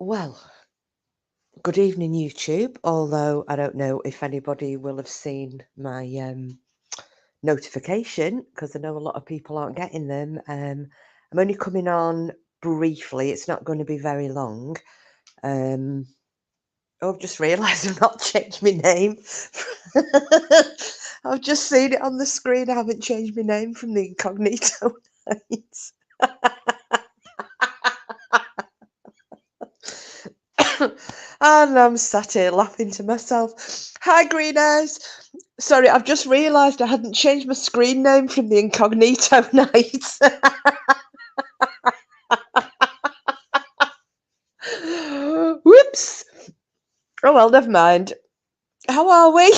Well, good evening, YouTube. Although I don't know if anybody will have seen my notification because I know a lot of people aren't getting them. I'm only coming on briefly. It's not going to be very long. I've just realised I've not changed my name. I've just seen it on the screen. I haven't changed my name from the incognito nights. And I'm sat here laughing to myself. Hi, Green Eyes. Sorry, I've just realised I hadn't changed my screen name from the incognito nights. Whoops. Oh, well, never mind. How are we?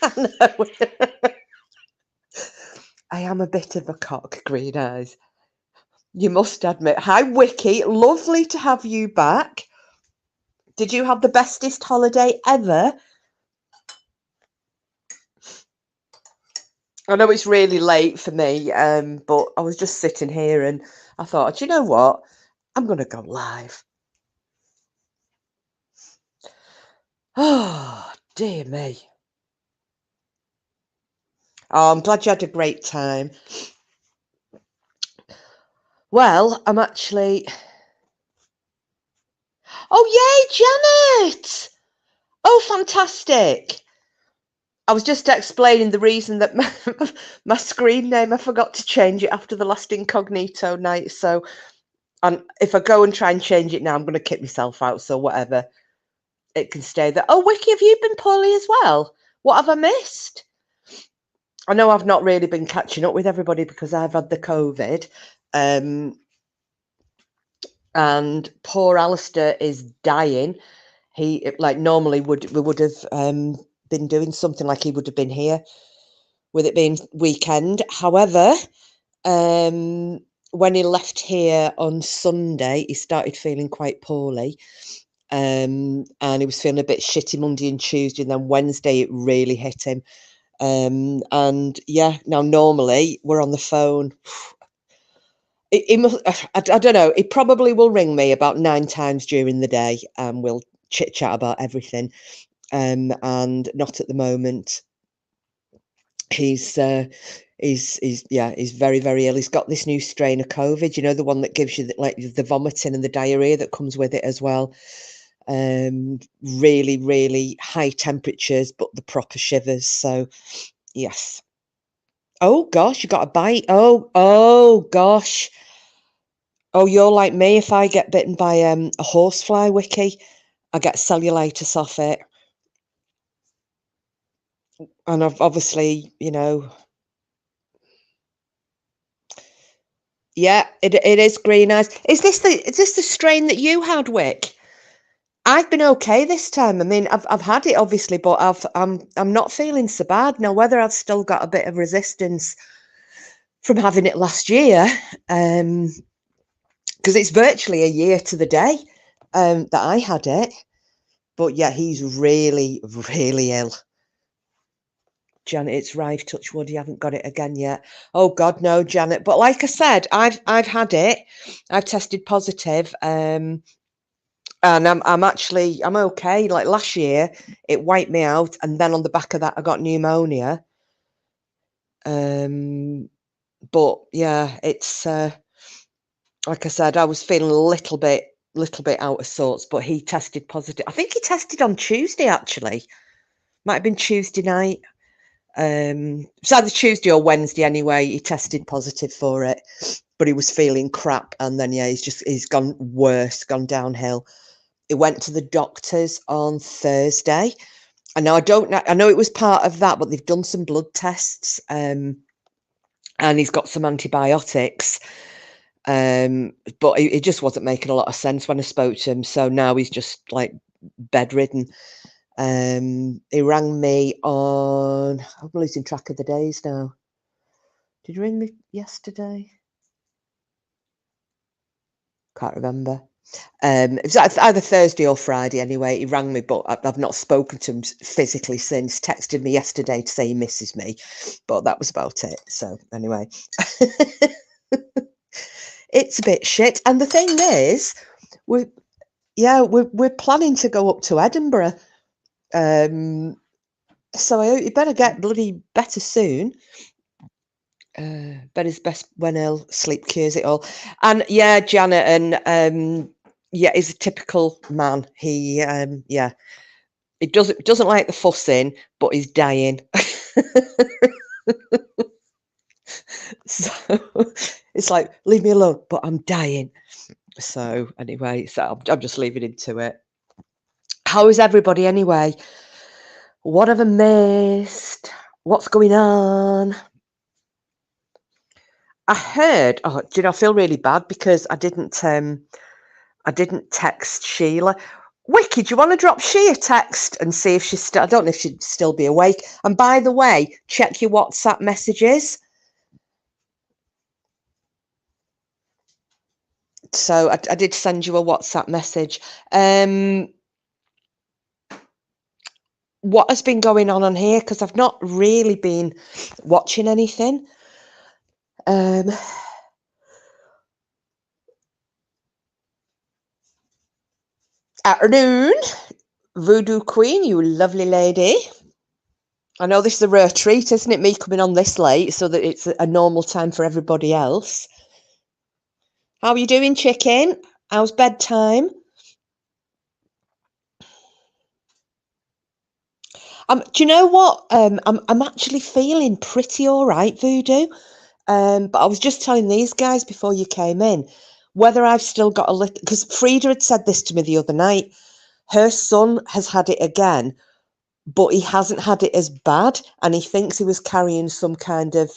I know. I am a bit of a cock, Green Eyes. You must admit. Hi, Wiki. Lovely to have you back. Did you have the bestest holiday ever? I know it's really late for me, but I was just sitting here and I thought, do you know what? I'm going to go live. Oh, dear me. Oh, I'm glad you had a great time. Well, I'm actually... Oh, yay, Janet! Oh, fantastic. I was just explaining the reason that my screen name, I forgot to change it after the last incognito night. So and if I go and try and change it now, I'm going to kick myself out. So whatever, it can stay there. Oh, Wiki, have you been poorly as well? What have I missed? I know I've not really been catching up with everybody because I've had the COVID. And poor Alistair is dying. He, like, normally we would have been doing something, like he would have been here with it being weekend. However, when he left here on Sunday, he started feeling quite poorly. And he was feeling a bit shitty Monday and Tuesday, and then Wednesday it really hit him. And yeah, now normally we're on the phone. He must, I don't know, he probably will ring me about 9 times during the day and we'll chit chat about everything. And not at the moment. He's very, very ill. He's got this new strain of COVID, you know, the one that gives you the vomiting and the diarrhea that comes with it as well. Really, really high temperatures, but the proper shivers. So yes. Oh gosh, you got a bite. Oh gosh. Oh, you're like me. If I get bitten by a horsefly, Wiki, I get cellulitis off it. And I've obviously, you know, yeah, it is Green Eyes. Is this the strain that you had, Wick? I've been okay this time. I mean, I've had it obviously, but I'm not feeling so bad now. Whether I've still got a bit of resistance from having it last year, because it's virtually a year to the day that I had it. But yeah, he's really, really ill. Janet, it's Rive, touch wood, you haven't got it again yet. Oh God, no, Janet. But like I said, I've had it. I've tested positive. And I'm okay. Like last year, it wiped me out, and then on the back of that, I got pneumonia. But yeah, it's like I said, I was feeling a little bit out of sorts. But he tested positive. I think he tested on Tuesday actually. Might have been Tuesday night. It's either Tuesday or Wednesday anyway. He tested positive for it, but he was feeling crap, and then yeah, he's gone worse, gone downhill. He went to the doctors on Thursday. And now I know it was part of that, but they've done some blood tests, and he's got some antibiotics. But it just wasn't making a lot of sense when I spoke to him. So now he's just like bedridden. He rang me on, I'm losing track of the days now. Did you ring me yesterday? Can't remember. It was either Thursday or Friday anyway. He rang me, but I've not spoken to him physically since. Texted me yesterday to say he misses me, but that was about it. So anyway, it's a bit shit. And the thing is, yeah, we're planning to go up to Edinburgh. So you better get bloody better soon. Betty's best when ill, sleep cures it all. And yeah, Janet, and yeah, he's a typical man. He yeah, he doesn't like the fussing, but he's dying. So it's like, leave me alone, but I'm dying. So anyway, so I'm just leaving him to it. How is everybody anyway? What have I missed? What's going on? I heard. Oh, do you know? I feel really bad because I didn't text Sheila. Wicked, do you want to drop she a text and see if she's still? I don't know if she'd still be awake. And by the way, check your WhatsApp messages. So I did send you a WhatsApp message. What has been going on here? Because I've not really been watching anything. Afternoon, Voodoo Queen, you lovely lady. I know this is a rare treat, isn't it? Me coming on this late so that it's a normal time for everybody else. How are you doing, chicken? How's bedtime? Do you know what? I'm actually feeling pretty all right, Voodoo. But I was just telling these guys before you came in whether I've still got a little, because Frida had said this to me the other night. Her son has had it again, but he hasn't had it as bad, and he thinks he was carrying some kind of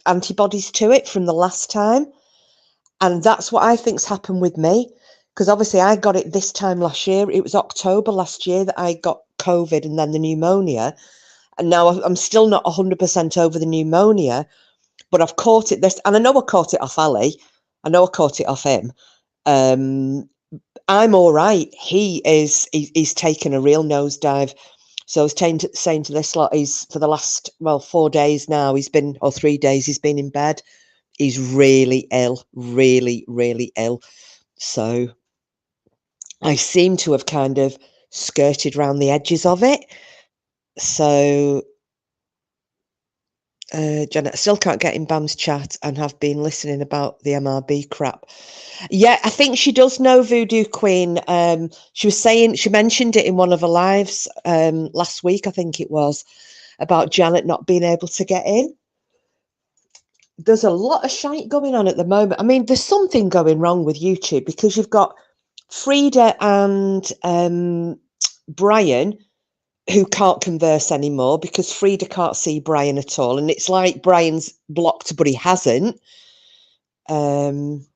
antibodies to it from the last time. And that's what I think's happened with me, because obviously I got it this time last year. It was October last year that I got COVID and then the pneumonia. And now I'm still not 100% over the pneumonia, but I've caught it this, and I know I caught it off Ali. I know I caught it off him. I'm all right. He's taken a real nosedive. So I was saying to this lot, he's for the last 4 days now. Or 3 days. He's been in bed. He's really ill, really, really ill. So I seem to have kind of skirted around the edges of it. So Janet, I still can't get in Bam's chat and have been listening about the MRB crap. Yeah, I think she does know Voodoo Queen. She was saying, she mentioned it in one of her lives last week, I think it was, about Janet not being able to get in. There's a lot of shite going on at the moment. I mean, there's something going wrong with YouTube because you've got Frida and Brian who can't converse anymore because Frida can't see Brian at all. And it's like Brian's blocked, but he hasn't. You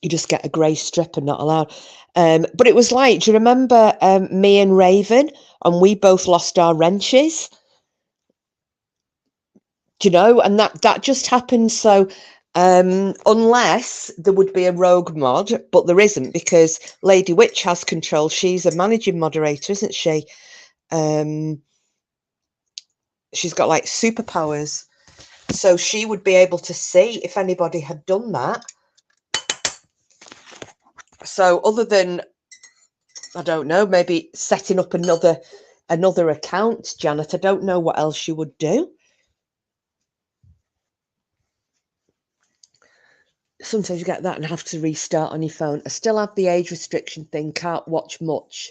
just get a grey strip and not allowed. But it was like, do you remember me and Raven? And we both lost our wrenches. Do you know? And that just happened. So unless there would be a rogue mod, but there isn't because Lady Witch has control. She's a managing moderator, isn't she? She's got like superpowers. So she would be able to see if anybody had done that. So other than, I don't know, maybe setting up another account, Janet, I don't know what else you would do. Sometimes you get that and have to restart on your phone. I still have the age restriction thing, can't watch much.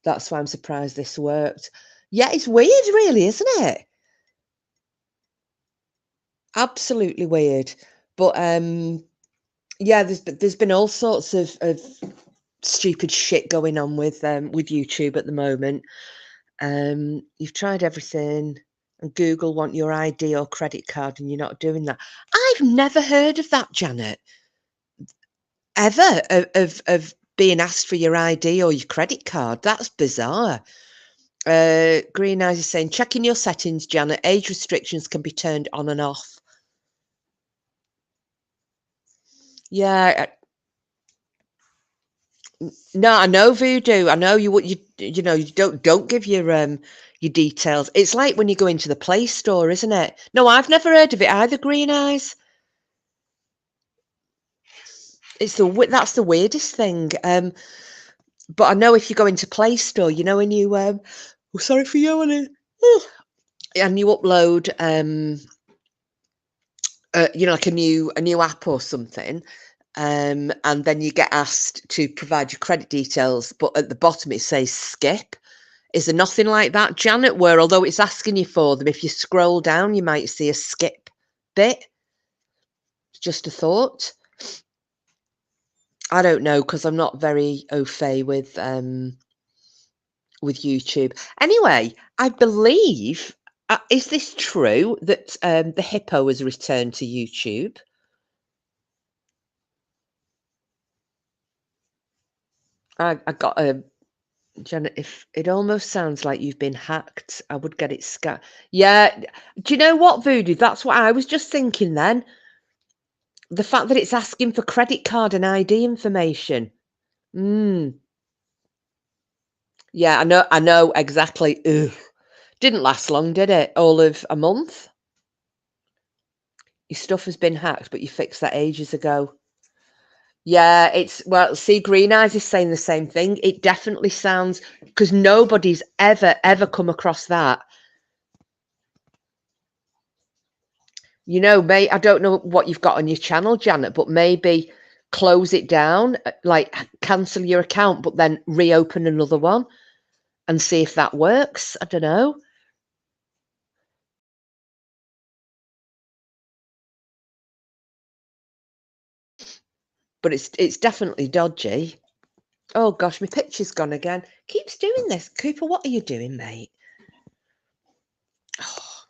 That's why I'm surprised this worked. Yeah, it's weird, really, isn't it? Absolutely weird. But yeah, there's been all sorts of stupid shit going on with YouTube at the moment. You've tried everything, and Google want your ID or credit card, and you're not doing that. I've never heard of that, Janet. Ever of being asked for your ID or your credit card. That's bizarre. Green Eyes is saying, checking your settings, Janet. Age restrictions can be turned on and off. Yeah. No, I know Voodoo. I know you don't give your details. It's like when you go into the Play Store, isn't it? No, I've never heard of it either, Green Eyes. That's the weirdest thing. But I know if you go into Play Store, you know, when you sorry for yawning, and you upload you know, like a new app or something, and then you get asked to provide your credit details, but at the bottom it says skip. Is there nothing like that, Janet, where although it's asking you for them, if you scroll down, you might see a skip bit? Just a thought. I don't know, because I'm not very au fait with YouTube. Anyway, I believe, is this true that the hippo has returned to YouTube? I got a Janet. If it almost sounds like you've been hacked, I would get it scat. Yeah. Do you know what, Voodoo? That's what I was just thinking then. The fact that it's asking for credit card and ID information. Mm. Yeah, I know exactly. Ugh. Didn't last long, did it? All of a month? Your stuff has been hacked, but you fixed that ages ago. Yeah, well, see, Green Eyes is saying the same thing. It definitely sounds, because nobody's ever come across that. You know, I don't know what you've got on your channel, Janet, but maybe close it down, like cancel your account, but then reopen another one and see if that works. I don't know. But it's definitely dodgy. Oh gosh, my picture's gone again. Keeps doing this. Cooper, what are you doing, mate? Oh.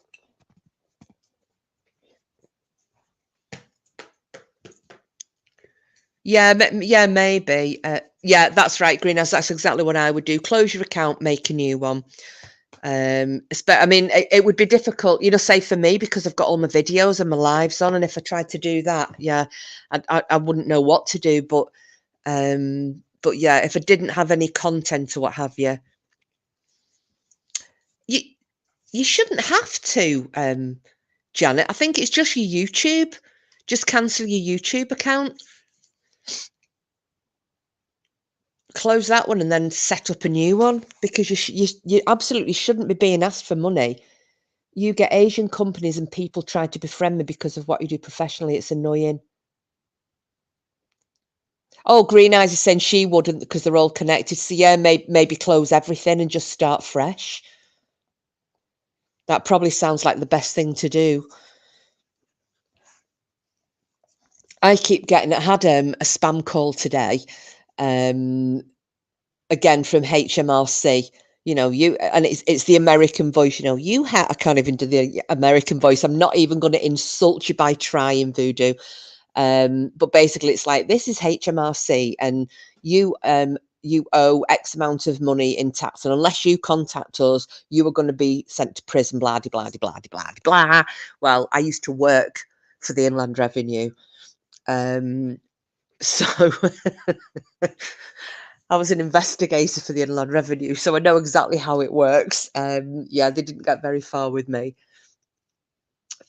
Yeah, yeah, maybe. Yeah, that's right, Greenhouse. That's exactly what I would do. Close your account, make a new one. I mean, it would be difficult, you know, say for me, because I've got all my videos and my lives on, and if I tried to do that, yeah, I wouldn't know what to do. But yeah, if I didn't have any content or what have you, you you shouldn't have to, Janet. I think it's just your YouTube. Just cancel your YouTube account. Close that one and then set up a new one, because you absolutely shouldn't be being asked for money. You get Asian companies and people try to befriend me because of what you do professionally. It's annoying. Oh, Green Eyes is saying she wouldn't because they're all connected. So yeah, maybe close everything and just start fresh. That probably sounds like the best thing to do. I had a spam call today, again from HMRC. You know, and it's the American voice. You know, I can't even do the American voice. I'm not even going to insult you by trying, Voodoo. But basically, it's like, this is HMRC, and you owe X amount of money in tax, and unless you contact us, you are going to be sent to prison. Blah de blah de blah de blah de blah. Well, I used to work for the Inland Revenue, so I was an investigator for the Inland Revenue, so I know exactly how it works. Yeah, they didn't get very far with me.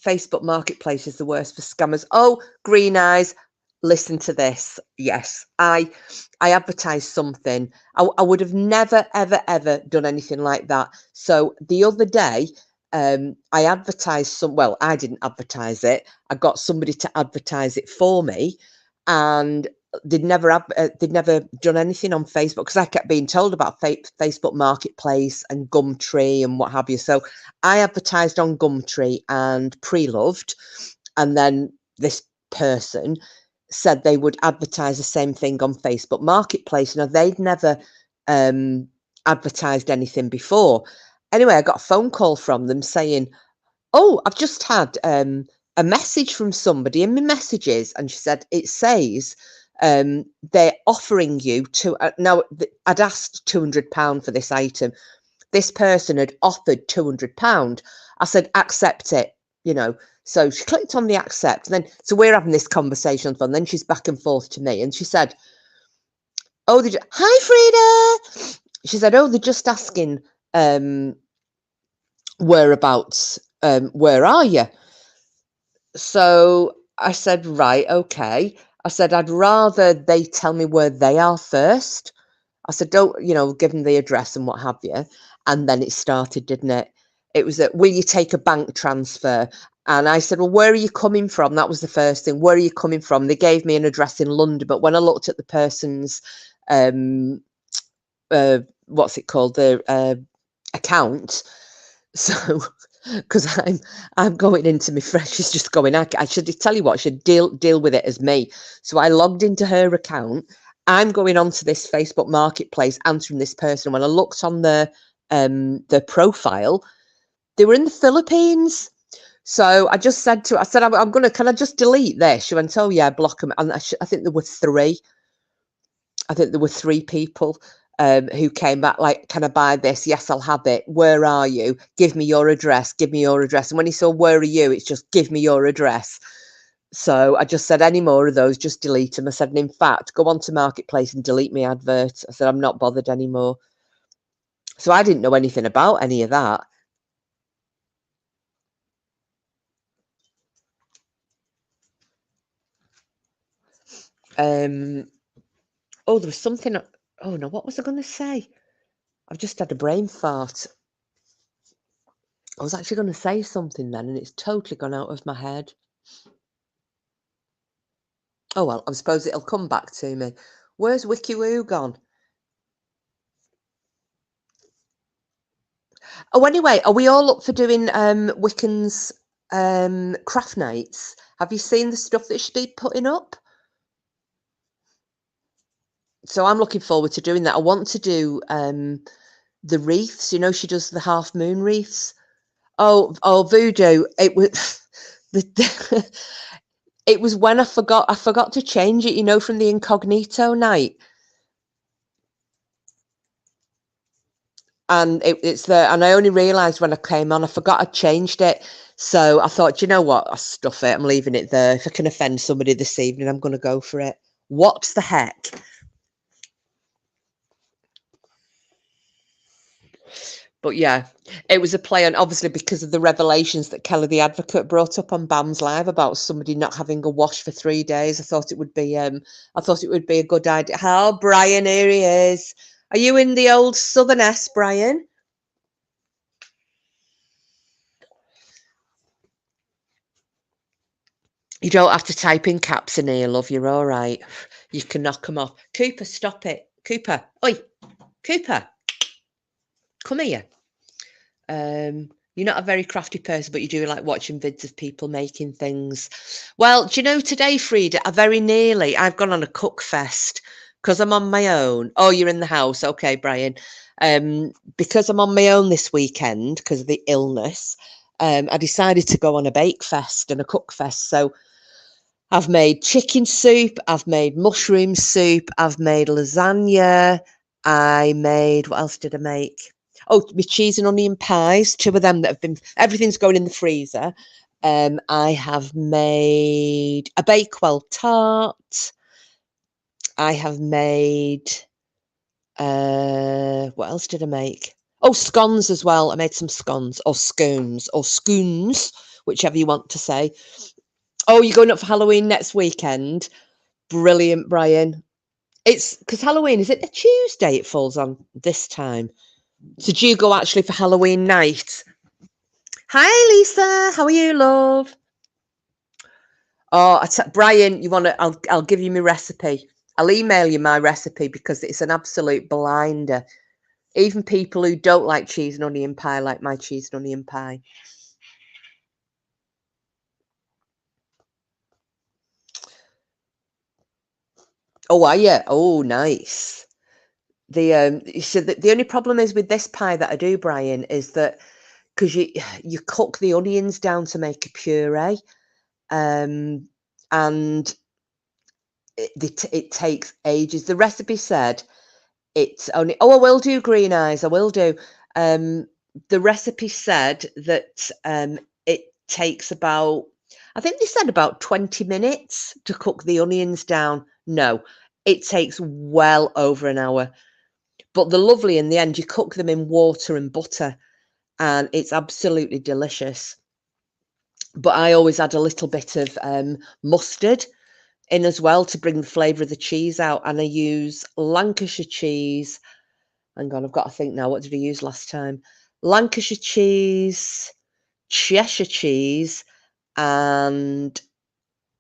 Facebook Marketplace is the worst for scammers. Oh, Green Eyes, listen to this. Yes, I advertised something. I would have never, ever done anything like that. So the other day, I advertised well, I didn't advertise it. I got somebody to advertise it for me, and they'd never done anything on Facebook, because I kept being told about Facebook Marketplace and Gumtree and what have you. So I advertised on Gumtree and Pre-Loved, and then this person said they would advertise the same thing on Facebook Marketplace. Now, they'd never advertised anything before. Anyway, I got a phone call from them saying, "Oh, I've just had a message from somebody in my messages," and she said, "It says they're offering you to." Now, I'd asked £200 for this item. This person had offered £200. I said, "Accept it," you know. So she clicked on the accept, and then so we're having this conversation on the phone. Then she's back and forth to me, and she said, "Oh, hi, Frida." She said, "Oh, they're just asking whereabouts. Where are you?" So I said, "Right, okay." I said, I'd rather they tell me where they are first. I said, don't, give them the address and what have you. And then it started, didn't it? It was will you take a bank transfer? And I said, well, where are you coming from? That was the first thing. Where are you coming from? They gave me an address in London, but when I looked at the person's, what's it called? The account. So, because I'm going into my fresh, she's just going, I should tell you what, I should deal with it as me. So I logged into her account. I'm going onto this Facebook Marketplace, answering this person. When I looked on the profile, they were in the Philippines. So I just said to her, I said, I'm going to, can I just delete this? She went, oh yeah, block them. And I think there were three. I think there were three people who came back like, can I buy this? Yes, I'll have it. Where are you? Give me your address. Give me your address. And when he saw, where are you? It's just, give me your address. So I just said, any more of those, just delete them. I said, and in fact, go onto Marketplace and delete my advert. I said, I'm not bothered anymore. So I didn't know anything about any of that. Oh, there was something. Oh no, what was I going to say? I've just had a brain fart. I was actually going to say something then, and it's totally gone out of my head. Oh well, I suppose it'll come back to me. Where's WikiWoo gone? Oh, anyway, are we all up for doing Wiccan's craft nights? Have you seen the stuff that she's been putting up? So I'm looking forward to doing that. I want to do the wreaths. She does the half moon wreaths. Oh, voodoo! It was it was when I forgot to change it. From the incognito night, and it's there. And I only realised when I came on, I forgot I changed it. So I thought, you know what? I'll stuff it. I'm leaving it there. If I can offend somebody this evening, I'm going to go for it. What the heck? But yeah, it was a play on, obviously, because of the revelations that Kelly the Advocate brought up on Bam's Live about somebody not having a wash for 3 days. I thought it would be a good idea. Oh, Brian, here he is. Are you in the old Southern S, Brian? You don't have to type in caps in here, love. You're all right. You can knock them off. Cooper, stop it. Cooper. Oi, Cooper. Come here. You're not a very crafty person, but you do like watching vids of people making things. Well, do you know today, Frida, I've gone on a cook fest because I'm on my own. Oh, you're in the house. Okay, Brian. Because I'm on my own this weekend because of the illness, I decided to go on a bake fest and a cook fest. So I've made chicken soup, I've made mushroom soup, I've made lasagna, what else did I make? Oh, my cheese and onion pies, two of them that have been, everything's going in the freezer. I have made a Bakewell tart. I have made, what else did I make? Oh, scones as well. I made some scones or scoons, whichever you want to say. Oh, you're going up for Halloween next weekend? Brilliant, Brian. It's because Halloween, is it a Tuesday it falls on this time? So do you go actually for Halloween night? Hi, Lisa. How are you, love? Oh, Brian, you want to? I'll give you my recipe. I'll email you my recipe because it's an absolute blinder. Even people who don't like cheese and onion pie like my cheese and onion pie. Oh, are you? Oh, nice. So the only problem is with this pie that I do, Brian, is that because you cook the onions down to make a puree, and it takes ages. The recipe said it's only. Oh, I will do green eyes. I will do. The recipe said that it takes about. I think they said about 20 minutes to cook the onions down. No, it takes well over an hour. But they're lovely in the end. You cook them in water and butter, and it's absolutely delicious. But I always add a little bit of mustard in as well to bring the flavour of the cheese out. And I use Lancashire cheese. Hang on, I've got to think now. What did I use last time? Lancashire cheese, Cheshire cheese, and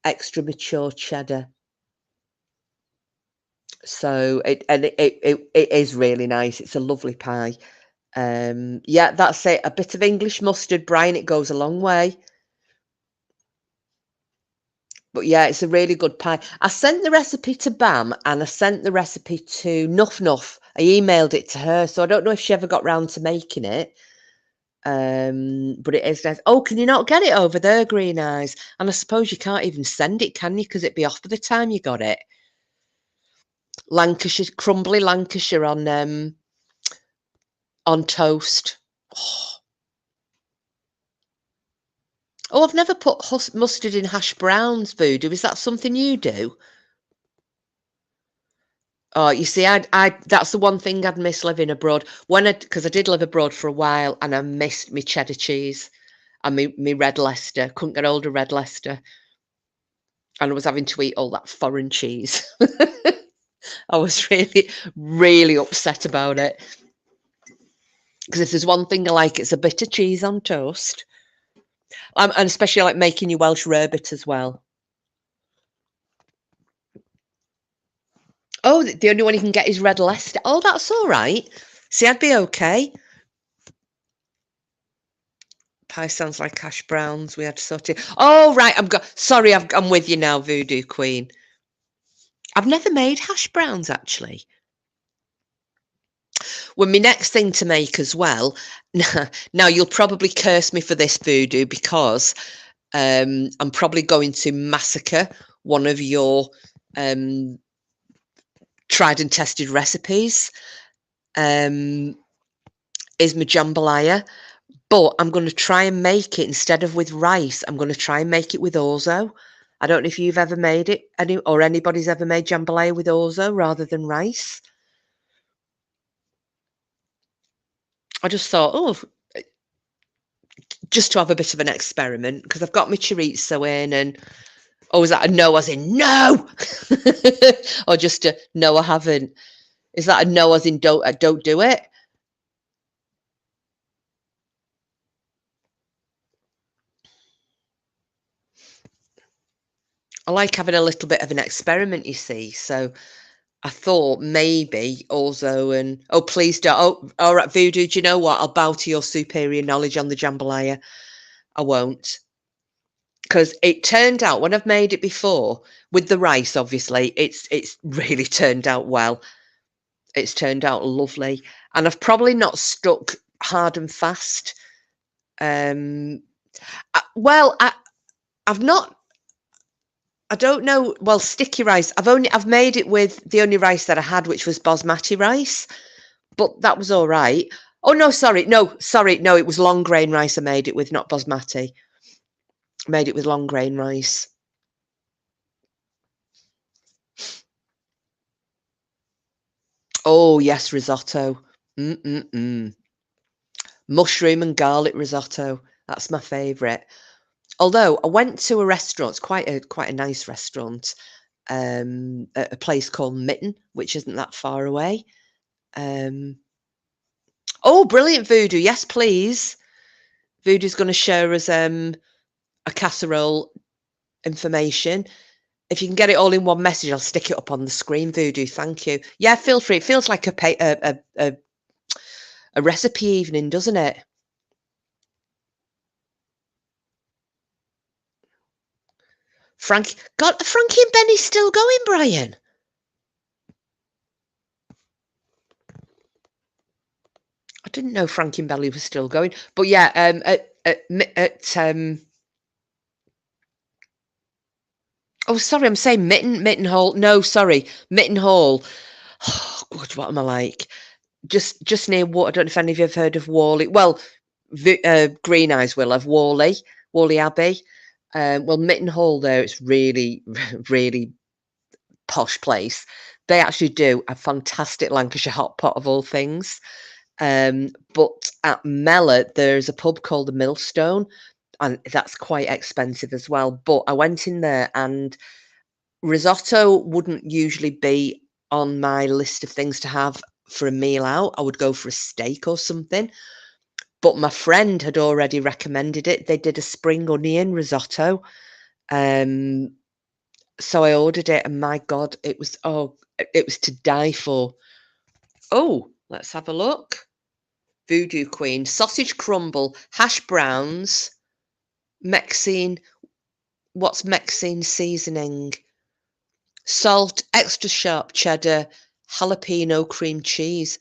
extra mature cheddar. So it is really nice. It's a lovely pie. Yeah, that's it. A bit of English mustard, Brian. It goes a long way. But yeah, it's a really good pie. I sent the recipe to Bam and I sent the recipe to Nuff Nuff. I emailed it to her, so I don't know if she ever got round to making it. But it is nice. Oh, can you not get it over there, Green Eyes? And I suppose you can't even send it, can you? Because it'd be off by the time you got it. Lancashire, crumbly Lancashire on toast. Oh, I've never put mustard in hash browns, Voodoo. Is that something you do? Oh, you see, that's the one thing I'd miss living abroad. Because I did live abroad for a while, and I missed me cheddar cheese and me red Leicester. Couldn't get hold of red Leicester, and I was having to eat all that foreign cheese. I was really, really upset about it. Because if there's one thing I like, it's a bit of cheese on toast. And especially I like making your Welsh rarebit as well. Oh, the only one you can get is red Leicester. Oh, that's all right. See, I'd be okay. Pie sounds like hash browns. We had sorted. Oh, right. Sorry, I'm with you now, Voodoo Queen. I've never made hash browns, actually. Well, my next thing to make as well. Now, you'll probably curse me for this, Voodoo, because I'm probably going to massacre one of your tried and tested recipes. Is my jambalaya. But I'm going to try and make it instead of with rice. I'm going to try and make it with orzo. I don't know if you've ever made it, or anybody's ever made jambalaya with orzo rather than rice. I just thought, oh, just to have a bit of an experiment, because I've got my chorizo in, and oh, is that a no as in no? Or just a no, I haven't? Is that a no as in don't do it? I like having a little bit of an experiment, you see. So I thought maybe also, and oh, please don't. Oh, all right, Voodoo, do you know what? I'll bow to your superior knowledge on the jambalaya. I won't. Because it turned out, when I've made it before, with the rice, obviously, it's really turned out well. It's turned out lovely. And I've probably not stuck hard and fast. Well, I've not. I don't know. Well, sticky rice. I've made it with the only rice that I had, which was basmati rice, but that was all right. Oh no, sorry, no, it was long grain rice I made it with, not basmati. I made it with long grain rice. Oh yes, risotto. Mushroom and garlic risotto. That's my favourite. Although I went to a restaurant, it's quite a nice restaurant, at a place called Mitten, which isn't that far away. Oh, brilliant, Voodoo. Yes, please. Voodoo's going to share us a casserole information. If you can get it all in one message, I'll stick it up on the screen, Voodoo. Thank you. Yeah, feel free. It feels like a recipe evening, doesn't it? God, are Frankie and Benny still going, Brian? I didn't know Frankie and Benny was still going, but yeah, oh, sorry, I'm saying Mitten Hall. No, sorry, Mitten Hall. Oh, God, what am I like? Just near what? I don't know if any of you have heard of Worley. Well, Green Eyes will have Worley Abbey. Well, Mitten Hall there, it's really, really posh place. They actually do a fantastic Lancashire hot pot of all things. But at Mellor, there's a pub called the Millstone, and that's quite expensive as well. But I went in there and Risotto wouldn't usually be on my list of things to have for a meal out. I would go for a steak or something. But my friend had already recommended it. They did a spring onion risotto. So I ordered it, and my God, it was to die for. Oh, let's have a look. Voodoo Queen, sausage crumble, hash browns, Mexican. What's Mexican seasoning? Salt, extra sharp cheddar, jalapeno cream cheese.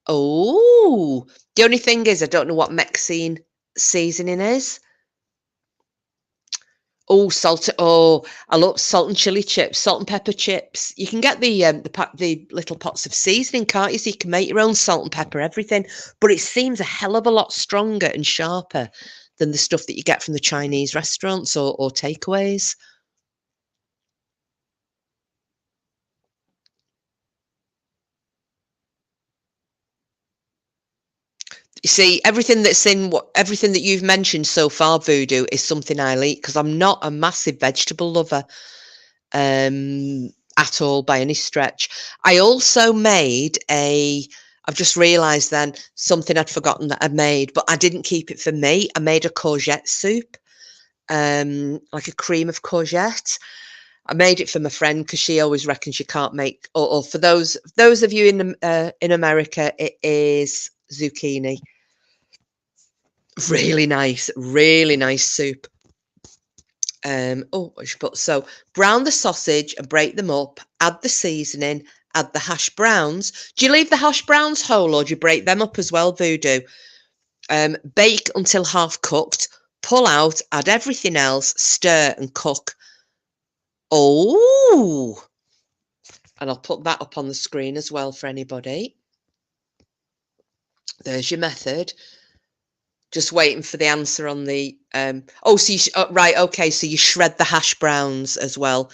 Oh, the only thing is I don't know what Mexican seasoning is. Oh, salt. Oh, I love salt and chili chips, salt and pepper chips. You can get the little pots of seasoning, can't you? So you can make your own salt and pepper everything. But it seems a hell of a lot stronger and sharper than the stuff that you get from the Chinese restaurants or takeaways. You see, everything that you've mentioned so far, Voodoo, is something I'll eat because I'm not a massive vegetable lover at all by any stretch. I also made I've just realised then something I'd forgotten that I made, but I didn't keep it for me. I made a courgette soup, like a cream of courgette. I made it for my friend because she always reckons you can't make. Or for those of you in America, it is zucchini. Really nice soup. I should put so brown the sausage and break them up. Add the seasoning. Add the hash browns. Do you leave the hash browns whole or do you break them up as well, Voodoo? Bake until half cooked. Pull out. Add everything else. Stir and cook. Oh, and I'll put that up on the screen as well for anybody. There's your method. Just waiting for the answer on the so you right, okay, so you shred the hash browns as well,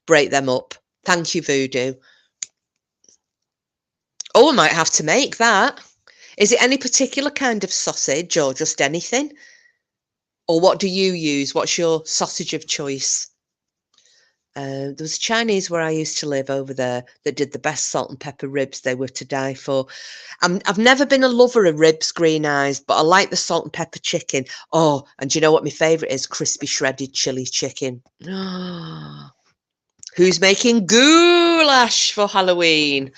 break them up. Thank you, Voodoo. I might have to make that. Is it any particular kind of sausage or just anything? Or what do you use? What's your sausage of choice? There was a Chinese where I used to live over there that did the best salt and pepper ribs. They were to die for. I've never been a lover of ribs, Green Eyes, but I like the salt and pepper chicken. Oh, and do you know what my favourite is? Crispy shredded chili chicken. Who's making goulash for Halloween?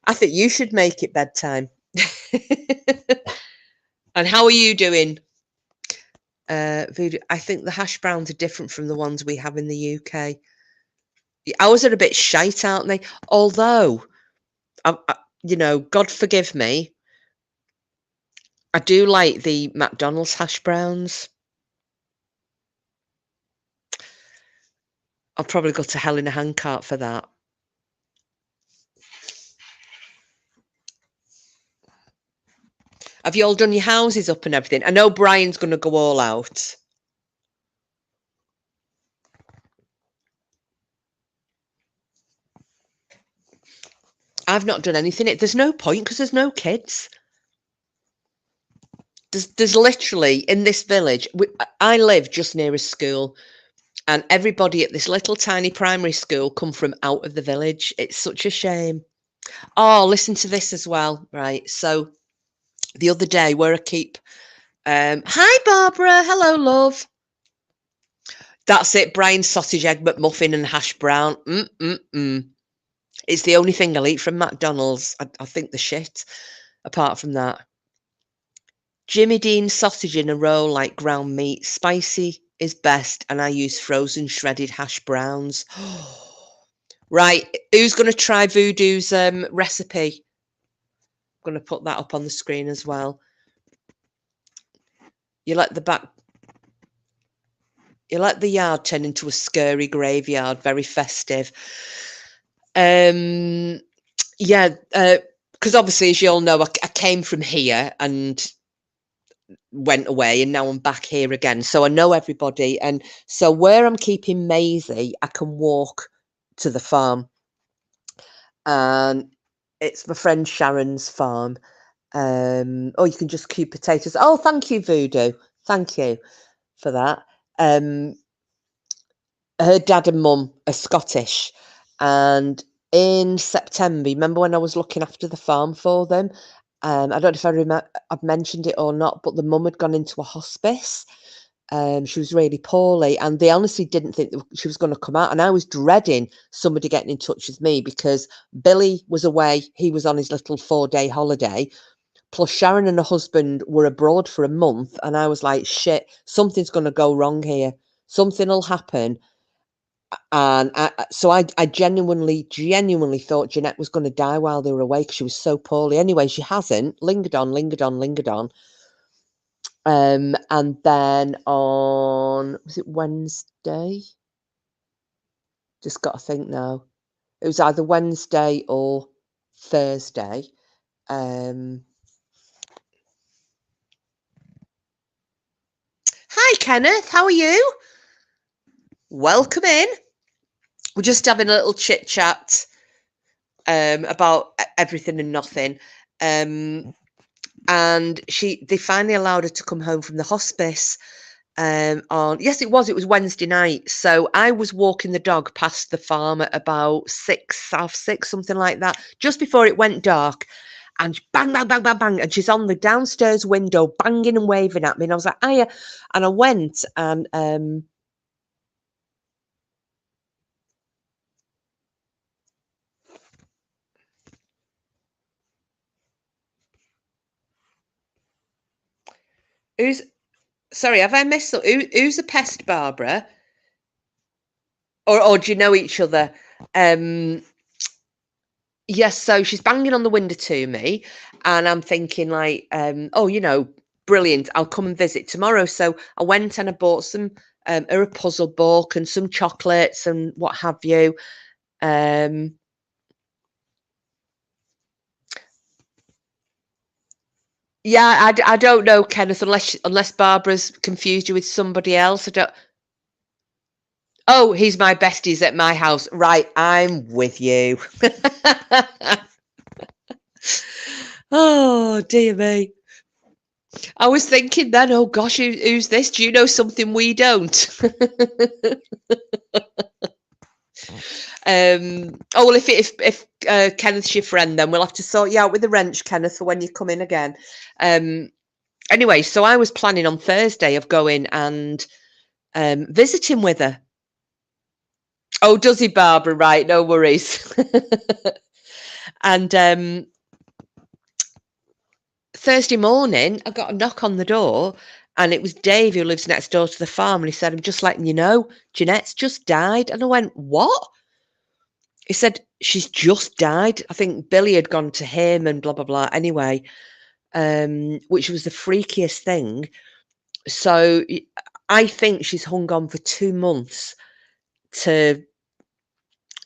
I think you should make it bedtime. And how are you doing? Voodoo, I think the hash browns are different from the ones we have in the UK. Ours are a bit shite, aren't they? Although, God forgive me, I do like the McDonald's hash browns. I'll probably go to hell in a handcart for that. Have you all done your houses up and everything? I know Brian's going to go all out. I've not done anything. There's no point because there's no kids. There's literally, in this village, I live just near a school, and everybody at this little tiny primary school come from out of the village. It's such a shame. Oh, listen to this as well. Right. So the other day where I keep, hi, Barbara. Hello, love. That's it. Brian's sausage, egg McMuffin and hash brown. It's the only thing I'll eat from McDonald's. I think the shit. Apart from that. Jimmy Dean sausage in a roll like ground meat. Spicy is best, and I use frozen shredded hash browns. Right, who's going to try Voodoo's recipe? I'm going to put that up on the screen as well. You let the yard turn into a scary graveyard, very festive. Yeah, because obviously, as you all know, I came from here and went away, and now I'm back here again. So I know everybody, and so where I'm keeping Maisie, I can walk to the farm, and it's my friend Sharon's farm. You can just cube potatoes. Oh, thank you, Voodoo. Thank you for that. her dad and mum are Scottish, and in September, remember when I was looking after the farm for them? I don't know if I've mentioned it or not, but the mum had gone into a hospice. She was really poorly, and they honestly didn't think that she was going to come out. And I was dreading somebody getting in touch with me because Billy was away; he was on his little 4-day holiday. Plus, Sharon and her husband were abroad for a month, and I was like, "Shit, something's going to go wrong here. Something will happen." And so I genuinely thought Jeanette was going to die while they were away because she was so poorly. Anyway, she hasn't. Lingered on, lingered on, lingered on. And then on, was it Wednesday? Just got to think now. It was either Wednesday or Thursday. Hi, Kenneth. How are you? Welcome in. We're just having a little chit chat about everything and nothing. And they finally allowed her to come home from the hospice on, yes, it was Wednesday night. So I was walking the dog past the farm at about 6:30, something like that, just before it went dark. And bang, bang, bang, bang, bang. And she's on the downstairs window, banging and waving at me. And I was like, hiya. And I went and sorry, have I missed who's the pest, Barbara? Or do you know each other? Yes, so she's banging on the window to me, and I'm thinking like, oh, brilliant, I'll come and visit tomorrow. So I went and I bought some her a puzzle book and some chocolates and what have you. Yeah, I don't know, Kenneth, unless Barbara's confused you with somebody else. I don't. Oh, he's my besties at my house. Right, I'm with you. Oh, dear me. I was thinking then, oh gosh, who's this? Do you know something we don't? Oh well, if Kenneth's your friend, then we'll have to sort you out with the wrench, Kenneth, for when you come in again. Anyway, so I was planning on Thursday of going and visiting with her. Oh, does he, Barbara? Right, no worries. And Thursday morning, I got a knock on the door, and it was Dave, who lives next door to the farm, and he said, "I'm just letting you know, Jeanette's just died." And I went, "What?" He said, "She's just died. I think Billy had gone to him and blah, blah, blah." Anyway, which was the freakiest thing. So I think she's hung on for 2 months to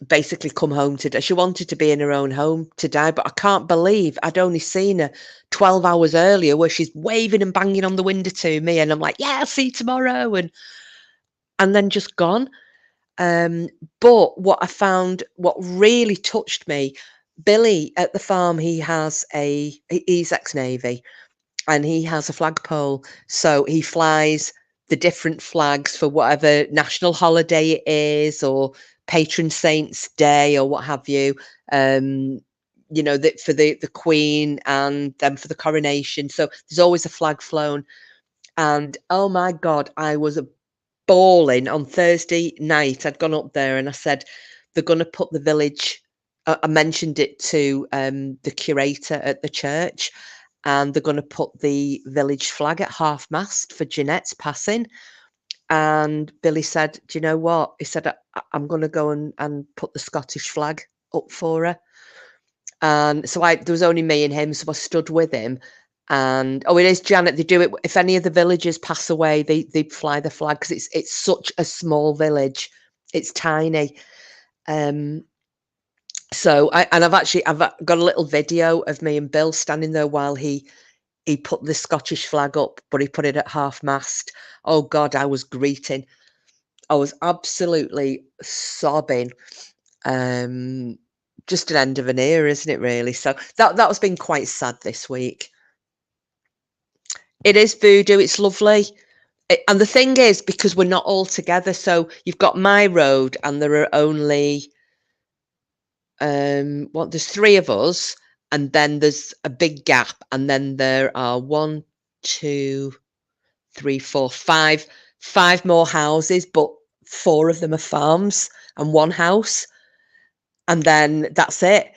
basically come home to die. She wanted to be in her own home to die, but I can't believe I'd only seen her 12 hours earlier where she's waving and banging on the window to me, and I'm like, "Yeah, I'll see you tomorrow," and then just gone. But what I found, what really touched me, Billy at the farm, he's ex-Navy, and he has a flagpole. So he flies the different flags for whatever national holiday it is, or patron saint's day, or what have you. That for the Queen, and then for the coronation. So there's always a flag flown. And oh my God, I was bawling on Thursday night. I'd gone up there and I said, they're going to put the village. I mentioned it to the curator at the church, and they're going to put the village flag at half mast for Jeanette's passing. And Billy said, "Do you know what?" He said, I'm going to go and put the Scottish flag up for her." And so there was only me and him, so I stood with him. And oh, it is, Janet. They do it if any of the villagers pass away. They fly the flag because it's such a small village. It's tiny. So I've got a little video of me and Bill standing there while he put the Scottish flag up, but he put it at half mast. Oh God, I was greeting. I was absolutely sobbing. Just an end of an era, isn't it, really? So that has been quite sad this week. It is voodoo. It's lovely. And the thing is, because we're not all together, so you've got my road and there are only there's 3 of us, and then there's a big gap, and then there are 1, 2, 3, 4, 5 more houses, but 4 of them are farms and 1 house, and then that's it.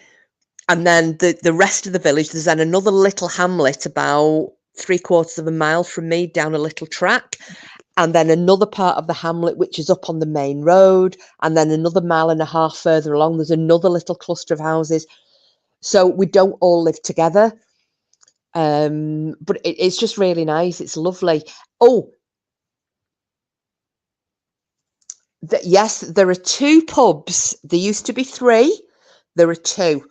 And then the rest of the village, there's then another little hamlet about 3/4 of a mile from me down a little track, and then another part of the hamlet which is up on the main road, and then another 1.5 miles further along there's another little cluster of houses. So we don't all live together, but it's just really nice. It's lovely. Oh, yes, there are 2 pubs. There used to be 3. There are 2.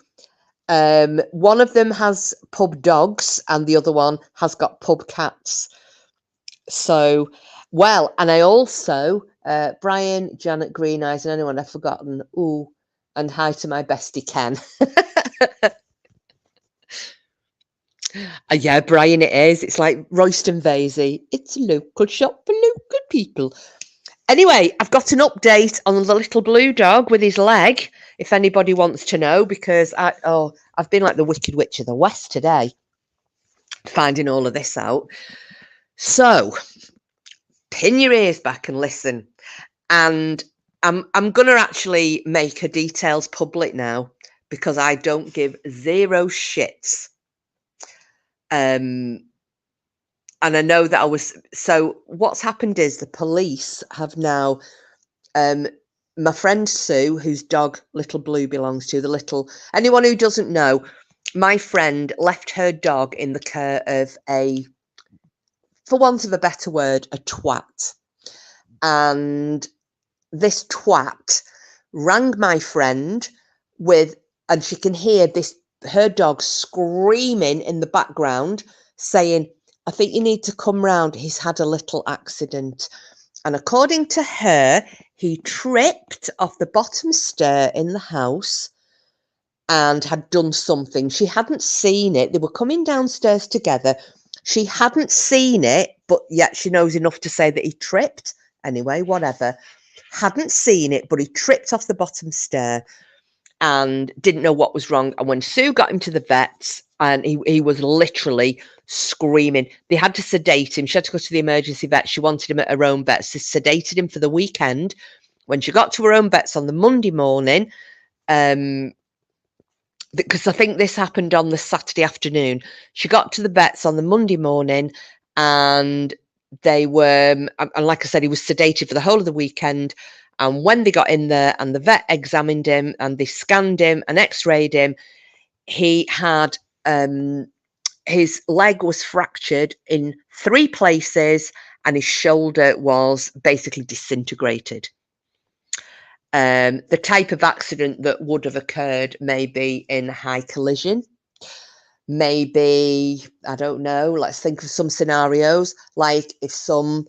One of them has pub dogs and the other one has got pub cats. So, well, and I also, Brian, Janet, Green Eyes, and anyone I've forgotten. Ooh, and hi to my bestie Ken. Yeah, Brian, it is. It's like Royston Vasey. It's a local shop for local people. Anyway, I've got an update on the little blue dog with his leg, if anybody wants to know, because I've been like the Wicked Witch of the West today, finding all of this out. So, pin your ears back and listen. And I'm going to actually make her details public now, because I don't give 0 shits. And I know that so what's happened is the police have now, my friend Sue, whose dog Little Blue belongs to, anyone who doesn't know, my friend left her dog in the care of for want of a better word, a twat. And this twat rang my friend and she can hear her dog screaming in the background saying, I think you need to come round. He's had a little accident. And according to her, he tripped off the bottom stair in the house and had done something. She hadn't seen it. They were coming downstairs together. She hadn't seen it, but yet she knows enough to say that he tripped. Anyway, whatever. Hadn't seen it, but he tripped off the bottom stair and didn't know what was wrong. And when Sue got him to the vets, and he was literally screaming, they had to sedate him. She had to go to the emergency vet. She wanted him at her own vet. So sedated him for the weekend. When she got to her own vets on the Monday morning, because I think this happened on the Saturday afternoon, she got to the vets on the Monday morning, and they were, and like I said, he was sedated for the whole of the weekend. And when they got in there and the vet examined him and they scanned him and x-rayed him, he had, his leg was fractured in 3 places and his shoulder was basically disintegrated. The type of accident that would have occurred maybe in high collision. Maybe, I don't know, let's think of some scenarios, like if some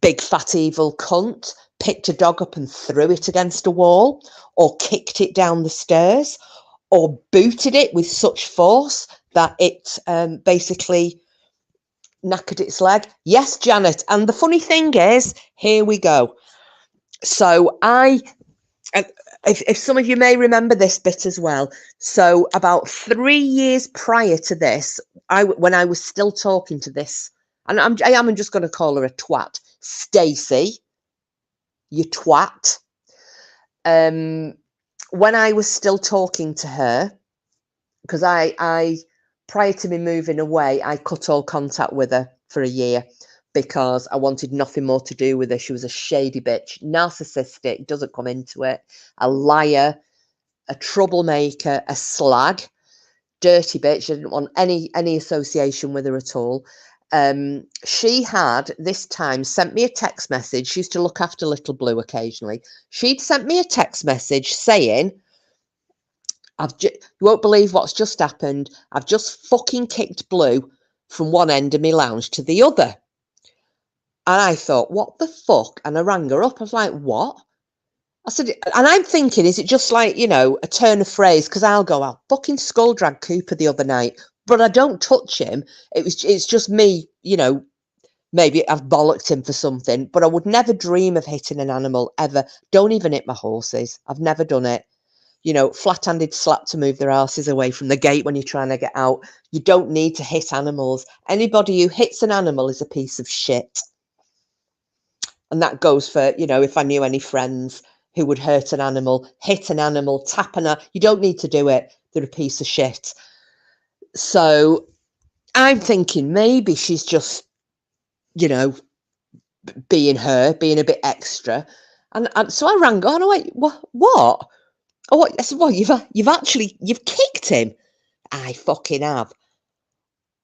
big fat evil cunt picked a dog up and threw it against a wall, or kicked it down the stairs, or booted it with such force that it basically knackered its leg. Yes, Janet. And the funny thing is, here we go. So if some of you may remember this bit as well. So about 3 years prior to this, when I was still talking to this, and I am just going to call her a twat, Stacey, you twat. When I was still talking to her, because I prior to me moving away, I cut all contact with her for a year because I wanted nothing more to do with her. She was a shady bitch, narcissistic, doesn't come into it, a liar, a troublemaker, a slag, dirty bitch. I didn't want any association with her at all. She had this time sent me a text message. She used to look after Little Blue occasionally. She'd sent me a text message saying, you won't believe what's just happened. I've just fucking kicked Blue from one end of my lounge to the other. And I thought, what the fuck? And I rang her up. I was like, what? I said, and I'm thinking, is it just like, a turn of phrase? Because I'll fucking skull drag Cooper the other night, but I don't touch him. It's just me, Maybe I've bollocked him for something, but I would never dream of hitting an animal ever. Don't even hit my horses. I've never done it. You know, flat-handed slap to move their asses away from the gate when you're trying to get out. You don't need to hit animals. Anybody who hits an animal is a piece of shit. And that goes for, you know, if I knew any friends who would hurt an animal, hit an animal, tap an animal, you don't need to do it. They're a piece of shit. So I'm thinking maybe she's just, you know, being her, being a bit extra. And so I rang on. I went, what? Oh, what? I said, well, you've kicked him. I fucking have.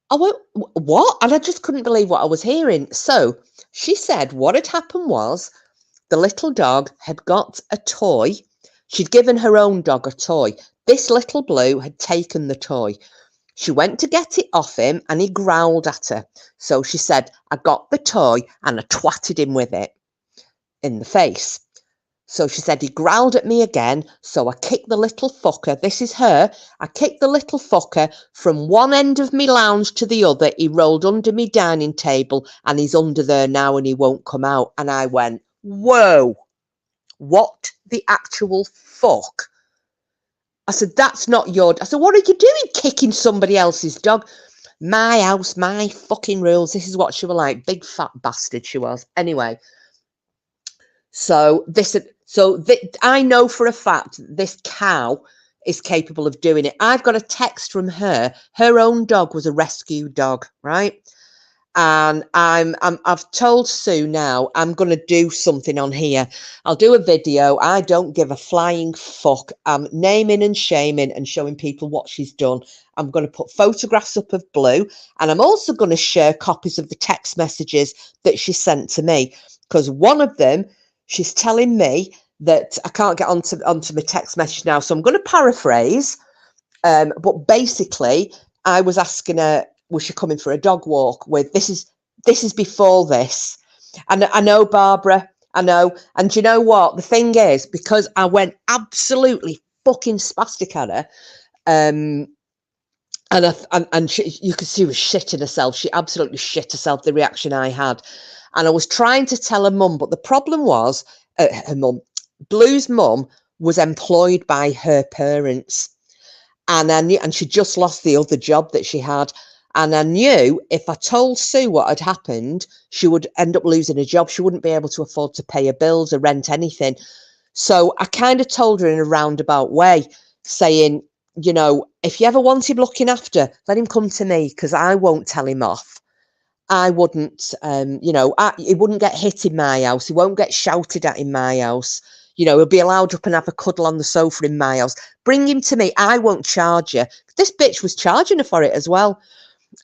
I went, what? And I just couldn't believe what I was hearing. So she said what had happened was the little dog had got a toy. She'd given her own dog a toy. This little Blue had taken the toy. She went to get it off him and he growled at her. So she said, I got the toy and I twatted him with it in the face. So she said, he growled at me again. So I kicked the little fucker. This is her. I kicked the little fucker from one end of me lounge to the other. He rolled under me dining table and he's under there now and he won't come out. And I went, whoa, what the actual fuck? I said, that's not your... I said, what are you doing kicking somebody else's dog? My house, my fucking rules. This is what she was like. Big fat bastard she was. Anyway. So I know for a fact this cow is capable of doing it. I've got a text from her. Her own dog was a rescue dog, right? And I've told Sue now I'm going to do something on here. I'll do a video. I don't give a flying fuck. I'm naming and shaming and showing people what she's done. I'm going to put photographs up of Blue, and I'm also going to share copies of the text messages that she sent to me, because one of them, she's telling me that I can't get onto my text message now, so I'm going to paraphrase. But basically, I was asking her, was she coming for a dog walk with, this is before this. And I know, Barbara, I know. And you know what? The thing is, because I went absolutely fucking spastic at her, and you could see she was shitting herself. She absolutely shit herself, the reaction I had. And I was trying to tell her mum, but the problem was, her mum, Blue's mum, was employed by her parents. And I knew, and she just lost the other job that she had. And I knew if I told Sue what had happened, she would end up losing a job. She wouldn't be able to afford to pay her bills or rent anything. So I kind of told her in a roundabout way, saying, you know, if you ever want him looking after, let him come to me, because I won't tell him off. I wouldn't, you know, he wouldn't get hit in my house. He won't get shouted at in my house. You know, he'll be allowed up and have a cuddle on the sofa in my house. Bring him to me. I won't charge you. This bitch was charging her for it as well.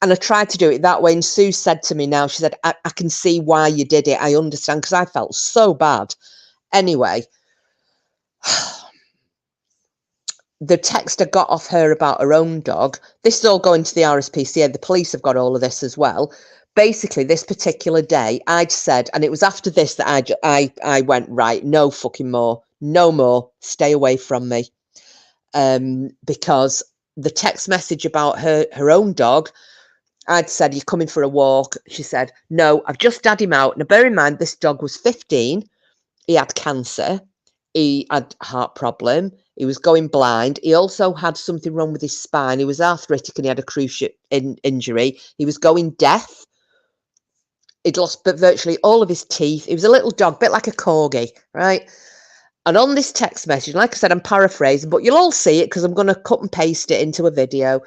And I tried to do it that way. And Sue said to me now, she said, I can see why you did it. I understand, because I felt so bad. Anyway, the text I got off her about her own dog, this is all going to the RSPCA. The police have got all of this as well. Basically, this particular day, I'd said, and it was after this that I went, right, no fucking more, no more, stay away from me. Because the text message about her own dog, I'd said, you're coming for a walk. She said, no, I've just had him out. Now, bear in mind, this dog was 15. He had cancer. He had a heart problem. He was going blind. He also had something wrong with his spine. He was arthritic and he had a cruciate injury. He was going deaf. He'd lost virtually all of his teeth. He was a little dog, a bit like a corgi, right? And on this text message, like I said, I'm paraphrasing, but you'll all see it because I'm going to cut and paste it into a video.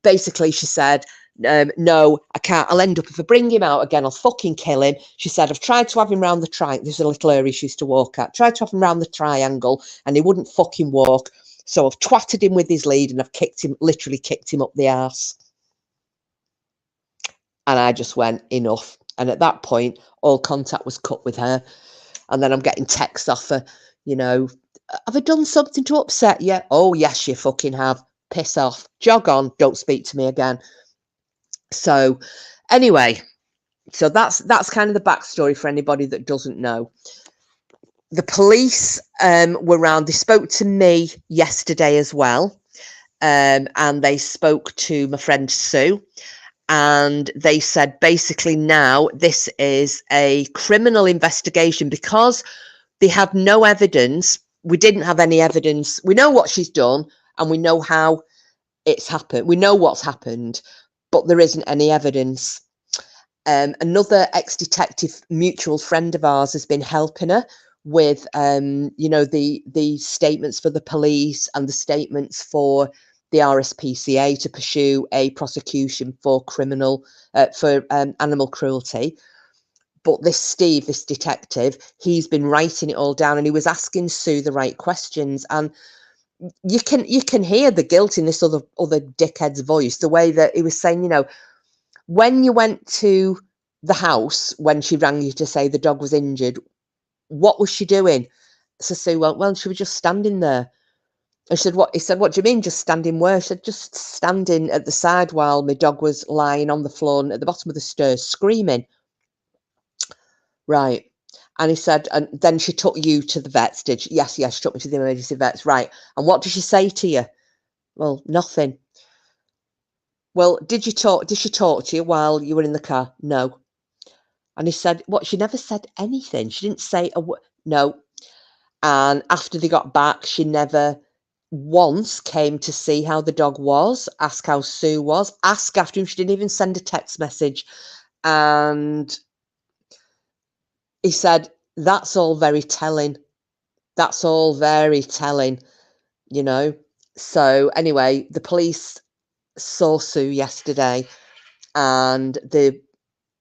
Basically, she said, no, I can't. I'll end up, if I bring him out again, I'll fucking kill him. She said, I've tried to have him round the triangle. There's a little area she used to walk at. Tried to have him round the triangle and he wouldn't fucking walk. So I've twatted him with his lead and I've literally kicked him up the arse. And I just went, enough. And at that point, all contact was cut with her. And then I'm getting texts off her, you know, have I done something to upset you? Oh, yes, you fucking have. Piss off. Jog on. Don't speak to me again. So anyway, so that's kind of the backstory for anybody that doesn't know. The police were around. They spoke to me yesterday as well. And they spoke to my friend Sue. And they said basically now this is a criminal investigation because they have no evidence. We didn't have any evidence. We know what she's done and we know how it's happened. We know what's happened, but there isn't any evidence. Another ex-detective mutual friend of ours has been helping her with, the statements for the police and the statements for the RSPCA to pursue a prosecution for animal cruelty. But this Steve, this detective, he's been writing it all down, and he was asking Sue the right questions. And you can hear the guilt in this other dickhead's voice, the way that he was saying, when you went to the house, when she rang you to say the dog was injured, what was she doing? So Sue went, well, she was just standing there. And she said, what? He said, what do you mean, just standing where? She said, just standing at the side while my dog was lying on the floor at the bottom of the stairs, screaming. Right. And he said, and then she took you to the vets, did she? Yes, she took me to the emergency vets. Right. And what did she say to you? Well, nothing. Well, did she talk to you while you were in the car? No. And he said, what? She never said anything. She didn't say a word. No. And after they got back, she never once came to see how the dog was, ask how Sue was, ask after him. She didn't even send a text message. And he said, that's all very telling. That's all very telling, So anyway, the police saw Sue yesterday, and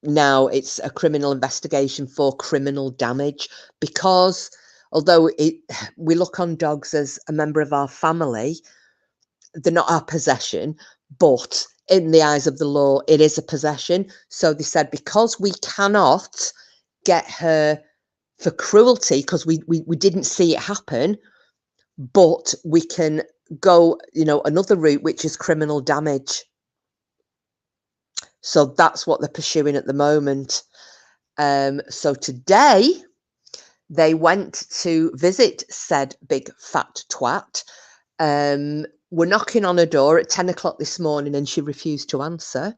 now it's a criminal investigation for criminal damage, because although we look on dogs as a member of our family, they're not our possession, but in the eyes of the law, it is a possession. So they said, because we cannot get her for cruelty, because we didn't see it happen, but we can go, another route, which is criminal damage. So that's what they're pursuing at the moment. So today they went to visit said big fat twat. We're knocking on her door at 10 o'clock this morning and she refused to answer.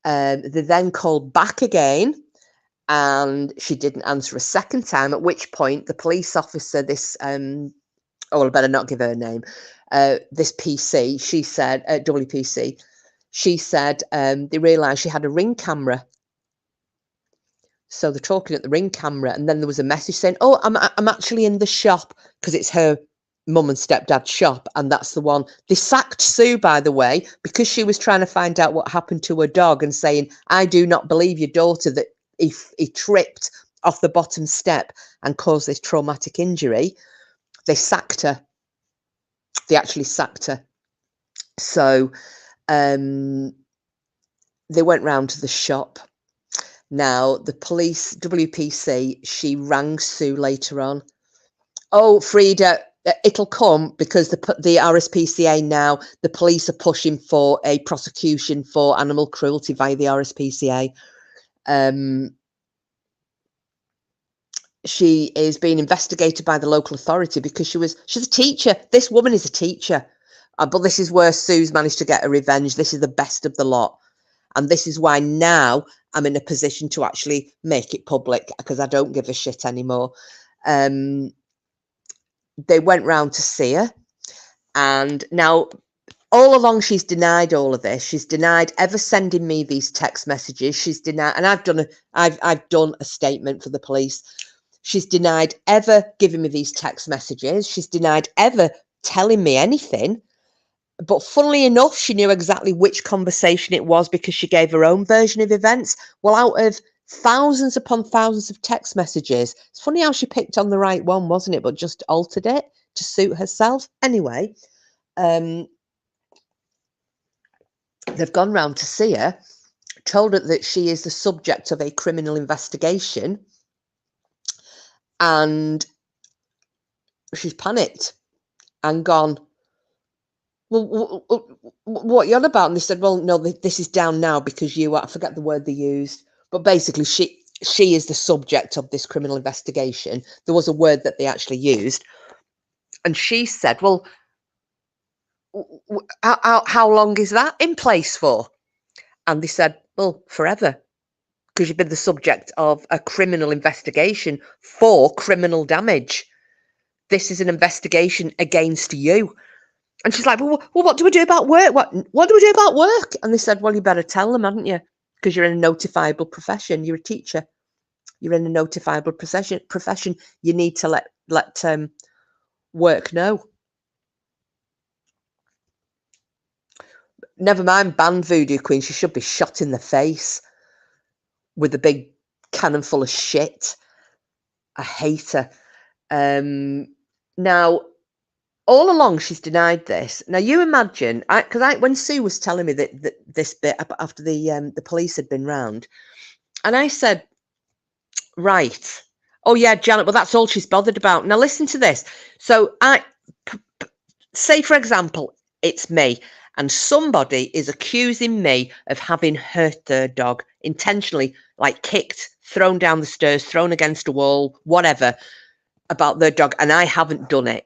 They then called back again and she didn't answer a second time, at which point the police officer, this, I better not give her name, this PC, she said, WPC, she said they realised she had a Ring camera. So they're talking at the Ring camera, and then there was a message saying, oh, I'm actually in the shop, because it's her mum and stepdad's shop, and that's the one. They sacked Sue, by the way, because she was trying to find out what happened to her dog and saying, I do not believe your daughter that he tripped off the bottom step and caused this traumatic injury. They sacked her. They actually sacked her. So they went round to the shop. Now, the police, WPC, she rang Sue later on. Oh, Frida, it'll come, because the RSPCA now, the police are pushing for a prosecution for animal cruelty via the RSPCA. She is being investigated by the local authority because she's a teacher. This woman is a teacher. But this is where Sue's managed to get her revenge. This is the best of the lot. And this is why now I'm in a position to actually make it public, because I don't give a shit anymore. They went round to see her. And now, all along, she's denied all of this. She's denied ever sending me these text messages. She's denied, and I've done a statement for the police. She's denied ever giving me these text messages. She's denied ever telling me anything. But funnily enough, she knew exactly which conversation it was, because she gave her own version of events. Well, out of thousands upon thousands of text messages, it's funny how she picked on the right one, wasn't it? But just altered it to suit herself. Anyway, they've gone round to see her, told her that she is the subject of a criminal investigation, and she's panicked and gone, well, what are you on about? And they said, well, no, this is down now because I forget the word they used, but basically she is the subject of this criminal investigation. There was a word that they actually used. And she said, well, how long is that in place for? And they said, well, forever, because you've been the subject of a criminal investigation for criminal damage. This is an investigation against you. And she's like, well, what do we do about work? What do we do about work? And they said, well, you better tell them, hadn't you? Because you're in a notifiable profession. You're a teacher. You're in a notifiable profession. You need to let work know. Never mind ban Voodoo Queen. She should be shot in the face with a big cannon full of shit. I hate her. Now, all along she's denied this. Now you imagine, because when Sue was telling me that this bit after the police had been round, and I said, right, oh yeah, Janet, well that's all she's bothered about. Now listen to this. So say for example, it's me, and somebody is accusing me of having hurt their dog intentionally, like kicked, thrown down the stairs, thrown against a wall, whatever, about their dog, and I haven't done it.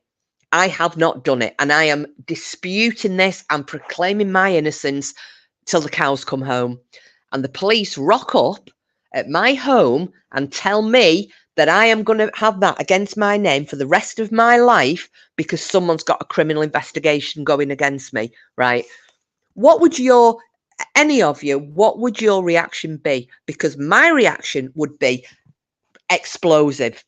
I have not done it, and I am disputing this and proclaiming my innocence till the cows come home. And the police rock up at my home and tell me that I am going to have that against my name for the rest of my life because someone's got a criminal investigation going against me, right? What would any of you, what would your reaction be? Because my reaction would be explosive.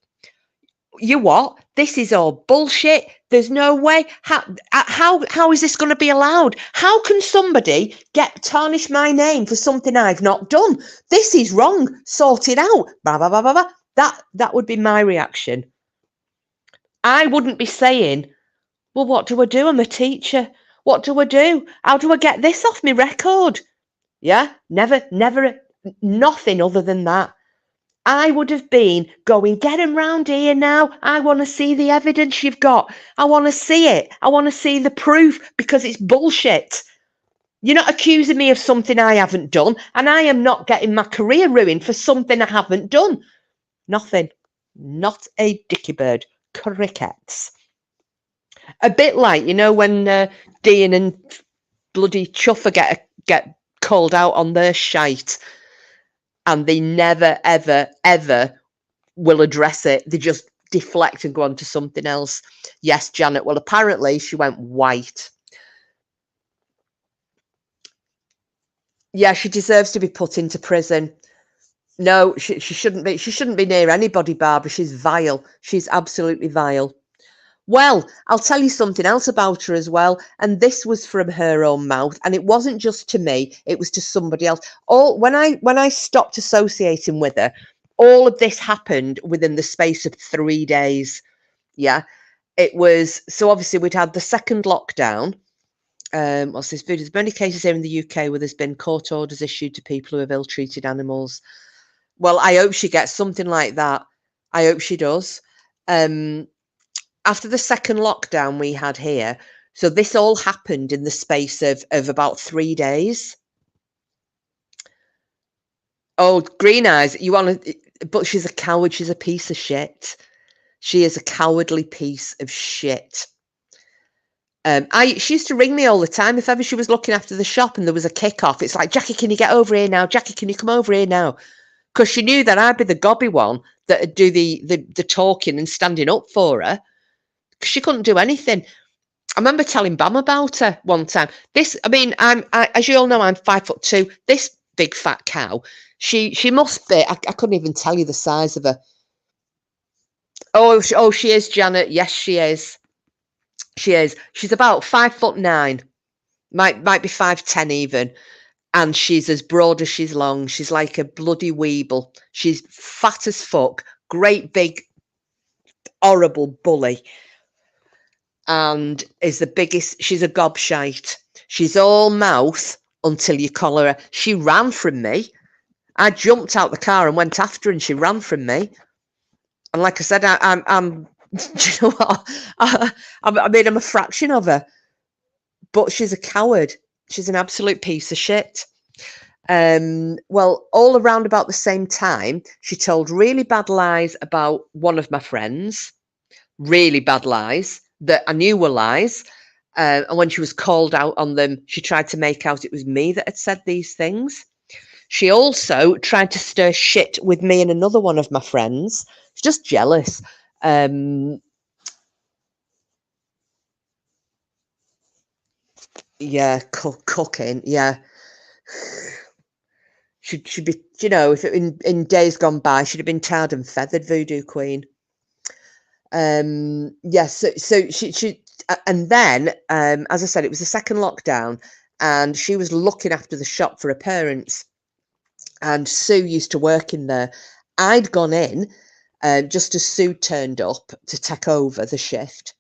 You what? This is all bullshit. There's no way. How is this going to be allowed? How can somebody tarnish my name for something I've not done? This is wrong. Sort it out. Blah, blah, blah, blah, blah. That would be my reaction. I wouldn't be saying, well, what do I do? I'm a teacher. What do I do? How do I get this off my record? Yeah, never, nothing other than that. I would have been going, get him round here now. I want to see the evidence you've got. I want to see it. I want to see the proof because it's bullshit. You're not accusing me of something I haven't done, and I am not getting my career ruined for something I haven't done. Nothing. Not a dicky bird. Crickets. A bit like, when Dean and bloody Chuffer get called out on their shite. And they never, ever, ever will address it. They just deflect and go on to something else. Yes, Janet. Well, apparently she went white. Yeah, she deserves to be put into prison. No, she shouldn't be. She shouldn't be near anybody, Barbara. She's vile. She's absolutely vile. Well, I'll tell you something else about her as well. And this was from her own mouth. And it wasn't just to me, it was to somebody else. When I stopped associating with her, all of this happened within the space of 3 days. Yeah. It was, so obviously we'd had the second lockdown. What's this video? There's many cases here in the UK where there's been court orders issued to people who have ill-treated animals. Well, I hope she gets something like that. I hope she does. After the second lockdown we had here, so this all happened in the space of about 3 days. Oh, Green Eyes, but she's a coward. She's a piece of shit. She is a cowardly piece of shit. She used to ring me all the time if ever she was looking after the shop and there was a kickoff. It's like, Jackie, can you get over here now? Jackie, can you come over here now? Because she knew that I'd be the gobby one that would do the talking and standing up for her. She couldn't do anything. I remember telling Bam about her one time. As you all know, I'm 5'2". This big fat cow, she must be. I couldn't even tell you the size of her. Oh, she is, Janet. Yes, she is. She is. She's about 5'9". Might be 5'10" even. And she's as broad as she's long. She's like a bloody weeble. She's fat as fuck. Great big, horrible bully. And is the biggest. She's a gobshite. She's all mouth until you collar her. She ran from me. I jumped out the car and went after her, and she ran from me. And like I said, I'm do you know what? I'm a fraction of her. But she's a coward. She's an absolute piece of shit. Well, all around about the same time, she told really bad lies about one of my friends. Really bad lies that I knew were lies. And when she was called out on them, she tried to make out it was me that had said these things. She also tried to stir shit with me and another one of my friends. She's just jealous. Yeah, cooking. Yeah, should be. You know, if it, in days gone by, she'd have been tarred and feathered, Voodoo Queen. Yes. So she and then, as I said, it was the second lockdown, and she was looking after the shop for her parents. And Sue used to work in there. I'd gone in just as Sue turned up to take over the shift.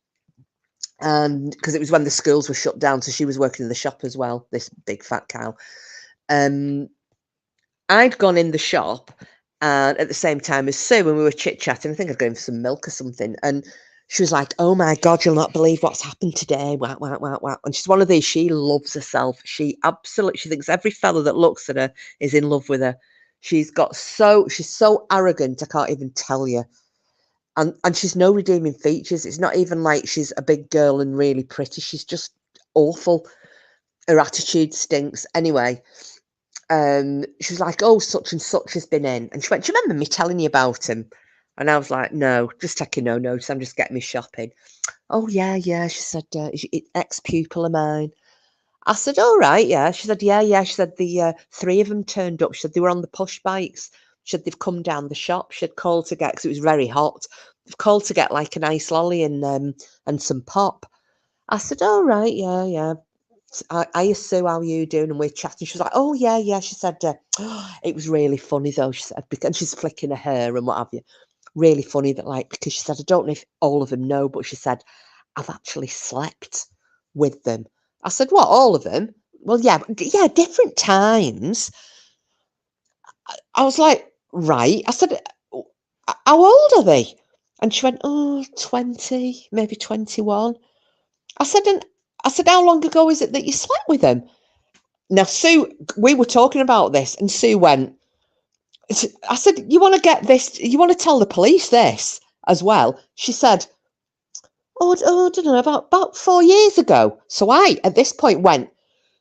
And because it was when the schools were shut down, so she was working in the shop as well, this big fat cow. I'd gone in the shop and at the same time as Sue, and we were chit-chatting. I think I'd gone for some milk or something. And she was like, "Oh my God, you'll not believe what's happened today. Wow, wow, wow, wow." And she's one of these, she loves herself. She thinks every fella that looks at her is in love with her. She's so arrogant, I can't even tell you. And she's no redeeming features. It's not even like she's a big girl and really pretty. She's just awful. Her attitude stinks. Anyway, she was like, "Oh, such and such has been in." And she went, "Do you remember me telling you about him?" And I was like, "No, just taking no notice. I'm just getting me shopping." "Oh, yeah, yeah." She said, "Ex-pupil of mine." I said, "All right, yeah." She said, "Yeah, yeah." She said, "The three of them turned up." She said, "They were on the push bikes." She said, "They've come down the shop." She had called to get, because it was very hot. They've called to get like an ice lolly and some pop. I said, "All right, yeah, yeah." I Sue, how are you doing? And we're chatting. She was like, "Oh, yeah, yeah." She said, "It was really funny though." She said, and she's flicking her hair and what have you. Really funny that, like, because she said, "I don't know if all of them know," but she said, "I've actually slept with them." I said, "What, all of them?" "Well, yeah, yeah, different times." I was like, "Right." I said, "How old are they?" And she went, "Oh, 20, maybe 21." I said, "How long ago is it that you slept with them?" Now, Sue, we were talking about this, and Sue went, I said, "You want to get this, you want to tell the police this as well?" She said, "Oh, I don't know, about 4 years ago." So I, at this point, went,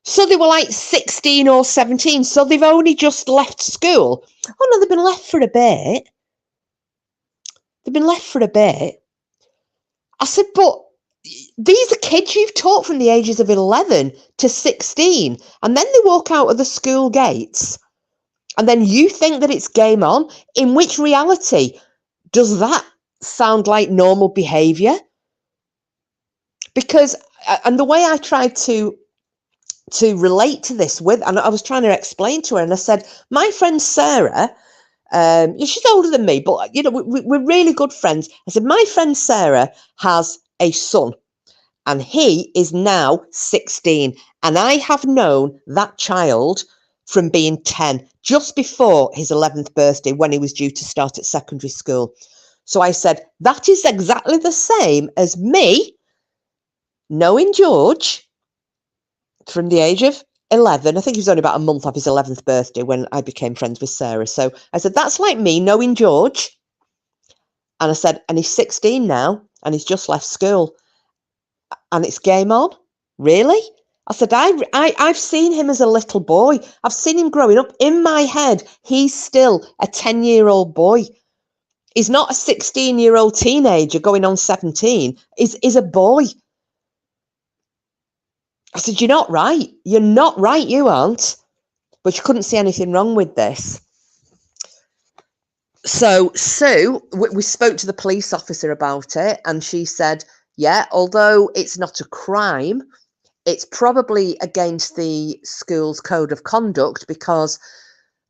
"So they were like 16 or 17, so they've only just left school?" "Oh, no, they've been left for a bit. They've been left for a bit." I said, "But these are kids you've taught from the ages of 11 to 16, and then they walk out of the school gates, and then you think that it's game on? In which reality does that sound like normal behaviour?" Because, and the way I tried to relate to this with, and I was trying to explain to her, and I said, "My friend Sarah, she's older than me, but you know, we're really good friends." I said, "My friend Sarah has a son, and he is now 16, and I have known that child from being 10, just before his 11th birthday, when he was due to start at secondary school." So I said, "That is exactly the same as me knowing George from the age of 11. I think he was only about a month off his 11th birthday when I became friends with Sarah." So I said, "That's like me knowing George." And I said, "And he's 16 now, and he's just left school, and it's game on." "Really?" I said, I've seen him as a little boy. I've seen him growing up. In my head, he's still a 10-year-old boy. He's not a 16-year-old teenager going on 17. He's a boy." I said, "You're not right. You're not right, you aren't." But she couldn't see anything wrong with this. So Sue, we spoke to the police officer about it, and she said, "Yeah, although it's not a crime, it's probably against the school's code of conduct, because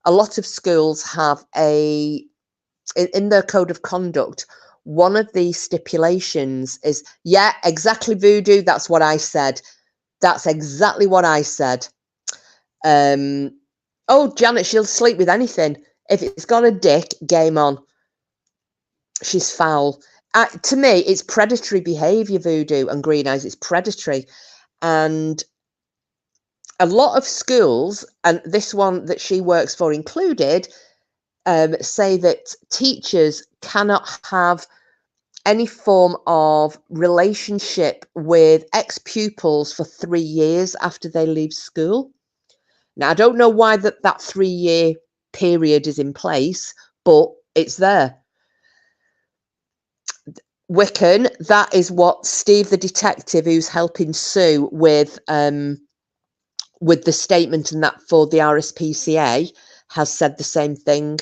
a lot of schools have in their code of conduct, one of the stipulations is," yeah, exactly, Voodoo. That's what I said. That's exactly what I said. "Oh, Janet, she'll sleep with anything. If it's got a dick, game on. She's foul." To me, it's predatory behaviour, Voodoo and Green Eyes. It's predatory. And a lot of schools, and this one that she works for included, say that teachers cannot have any form of relationship with ex-pupils for 3 years after they leave school. Now, I don't know why that 3-year period is in place, but it's there. Wiccan, that is what Steve, the detective who's helping Sue with the statement and that for the RSPCA, has said the same thing.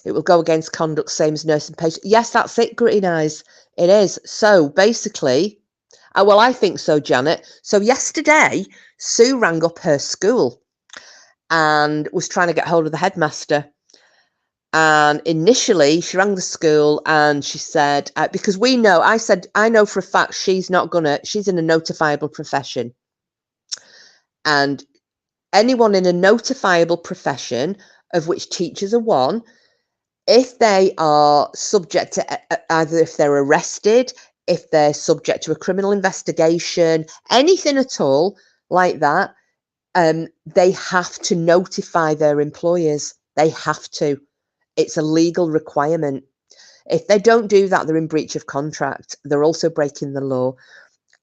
It will go against conduct, same as nurse and patient. Yes, that's it, Gritty Eyes. It is. So basically, well, I think so, Janet. So yesterday, Sue rang up her school and was trying to get hold of the headmaster. And initially, she rang the school and she said, because I know for a fact she's in a notifiable profession. And anyone in a notifiable profession, of which teachers are one, if they are subject to either if they're arrested, if they're subject to a criminal investigation, anything at all like that, they have to notify their employers. They have to. It's a legal requirement. If they don't do that, they're in breach of contract. They're also breaking the law.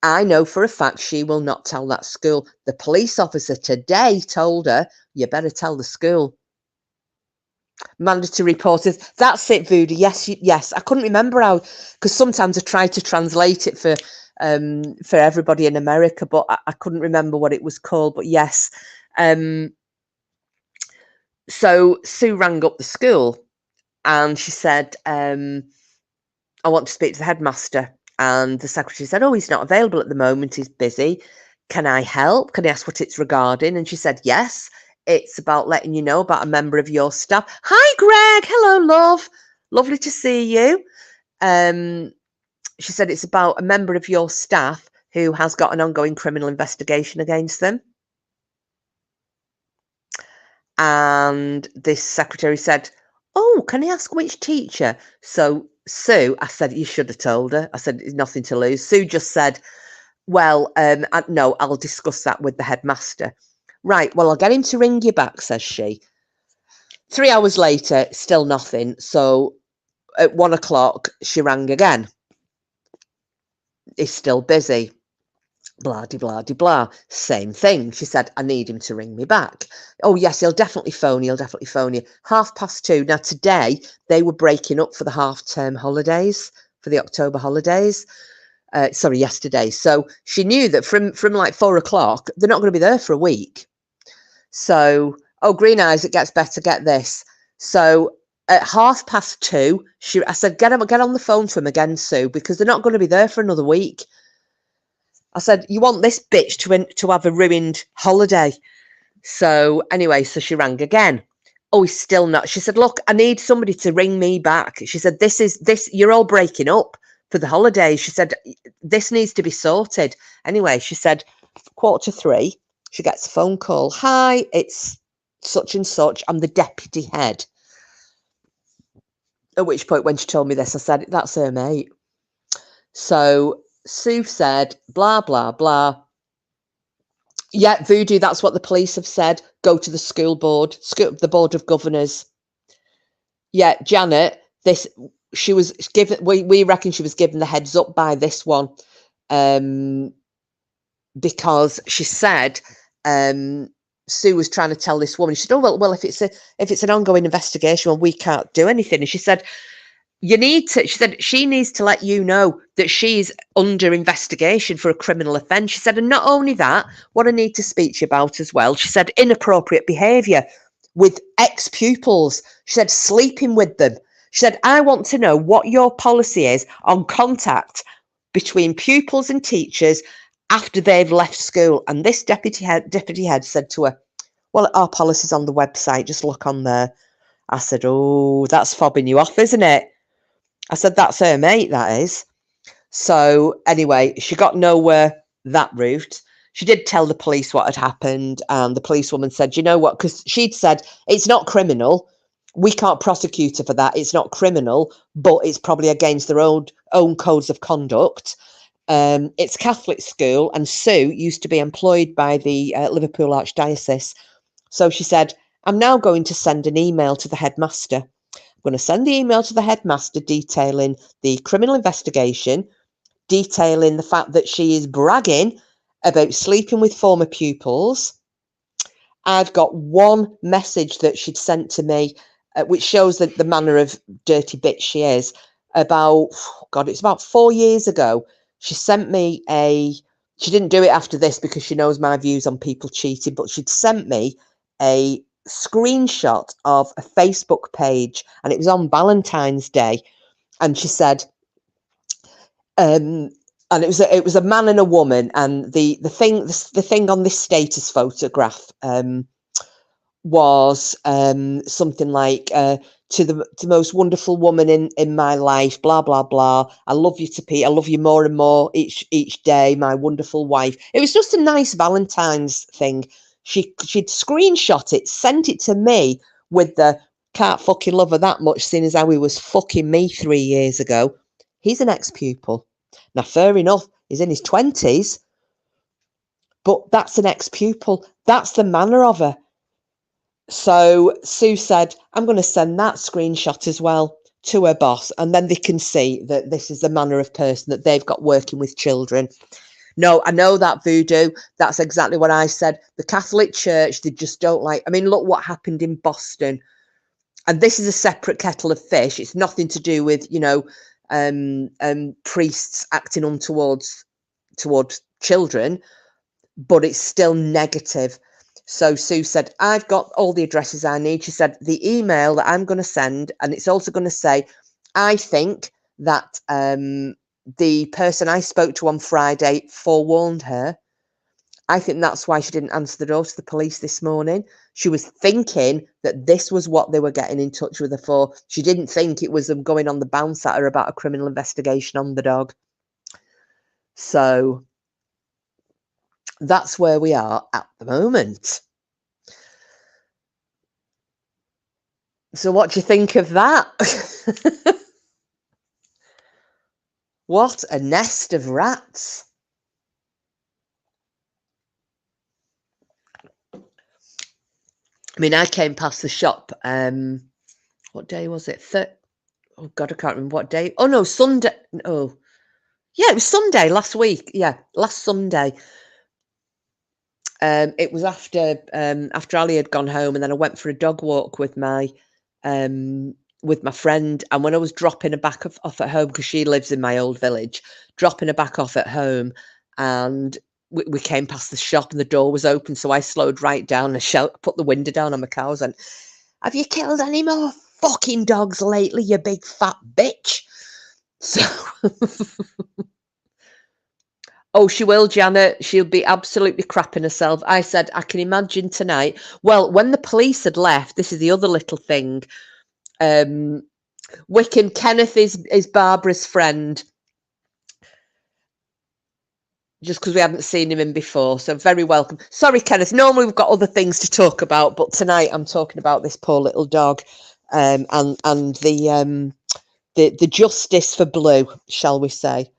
I know for a fact she will not tell that school. The police officer today told her, you better tell the school. Mandatory reporters. That's it, Voodoo. Yes. I couldn't remember how, because sometimes I try to translate it for everybody in America, but I couldn't remember what it was called. But yes. So Sue rang up the school and she said, I want to speak to the headmaster. And the secretary said, oh, he's not available at the moment. He's busy. Can I help? Can I ask what it's regarding? And she said, yes. It's about letting you know about a member of your staff. Hi, Greg. Hello, love. Lovely to see you. She said it's about a member of your staff who has got an ongoing criminal investigation against them. And this secretary said, oh, can I ask which teacher? So Sue, I said, you should have told her. I said, there's nothing to lose. Sue just said, well, no, I'll discuss that with the headmaster. Right, well, I'll get him to ring you back, says she. 3 hours later, still nothing. So at 1 o'clock, she rang again. He's still busy. Blah, de, blah, de, blah. Same thing. She said, I need him to ring me back. Oh, yes, he'll definitely phone you. 2:30. Now, today, they were breaking up for the half-term holidays, for the October holidays. Yesterday. So she knew that from like 4 o'clock, they're not going to be there for a week. So, Green Eyes, it gets better. Get this. So at 2:30, I said, get on the phone to him again, Sue, because they're not going to be there for another week. I said, you want this bitch to have a ruined holiday. So anyway, so she rang again. Oh, he's still not. She said, look, I need somebody to ring me back. She said, you're all breaking up for the holidays. She said, this needs to be sorted. Anyway, she said, 2:45, she gets a phone call. Hi, it's such and such. I'm the deputy head. At which point, when she told me this, I said, that's her mate. So Sue said, blah, blah, blah. Yeah, Voodoo, that's what the police have said. Go to the school board, the board of governors. Yeah, Janet, she was given, we reckon she was given the heads up by this one, because she said, Sue was trying to tell this woman, she said, oh, well, if it's an ongoing investigation, well, we can't do anything. And she said, she needs to let you know that she's under investigation for a criminal offence. She said, and not only that, what I need to speak to you about as well, she said, inappropriate behaviour with ex-pupils. She said, sleeping with them. She said, I want to know what your policy is on contact between pupils and teachers after they've left school. And this deputy head said to her, well, our policy's on the website, just look on there. I said, oh, that's fobbing you off, isn't it? I said, that's her mate, that is. So anyway, she got nowhere that route. She did tell the police what had happened, and the policewoman said, you know what, because she'd said, it's not criminal. We can't prosecute her for that. It's not criminal, but it's probably against their own codes of conduct. It's Catholic school, and Sue used to be employed by the Liverpool Archdiocese. So she said, I'm now going to send an email to the headmaster. going to send the email to the headmaster detailing the criminal investigation, detailing the fact that she is bragging about sleeping with former pupils. I've got one message that she'd sent to me, which shows the manner of dirty bitch she is. It's about 4 years ago. She sent me she didn't do it after this because she knows my views on people cheating, but she'd sent me a screenshot of a Facebook page, and it was on Valentine's Day. And she said, and it was a man and a woman, and the thing on this status photograph was something like to the most wonderful woman in my life, blah blah blah. I love you to Pete. I love you more and more each day, my wonderful wife. It was just a nice Valentine's thing. She'd screenshot it, sent it to me with the can't fucking love her that much, seeing as how he was fucking me 3 years ago. He's an ex-pupil. Now, fair enough, he's in his 20s, but that's an ex-pupil. That's the manner of her. So Sue said, I'm going to send that screenshot as well to her boss, and then they can see that this is the manner of person that they've got working with children. No, I know that, Voodoo. That's exactly what I said. The Catholic Church, they just don't like. I mean, look what happened in Boston. And this is a separate kettle of fish. It's nothing to do with, priests acting towards children, but it's still negative. So Sue said, I've got all the addresses I need. She said, the email that I'm going to send, and it's also going to say, I think that the person I spoke to on Friday forewarned her. I think that's why she didn't answer the door to the police this morning. She was thinking that this was what they were getting in touch with her for. She didn't think it was them going on the bounce at her about a criminal investigation on the dog. So that's where we are at the moment. So what do you think of that? What a nest of rats. I mean, I came past the shop. What day was it? Oh God, I can't remember what day. Oh no, Sunday. Oh, yeah, it was Sunday last week. Yeah, last Sunday. It was after Ali had gone home, and then I went for a dog walk with my friend. And when I was dropping her back off at home, because she lives in my old village, dropping her back off at home, and we came past the shop, and the door was open, so I slowed right down and put the window down on my cows and, have you killed any more fucking dogs lately, you big fat bitch? So, oh, she will, Janet. She'll be absolutely crapping herself. I said, I can imagine tonight. Well, when the police had left, this is the other little thing. Wickham, Kenneth is Barbara's friend. Just because we haven't seen him in before. So very welcome. Sorry, Kenneth. Normally we've got other things to talk about, but tonight I'm talking about this poor little dog, and the justice for Blue, shall we say.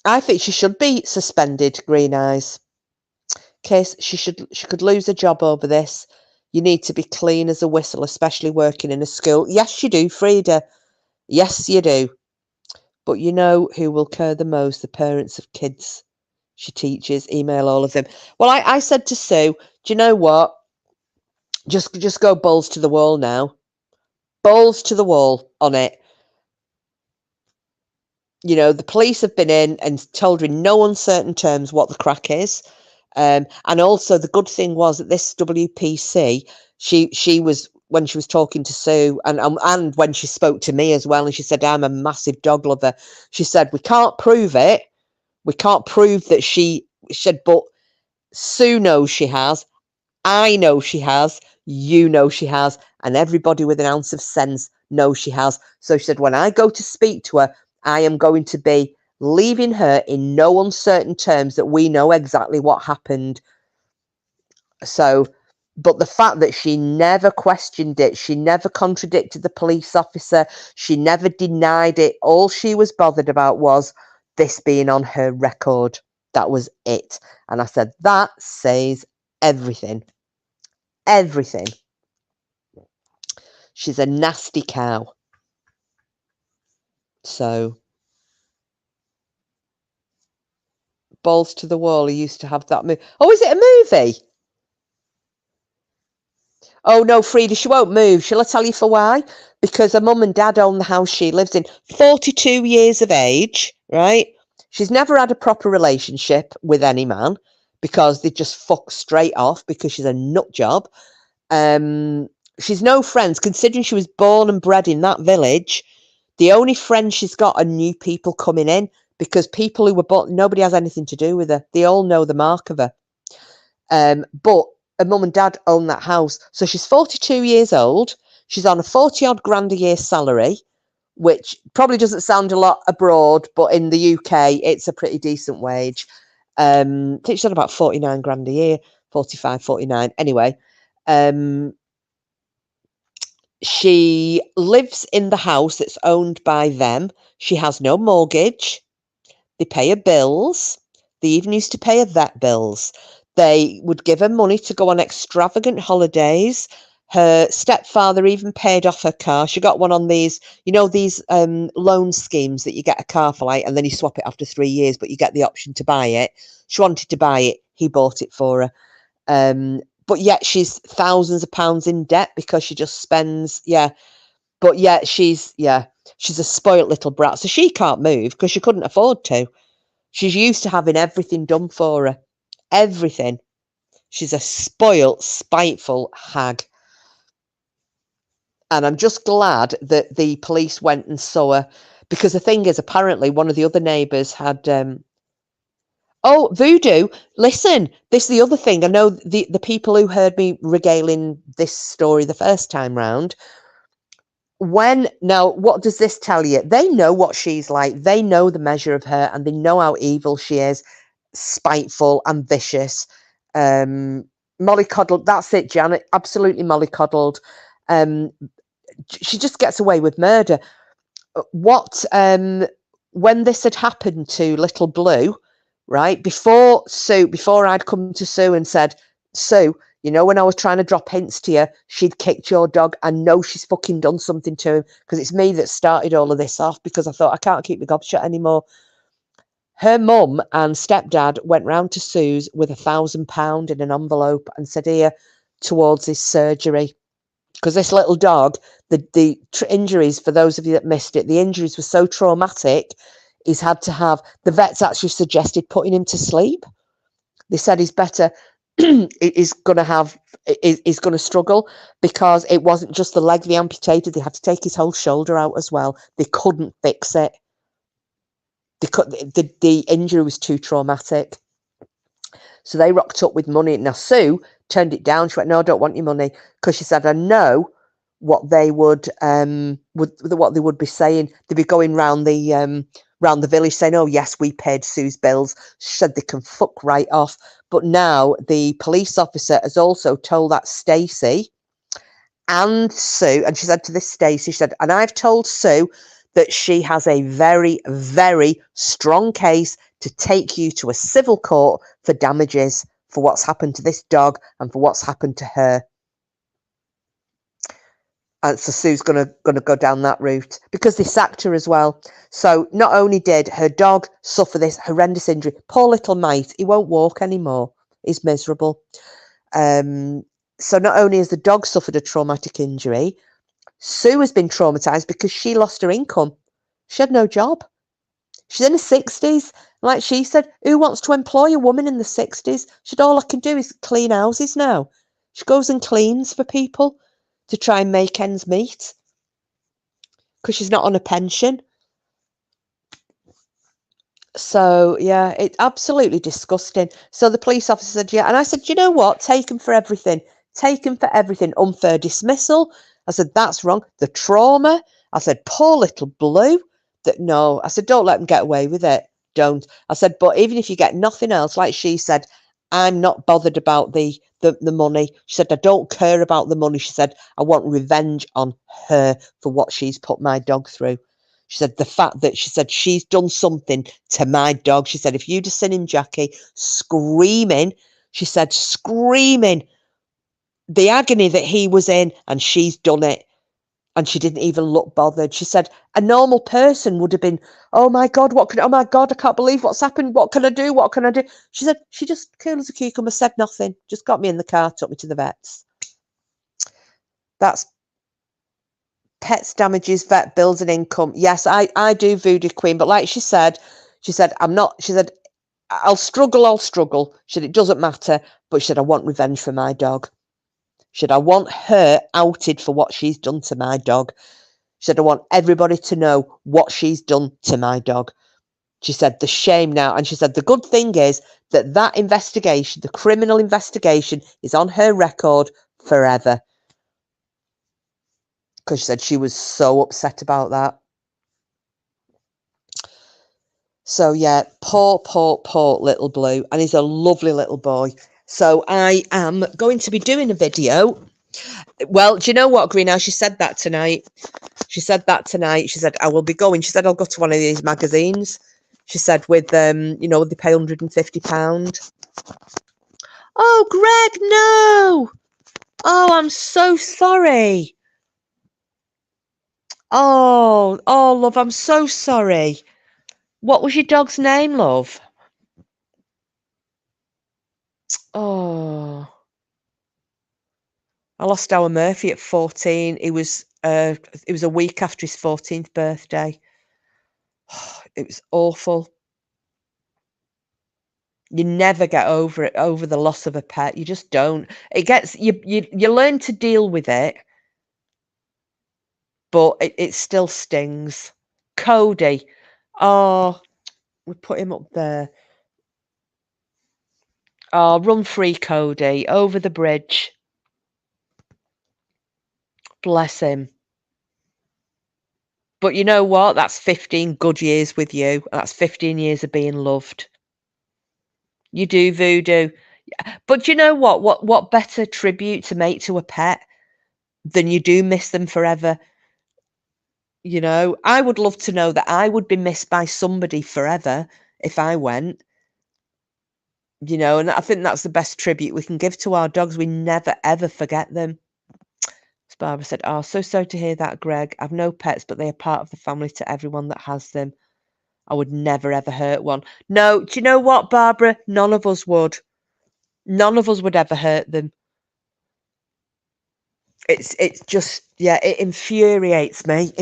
I think she should be suspended, Green Eyes. Case she could lose her job over this. You need to be clean as a whistle, especially working in a school. Yes, you do, Frida. Yes, you do. But you know who will care the most? The parents of kids she teaches. Email all of them. Well, I said to Sue, do you know what? Just go balls to the wall now. Balls to the wall on it. You know, the police have been in and told her in no uncertain terms what the crack is. And also the good thing was that this WPC, she was, when she was talking to Sue and when she spoke to me as well, and she said, I'm a massive dog lover. She said, we can't prove it. We can't prove that she said, but Sue knows she has. I know she has. You know she has. And everybody with an ounce of sense knows she has. So she said, when I go to speak to her, I am going to be leaving her in no uncertain terms that we know exactly what happened. So, but the fact that she never questioned it, she never contradicted the police officer, she never denied it. All she was bothered about was this being on her record. That was it. And I said, that says everything. Everything. She's a nasty cow. So, balls to the wall. He used to have that movie. Oh, is it a movie? Oh no, Frida, she won't move. Shall I tell you for why? Because her mum and dad own the house she lives in. 42 years of age, right? She's never had a proper relationship with any man because they just fuck straight off because she's a nut job. She's no friends, considering she was born and bred in that village. The only friends she's got are new people coming in because people who were born, nobody has anything to do with her. They all know the mark of her. But her mum and dad own that house. So she's 42 years old. She's on a 40 odd grand a year salary, which probably doesn't sound a lot abroad, but in the UK, it's a pretty decent wage. I think she's on about 49 grand a year, 45, 49. Anyway, she lives in the house that's owned by them. She has no mortgage. They pay her bills. They even used to pay her vet bills. They would give her money to go on extravagant holidays. Her stepfather even paid off her car. She got one on these, these loan schemes that you get a car for, like, and then you swap it after 3 years, but you get the option to buy it. She wanted to buy it. He bought it for her. But yet she's thousands of pounds in debt because she just spends, But yet she's a spoilt little brat. So she can't move because she couldn't afford to. She's used to having everything done for her. Everything. She's a spoilt, spiteful hag. And I'm just glad that the police went and saw her, because the thing is, apparently one of the other neighbours had oh, voodoo. Listen, this is the other thing. I know the people who heard me regaling this story the first time round. Now, what does this tell you? They know what she's like. They know the measure of her, and they know how evil she is, spiteful and vicious. Mollycoddled. That's it, Janet. Absolutely mollycoddled. She just gets away with murder. When this had happened to Little Blue, right, before I'd come to Sue and said, Sue, when I was trying to drop hints to you, she'd kicked your dog. I know she's fucking done something to him, because it's me that started all of this off, because I thought I can't keep the gob shut anymore. Her mum and stepdad went round to Sue's with £1,000 in an envelope and said, here, towards his surgery. Because this little dog, the injuries, for those of you that missed it, the injuries were so traumatic, he's had to have, the vets actually suggested putting him to sleep. They said he's better, he's going to struggle, because it wasn't just the leg they amputated, they had to take his whole shoulder out as well. They couldn't fix it. The injury was too traumatic. So they rocked up with money. Now, Sue turned it down. She went, no, I don't want your money, because she said, I know what they would be saying. They'd be going round the village saying, oh yes, we paid Sue's bills. She said they can fuck right off. But now the police officer has also told that Stacey and Sue, and she said to this Stacey, she said, and I've told Sue that she has a very, very strong case to take you to a civil court for damages for what's happened to this dog and for what's happened to her. And so Sue's gonna go down that route, because they sacked her as well. So not only did her dog suffer this horrendous injury, poor little mate, he won't walk anymore. He's miserable. So not only has the dog suffered a traumatic injury, Sue has been traumatized because she lost her income. She had no job. She's in her 60s. Like she said, who wants to employ a woman in the 60s? She said, all I can do is clean houses now. She goes and cleans for people to try and make ends meet, because she's not on a pension. So, yeah, it's absolutely disgusting. So the police officer said, yeah. And I said, you know what? Take him for everything. Take him for everything. Unfair dismissal. I said, that's wrong. The trauma. I said, poor Little Blue. No. I said, don't let them get away with it. Don't. I said, but even if you get nothing else, like she said, I'm not bothered about the money. She said, I don't care about the money. She said, I want revenge on her for what she's put my dog through. She said, the fact that she's done something to my dog. She said, if you'd have seen him, Jackie, screaming, she said, screaming, the agony that he was in, and she's done it. And she didn't even look bothered. She said a normal person would have been, oh my God, oh my God, I can't believe what's happened. What can I do? What can I do? She said, she just, cool as a cucumber, said nothing. Just got me in the car, took me to the vets. That's pets damages, vet bills and income. Yes, I do Voodoo Queen. But like she said, I'm not, she said, I'll struggle. She said, it doesn't matter. But she said, I want revenge for my dog. She said, I want her outed for what she's done to my dog. She said, I want everybody to know what she's done to my dog. She said, the shame now. And she said, the good thing is that investigation, the criminal investigation, is on her record forever. Because she said she was so upset about that. So yeah, poor little Blue. And he's a lovely little boy. So I am going to be doing a video. Well, do you know what, Greenhouse? She said that tonight. She said, I will be going. She said, I'll go to one of these magazines. She said, with, they pay £150. Oh, Greg, no. Oh, I'm so sorry. Oh, love, I'm so sorry. What was your dog's name, love? Oh, I lost our Murphy at 14. It was a week after his 14th birthday. It was awful. You never get over the loss of a pet. You just don't. It gets you learn to deal with it, but it still stings. Cody, oh, we put him up there. Oh, run free, Cody, over the bridge. Bless him. But you know what? That's 15 good years with you. That's 15 years of being loved. You do, Voodoo. But you know what? What better tribute to make to a pet than you do miss them forever? You know, I would love to know that I would be missed by somebody forever if I went. You know, and I think that's the best tribute we can give to our dogs. We never, ever forget them. As Barbara said, oh, so sorry to hear that, Greg. I've no pets, but they are part of the family to everyone that has them. I would never, ever hurt one. No, do you know what, Barbara? None of us would. None of us would ever hurt them. It's just, yeah, it infuriates me.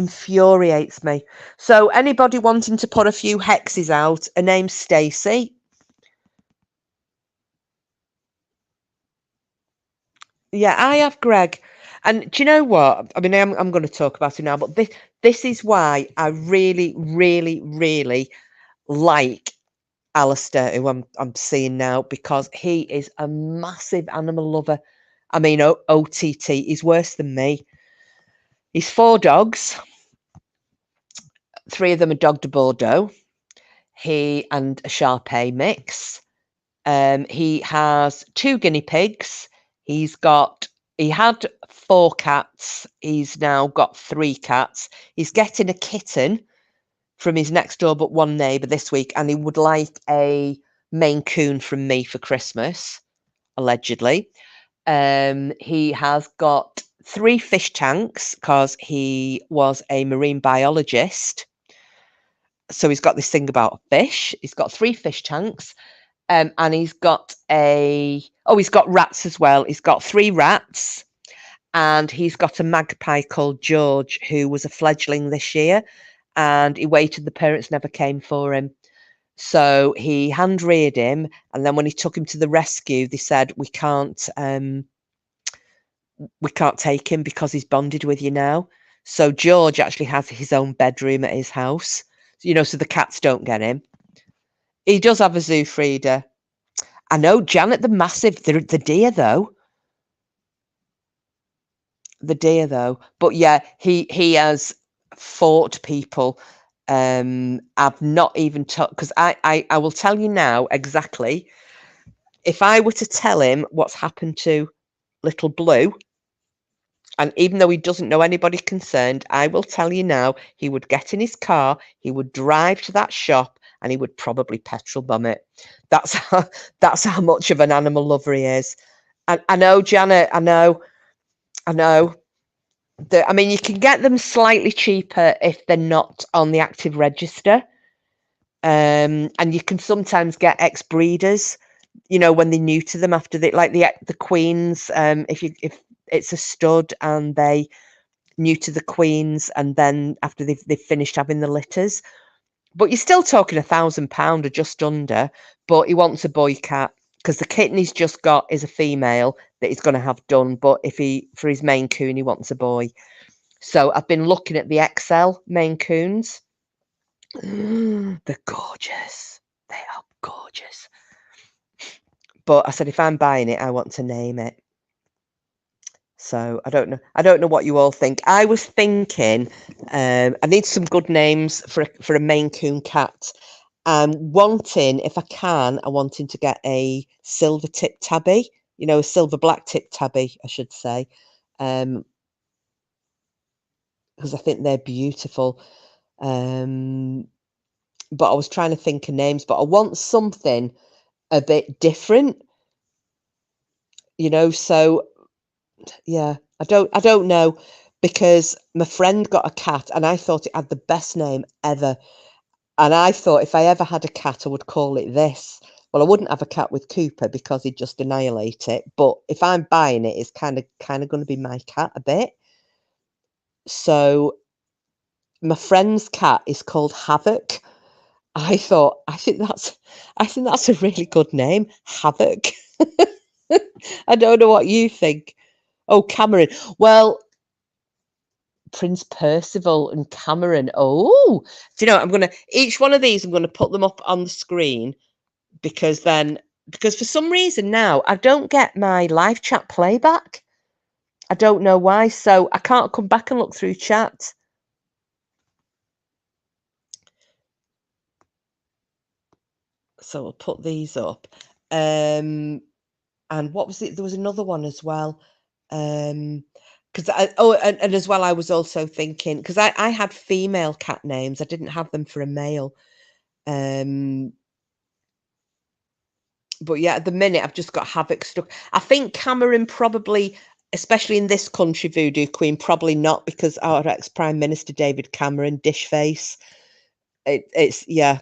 So anybody wanting to put a few hexes out, her name's Stacey. Yeah, I have Greg. And do you know what? I mean, I'm going to talk about it now, but this is why I really, really, really like Alistair, who I'm seeing now, because he is a massive animal lover. I mean, OTT, he's worse than me. He's 4 dogs. 3 of them are Dog de Bordeaux. He and a Shar-Pei mix. He has 2 guinea pigs. He had 4 cats. He's now got 3 cats. He's getting a kitten from his next door but one neighbour this week, and he would like a Maine Coon from me for Christmas, allegedly. He has got 3 fish tanks because he was a marine biologist. So he's got this thing about fish. He's got 3 fish tanks. And he's got he's got rats as well. He's got 3 rats, and he's got a magpie called George, who was a fledgling this year, and he waited. The parents never came for him. So he hand reared him, and then when he took him to the rescue, they said, we can't take him because he's bonded with you now. So George actually has his own bedroom at his house, you know, so the cats don't get him. He does have a Zoofrieder. I know, Janet the Massive, the deer though. The deer though. But yeah, he has fought people. I've not even talked, because I will tell you now exactly. If I were to tell him what's happened to little Blue, and even though he doesn't know anybody concerned, I will tell you now, he would get in his car, he would drive to that shop, and he would probably petrol bomb it. That's how much of an animal lover he is. And I know, Janet, I know. I mean, you can get them slightly cheaper if they're not on the active register. And you can sometimes get ex-breeders, you know, when they're new to them after like the queens, if it's a stud and they new to the queens and then after they've finished having the litters. But you're still talking £1,000 or just under, but he wants a boy cat because the kitten he's just got is a female that he's going to have done. But for his Maine Coon, he wants a boy. So I've been looking at the XL Maine Coons. They're gorgeous. They are gorgeous. But I said, if I'm buying it, I want to name it. So I don't know. I don't know what you all think. I was thinking I need some good names for a Maine Coon cat. Wanting, if I can, I wanting to get a silver tip tabby. You know, a silver black tip tabby, I should say. Because I think they're beautiful. But I was trying to think of names, but I want something a bit different, you know. So yeah, I don't know, because my friend got a cat and I thought it had the best name ever. And I thought if I ever had a cat, I would call it this. Well, I wouldn't have a cat with Cooper because he'd just annihilate it. But if I'm buying it, it's kind of going to be my cat a bit. So my friend's cat is called Havoc. I think that's a really good name, Havoc. I don't know what you think. Oh, Cameron. Well, Prince Percival and Cameron. Oh, do you know, each one of these, I'm gonna put them up on the screen because for some reason now I don't get my live chat playback. I don't know why, so I can't come back and look through chat. So I'll put these up. And what was it? There was another one as well. Because and as well, I was also thinking, because I had female cat names, I didn't have them for a male. But yeah, at the minute I've just got Havoc stuck. I think Cameron probably, especially in this country, Voodoo Queen, probably not, because our ex-Prime Minister David Cameron, dish face. It's yeah.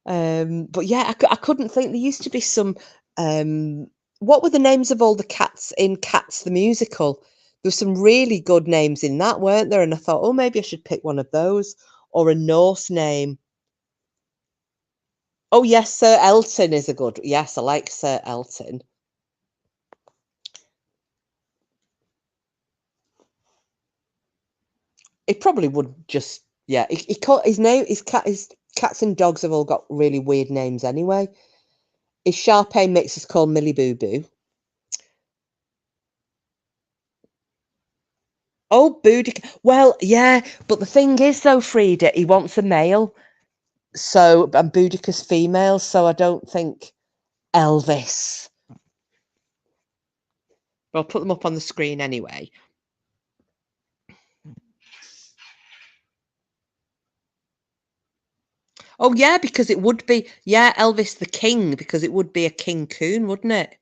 But yeah, I couldn't think. There used to be some. What were the names of all the cats in Cats the musical? There were some really good names in that, weren't there? And I thought, oh, maybe I should pick one of those, or a Norse name. Oh yes, Sir Elton is a good. Yes, I like Sir Elton. He probably would just, yeah. He called his name. His cats and dogs have all got really weird names anyway. His Shar-Pei mix is called Millie Boo Boo. Oh, Boudica. Well, yeah, but the thing is, though, Frida, he wants a male. So, and Boudica's female, so I don't think Elvis. But I'll put them up on the screen anyway. Oh, yeah, because it would be, yeah, Elvis the King, because it would be a King Coon, wouldn't it?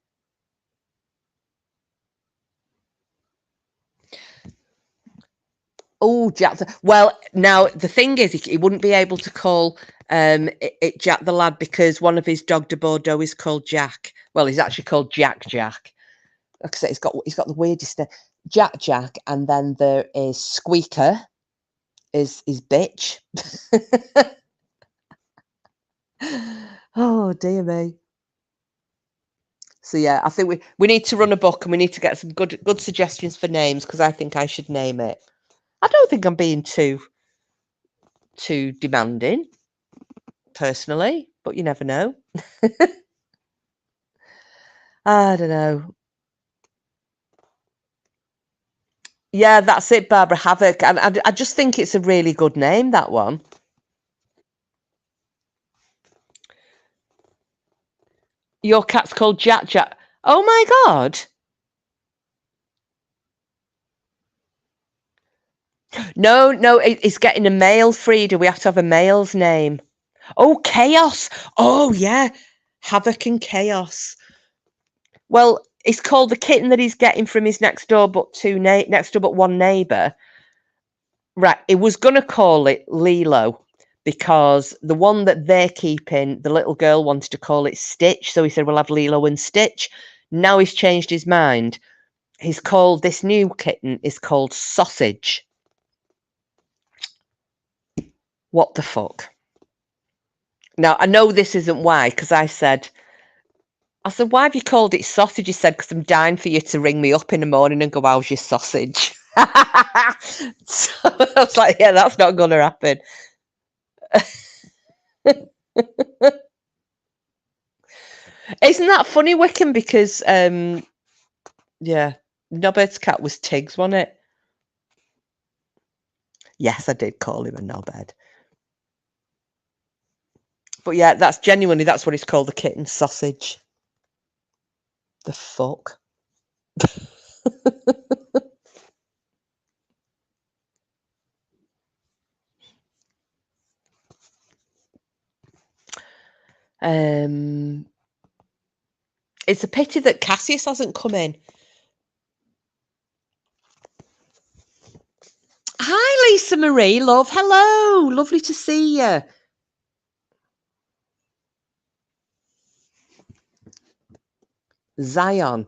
Oh, Jack. Well, now the thing is, he wouldn't be able to call it Jack the Lad, because one of his dog de Bordeaux is called Jack. Well, he's actually called Jack. Like I say, he's got the weirdest name. Jack, and then there is Squeaker, is bitch. Oh dear me. So yeah, I think we need to run a book and we need to get some good suggestions for names, because I think I should name it. I don't think I'm being too demanding, personally, but you never know. I don't know. Yeah, that's it, Barbara Havoc. And I just think it's a really good name, that one. Your cat's called Jack. Oh my God. No, it's getting a male, Frida. We have to have a male's name. Oh, Chaos. Oh, yeah. Havoc and Chaos. Well, It's called the kitten that he's getting from his next door but one neighbour. Right, he was going to call it Lilo because the one that they're keeping, the little girl wanted to call it Stitch. So he said, we'll have Lilo and Stitch. Now he's changed his mind. This new kitten is called Sausage. What the fuck? Now, I know this isn't why, because I said, why have you called it Sausage? He said, because I'm dying for you to ring me up in the morning and go, how's your sausage? So I was like, yeah, that's not going to happen. Isn't that funny, Wickham? Because, yeah, Knobhead's cat was Tiggs, wasn't it? Yes, I did call him a knobhead. But yeah, that's what he's called, the kitten, Sausage. The fuck? It's a pity that Cassius hasn't come in. Hi, Lisa Marie, love. Hello. Lovely to see you. Zion.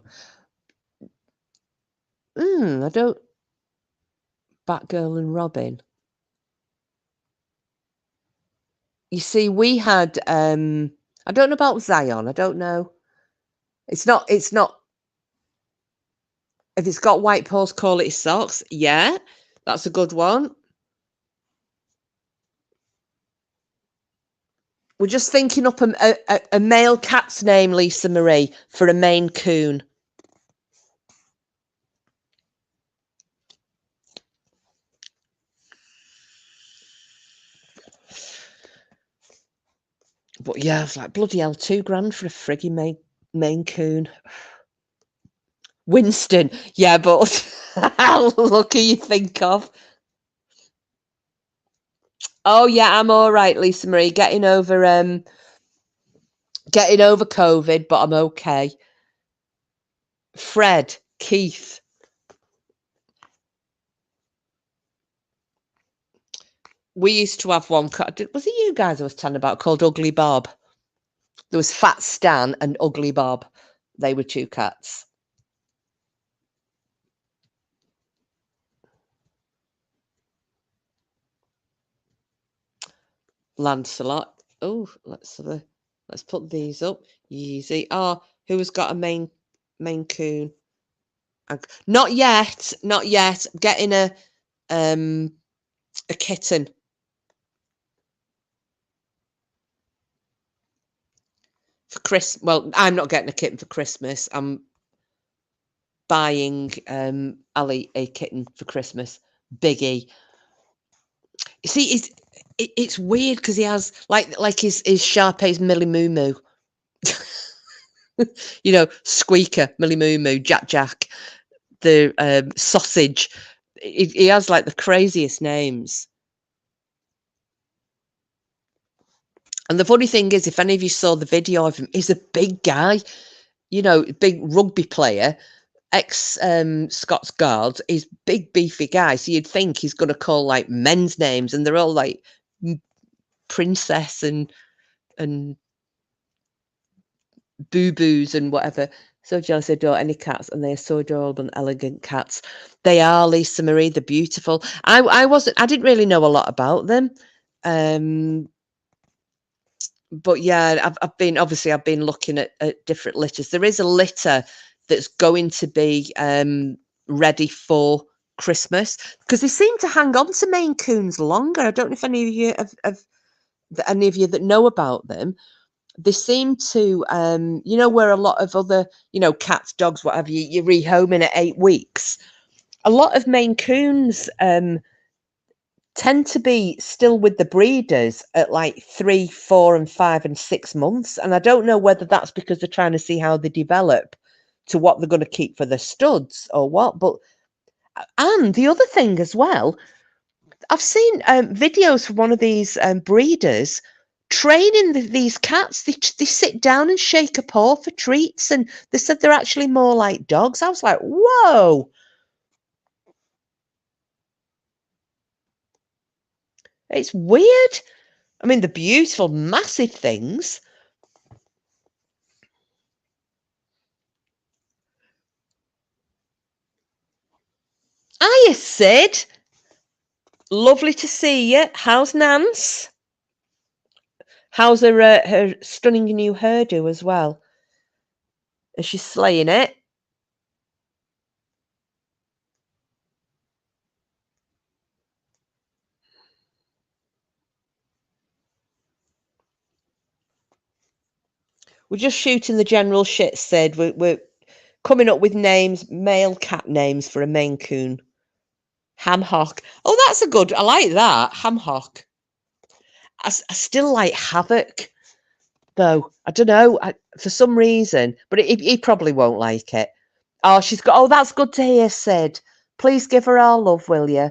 I don't... Batgirl and Robin. You see, we had... I don't know about Zion. I don't know. It's not... If it's got white paws, call it socks. Yeah, that's a good one. We're just thinking up a male cat's name, Lisa Marie, for a Maine Coon. But yeah, I was like, bloody hell, $2,000 for a frigging Maine Coon. Winston, yeah, but how lucky you think of. Oh yeah, I'm all right, Lisa Marie. Getting over COVID, but I'm okay. Fred, Keith. We used to have one. Was it you guys I was telling about called Ugly Bob? There was Fat Stan and Ugly Bob. They were two cats. Lancelot. Oh, let's put these up. Yeezy. Oh, who has got a Maine Coon? Not yet. Not yet. I'm getting a kitten. For Christmas. Well, I'm not getting a kitten for Christmas. I'm buying Ali a kitten for Christmas. Biggie. You see, it's weird because he has like his Sharpay's Millie Moo Moo. You know, Squeaker, Millie Moo Moo, Jack, the Sausage. He has like the craziest names. And the funny thing is, if any of you saw the video of him, he's a big guy, you know, big rugby player, ex Scots Guards. He's big beefy guy. So you'd think he's going to call like men's names, and they're all like Princess and Boo Boos and whatever. So jealous they adore any cats, and they are so adorable and elegant cats. They are, Lisa Marie. They're beautiful. I didn't really know a lot about them. But yeah, I've been looking at different litters. There is a litter that's going to be ready for Christmas because they seem to hang on to Maine Coons longer. I don't know if any of you any of you that know about them. They seem to, you know, where a lot of other, you know, cats, dogs, whatever, you rehoming at 8 weeks. A lot of Maine Coons tend to be still with the breeders at like 3, 4, and 5 and 6 months. And I don't know whether that's because they're trying to see how they develop to what they're going to keep for the studs or what. But, and the other thing as well, I've seen videos from one of these breeders training these cats. They sit down and shake a paw for treats, and they said they're actually more like dogs. I was like, whoa. It's weird. I mean, they're beautiful, massive things. Hiya, Sid. Lovely to see you. How's Nance? How's her stunning new hairdo as well? Is she slaying it? We're just shooting the general shit, Sid. We're coming up with names, male cat names for a Maine Coon. Ham hock. Oh, that's a good. I like that. Ham hock. I still like Havoc, though. I don't know. For some reason, but he probably won't like it. Oh, she's got. Oh, that's good to hear, Sid. Please give her our love, will you?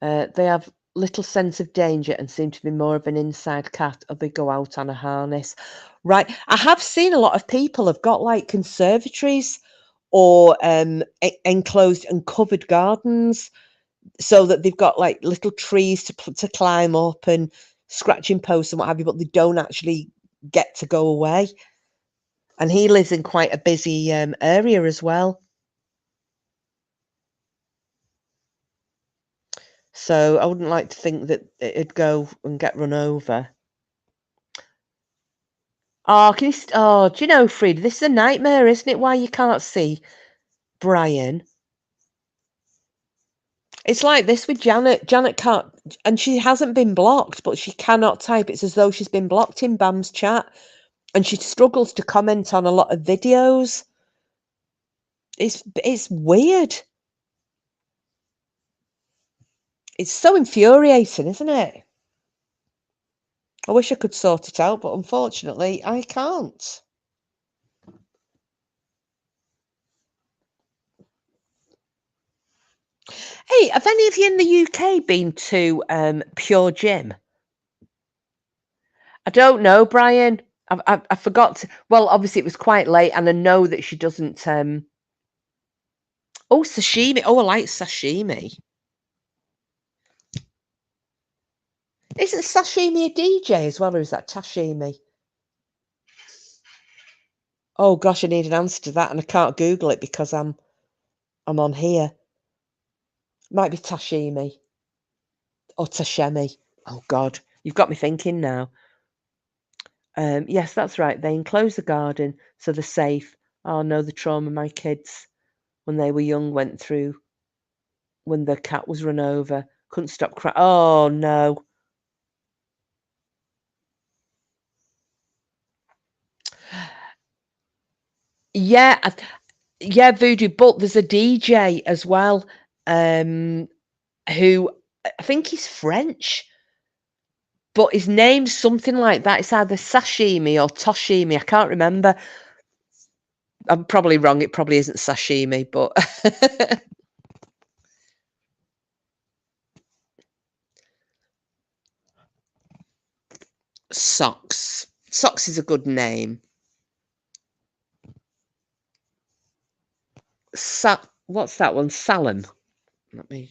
They have little sense of danger and seem to be more of an inside cat, or they go out on a harness. Right. I have seen a lot of people have got like conservatories or enclosed and covered gardens, so that they've got like little trees to climb up and scratching posts and what have you, but they don't actually get to go away. And he lives in quite a busy area as well. So I wouldn't like to think that it'd go and get run over. Oh, oh, do you know, Frida, this is a nightmare, isn't it? Why you can't see Brian? It's like this with Janet. Janet can't, and she hasn't been blocked, but she cannot type. It's as though she's been blocked in Bam's chat, and she struggles to comment on a lot of videos. It's weird. It's so infuriating, isn't it? I wish I could sort it out, but unfortunately, I can't. Hey, have any of you in the UK been to Pure Gym? I don't know, Brian. I forgot. Well, obviously it was quite late, and I know that she doesn't. Oh, sashimi. Oh, I like sashimi. Isn't sashimi a DJ as well, or is that tashimi? Oh gosh, I need an answer to that, and I can't Google it because I'm on here. Might be tashimi or tashemi. Oh God, you've got me thinking now. Yes, that's right. They enclose the garden so they're safe. Oh no, the trauma my kids when they were young went through when the cat was run over. Couldn't stop crying. Oh no. Yeah, yeah, Voodoo. But there's a DJ as well, who I think he's French, but his name's something like that. It's either sashimi or toshimi. I can't remember. I'm probably wrong. It probably isn't sashimi, but Socks. Socks is a good name. What's that one? Salem. Let me.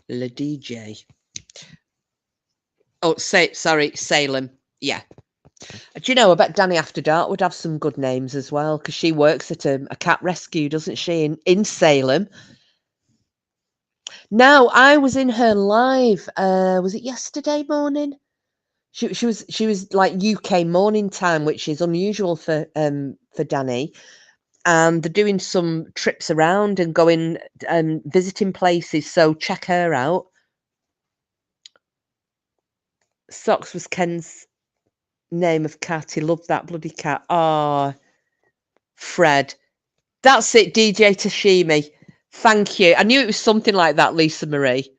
Le DJ. Oh, sorry, Salem. Yeah. Do you know? I bet Danny After Dark would have some good names as well, because she works at a cat rescue, doesn't she? In Salem. No, I was in her live. Was it yesterday morning? She was like UK morning time, which is unusual for Danny. And they're doing some trips around and going and visiting places. So check her out. Socks was Ken's name of cat. He loved that bloody cat. Ah, Fred. That's it, DJ Tashimi. Thank you. I knew it was something like that, Lisa Marie.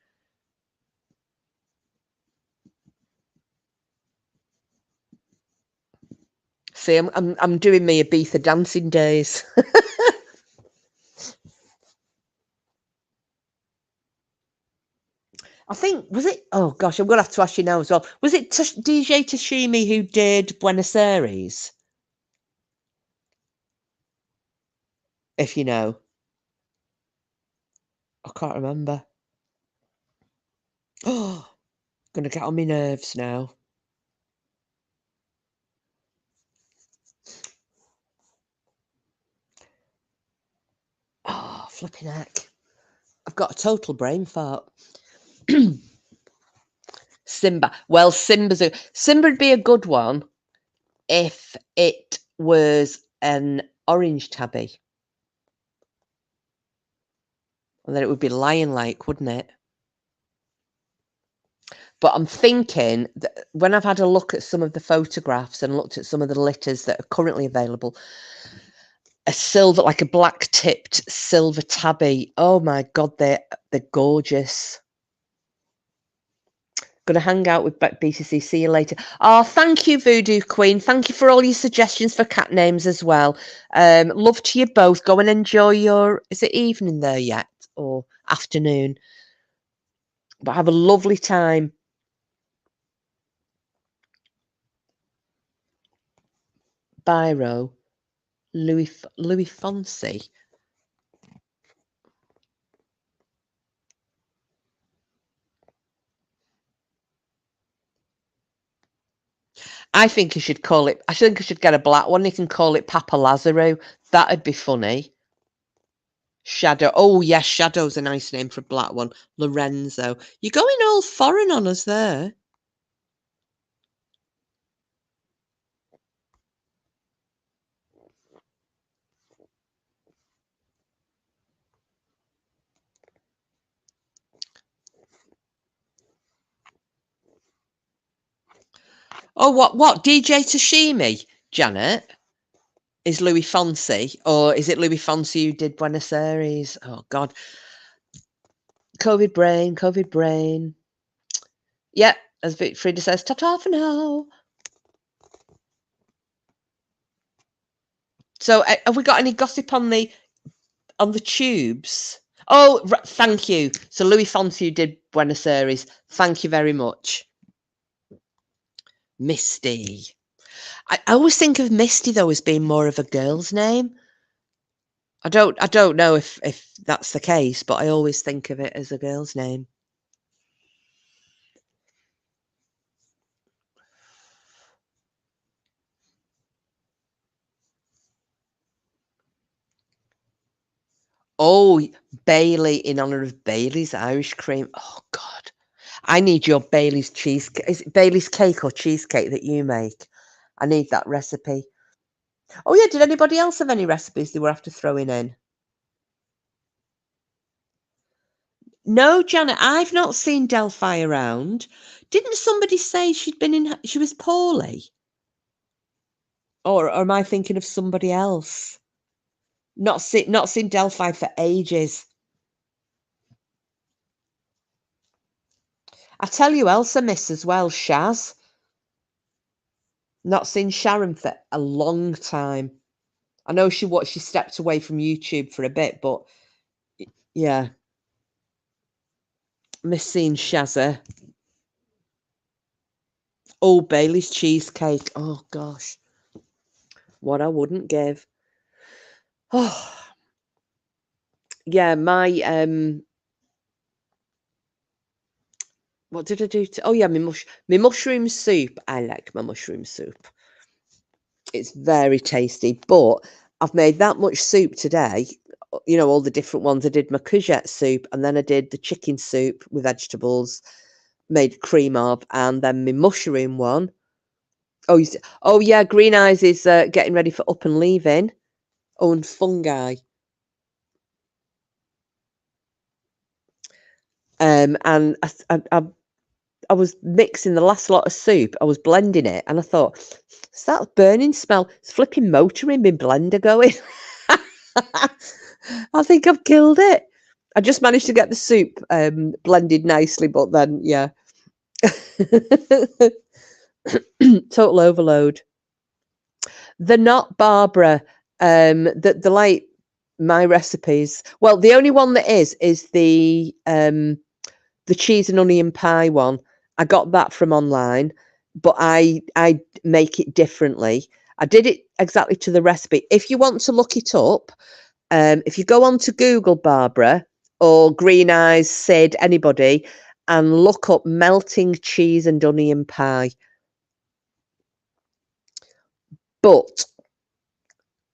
See, I'm doing me Ibiza dancing days. Oh gosh, I'm gonna have to ask you now as well. Was it DJ Tashimi who did Buenos Aires? If you know, I can't remember. Oh, gonna get on my nerves now. Oh, flipping heck! I've got a total brain fart. Simba. Well, Simba would be a good one if it was an orange tabby. And then it would be lion-like, wouldn't it? But I'm thinking that when I've had a look at some of the photographs and looked at some of the litters that are currently available, a silver, like a black-tipped silver tabby. Oh my God, they're gorgeous. Gonna hang out with BCC. See you later. Oh, thank you, Voodoo Queen. Thank you for all your suggestions for cat names as well. Love to you both. Go and enjoy your, is it evening there yet or afternoon? But have a lovely time. Biro, Louis Fonsi. I think you should call it. I think I should get a black one. You can call it Papa Lazaro. That'd be funny. Shadow. Oh yes, Shadow's a nice name for a black one. Lorenzo. You're going all foreign on us there. Oh, what? DJ Tashimi, Janet? Is Louis Fonsi? Or is it Louis Fonsi who did Buenos Aires? Oh, God. COVID brain. Yeah, as Frida says, ta-ta for now. So, have we got any gossip on the tubes? Oh, thank you. So, Louis Fonsi who did Buenos Aires. Thank you very much. Misty. I always think of Misty, though, as being more of a girl's name. I don't know if that's the case, but I always think of it as a girl's name. Oh, Bailey in honor of Bailey's Irish cream. Oh God, I need your Bailey's cheesecake. Is it Bailey's cake or cheesecake that you make? I need that recipe. Oh yeah, did anybody else have any recipes they were after throwing in? No, Janet, I've not seen Delphi around. Didn't somebody say she was poorly? Or am I thinking of somebody else? Not seen Delphi for ages. I tell you else I miss as well, Shaz. Not seen Sharon for a long time. I know she stepped away from YouTube for a bit, but yeah. Miss seeing Shazza. Oh, Bailey's cheesecake. Oh gosh. What I wouldn't give. Oh yeah, my what did I do oh yeah, my mushroom soup. I like my mushroom soup. It's very tasty, but I've made that much soup today. You know, all the different ones. I did my courgette soup, and then I did the chicken soup with vegetables, made cream of, and then my mushroom one. Oh yeah, Green Eyes is getting ready for up and leaving. Oh, and fungi. And I was mixing the last lot of soup. I was blending it, and I thought, it's that burning smell. It's flipping motor in my blender going. I think I've killed it. I just managed to get the soup blended nicely, but then yeah, total overload. They're not, Barbara. The like my recipes. Well, the only one that is the the cheese and onion pie one, I got that from online, but I make it differently. I did it exactly to the recipe. If you want to look it up, if you go on to Google, Barbara, or Green Eyes, Sid, anybody, and look up melting cheese and onion pie. But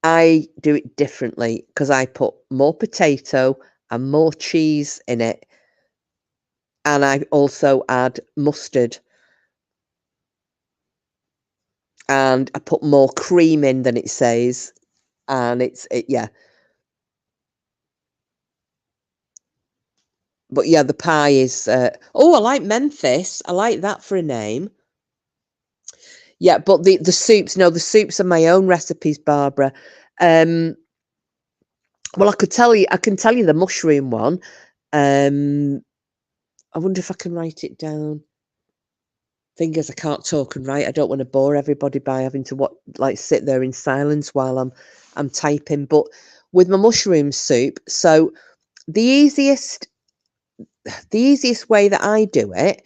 I do it differently because I put more potato and more cheese in it. And I also add mustard. And I put more cream in than it says. And yeah. But yeah, the pie is, oh, I like Memphis. I like that for a name. Yeah, but the soups, no, the soups are my own recipes, Barbara. Well, I can tell you the mushroom one. I wonder if I can write it down. Thing is, I can't talk and write. I don't want to bore everybody by having to sit there in silence while I'm typing. But with my mushroom soup, so the easiest way that I do it,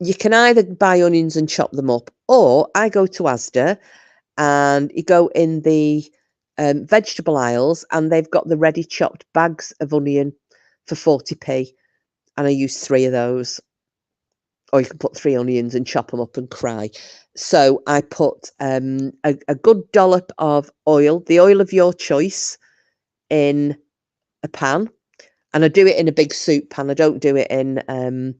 you can either buy onions and chop them up, or I go to Asda and you go in the vegetable aisles and they've got the ready chopped bags of onion for 40p, and I use 3 of those. Or you can put 3 onions and chop them up and cry. So I put a good dollop of oil, the oil of your choice, in a pan. And I do it in a big soup pan. I don't do it in... and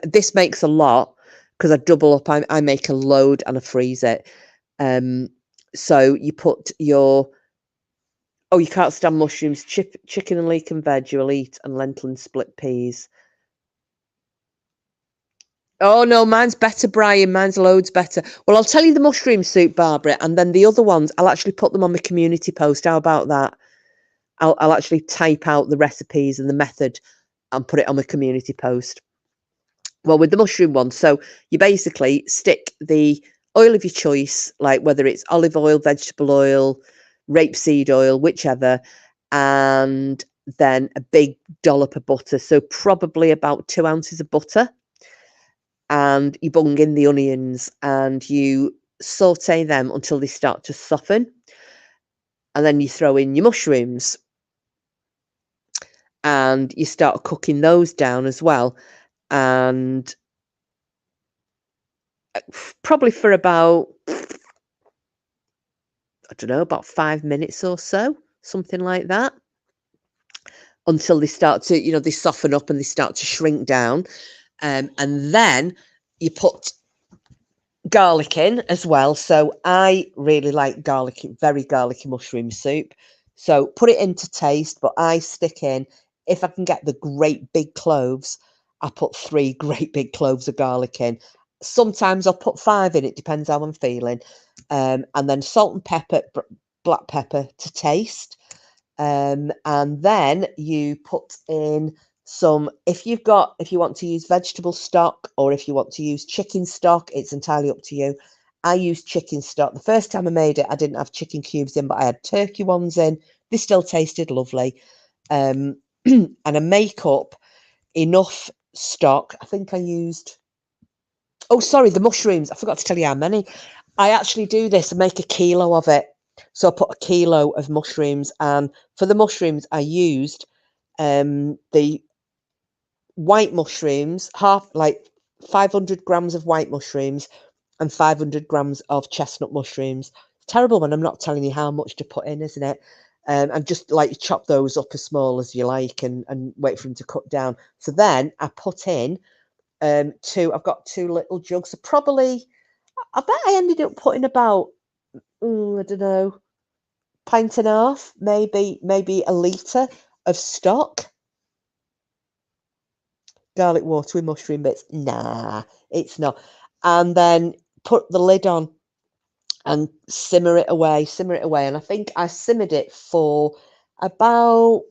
this makes a lot because I double up. I make a load and I freeze it. So you put your... Oh, you can't stand mushrooms. Chicken and leek and veg you'll eat, and lentil and split peas. Oh, no, mine's better, Brian. Mine's loads better. Well, I'll tell you the mushroom soup, Barbara, and then the other ones, I'll actually put them on my community post. How about that? I'll actually type out the recipes and the method and put it on my community post. Well, with the mushroom one, so you basically stick the oil of your choice, like whether it's olive oil, vegetable oil, rapeseed oil, whichever, and then a big dollop of butter. So probably about 2 ounces of butter. And you bung in the onions and you saute them until they start to soften. And then you throw in your mushrooms and you start cooking those down as well. And probably for about, I don't know, about 5 minutes or so, something like that, until they start to, they soften up and they start to shrink down. And then you put garlic in as well. So I really like very garlicky mushroom soup. So put it in to taste, but I stick in, if I can get the great big cloves, I put 3 great big cloves of garlic in. Sometimes I'll put 5 in, it depends how I'm feeling. And then salt and pepper, black pepper to taste. And then you put in some, if you want to use vegetable stock or if you want to use chicken stock, it's entirely up to you. I use chicken stock. The first time I made it, I didn't have chicken cubes in, but I had turkey ones in. They still tasted lovely. And I make up enough stock. I think I used... Oh, sorry, the mushrooms. I forgot to tell you how many. I actually do this and make a kilo of it. So I put a kilo of mushrooms, and for the mushrooms I used the white mushrooms, 500 grams of white mushrooms and 500 grams of chestnut mushrooms. Terrible when I'm not telling you how much to put in, isn't it? And just chop those up as small as you like and wait for them to cut down. So then I put in I've got 2 little jugs. So probably, I bet I ended up putting about, I don't know, pint and a half, maybe a litre of stock. Garlic water with mushroom bits. Nah, it's not. And then put the lid on and simmer it away. And I think I simmered it for about,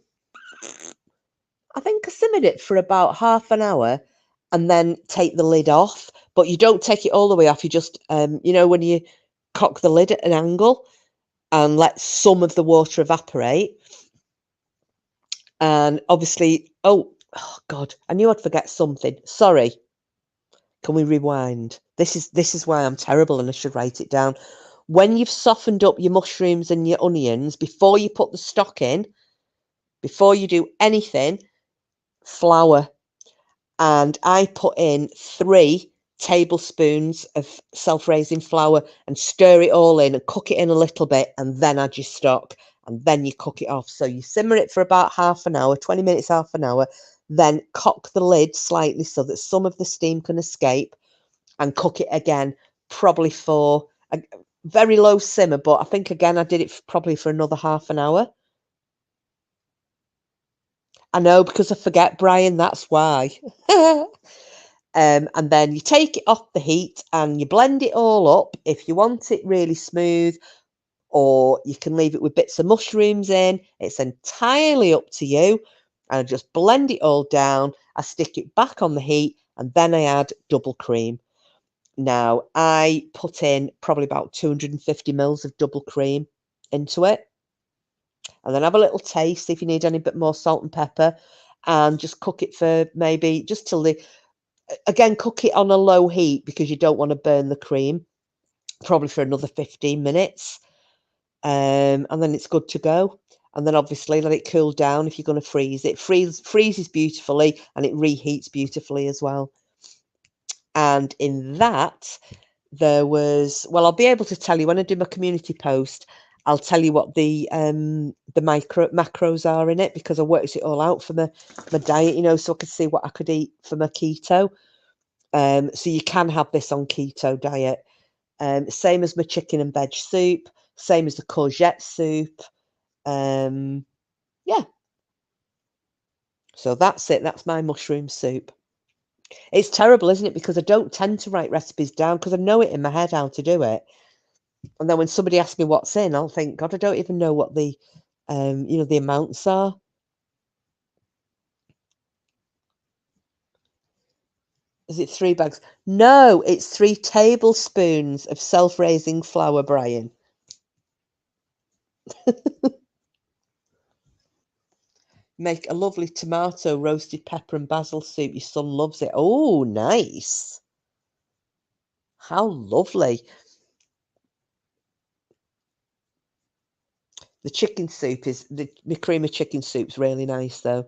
half an hour and then take the lid off. But you don't take it all the way off. You just, when you cock the lid at an angle and let some of the water evaporate. And obviously, Oh God, I knew I'd forget something. Sorry. Can we rewind? This is why I'm terrible and I should write it down. When you've softened up your mushrooms and your onions, before you put the stock in, before you do anything, flour. And I put in 3 tablespoons of self-raising flour and stir it all in and cook it in a little bit, and then add your stock, and then you cook it off. So you simmer it for about half an hour, 20 minutes, half an hour, then cock the lid slightly so that some of the steam can escape, and cook it again, probably for a very low simmer, but I think again I did it probably for another half an hour. I know, because I forget, Brian, that's why. And then you take it off the heat and you blend it all up if you want it really smooth, or you can leave it with bits of mushrooms in. It's entirely up to you. And I just blend it all down. I stick it back on the heat and then I add double cream. Now, I put in probably about 250 mils of double cream into it. And then have a little taste if you need any bit more salt and pepper. And just cook it for maybe just till the again, cook it on a low heat because you don't want to burn the cream, probably for another 15 minutes. And then it's good to go. And then obviously let it cool down if you're going to freeze it. Freezes beautifully and it reheats beautifully as well. And in that, there was, well, I'll be able to tell you when I do my community post. I'll tell you what the macros are in it, because I worked it all out for my diet, so I could see what I could eat for my keto. So you can have this on keto diet. Same as my chicken and veg soup, same as the courgette soup. Yeah. So that's it. That's my mushroom soup. It's terrible, isn't it? Because I don't tend to write recipes down because I know it in my head how to do it. And then when somebody asks me what's in, I'll think, God, I don't even know what the the amounts are. Is it 3 bags? No, it's 3 tablespoons of self-raising flour, Brian. Make a lovely tomato, roasted pepper and basil soup. Your son loves it. Oh, nice. How lovely. The chicken soup is the cream of chicken soup's really nice though.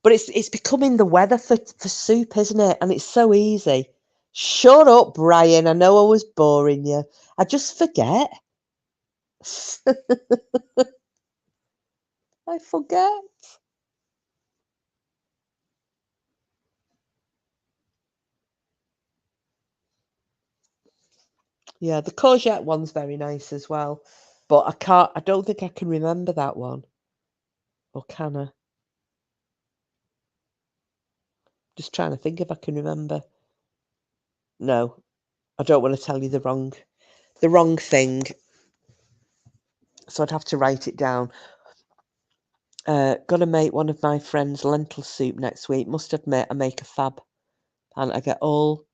But it's becoming the weather for soup, isn't it? And it's so easy. Shut up, Brian. I know I was boring you. I just forget. I forget. Yeah, the courgette one's very nice as well. But I don't think I can remember that one. Or can I? Just trying to think if I can remember. No, I don't want to tell you the wrong thing. So I'd have to write it down. Gonna make one of my friends' lentil soup next week. Must admit, I make a fab pan. I get all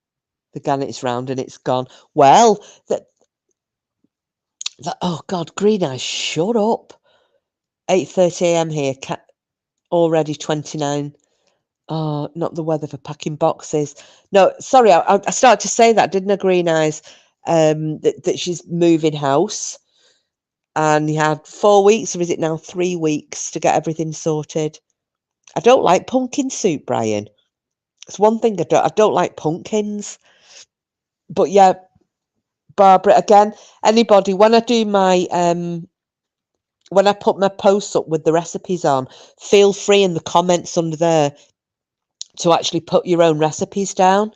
the gannets round and it's gone. Well, oh God, Green Eyes, shut up. 8:30 a.m. here. Already 29. Oh, not the weather for packing boxes. No, sorry, I started to say that, didn't I, Green Eyes? That she's moving house. And he had 4 weeks, or is it now 3 weeks, to get everything sorted. I don't like pumpkin soup, Brian. It's one thing I don't like pumpkins. But yeah, Barbara, again, anybody, when I do my when I put my posts up with the recipes on, feel free in the comments under there to actually put your own recipes down.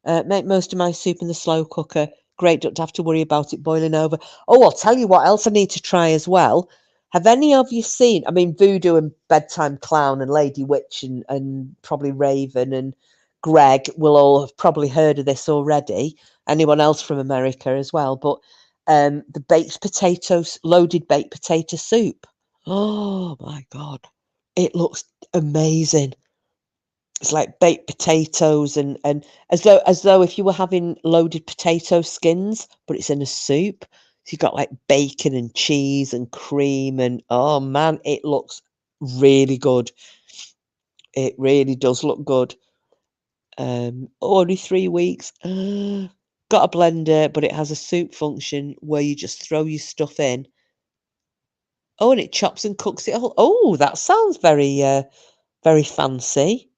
Make most of my soup in the slow cooker. Great, don't have to worry about it boiling over. Oh, I'll tell you what else I need to try as well. Have any of you seen, I mean, Voodoo and Bedtime Clown and Lady Witch and probably Raven and Greg will all have probably heard of this already. Anyone else from America as well. But the baked potatoes, loaded baked potato soup. Oh my God. It looks amazing. It's like baked potatoes and as though if you were having loaded potato skins, but it's in a soup. So you've got like bacon and cheese and cream and oh man, it looks really good. It really does look good. Only 3 weeks. Got a blender, but it has a soup function where you just throw your stuff in. Oh, and it chops and cooks it all. Oh, that sounds very, very fancy.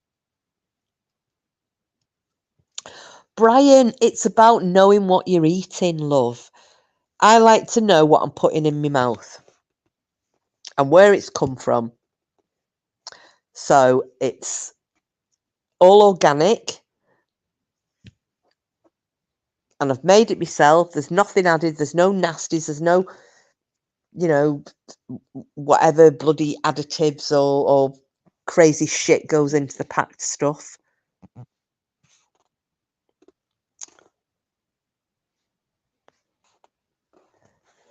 Brian, it's about knowing what you're eating, love. I like to know what I'm putting in my mouth and where it's come from. So it's all organic and I've made it myself. There's nothing added. There's no nasties. There's no, whatever bloody additives or crazy shit goes into the packed stuff.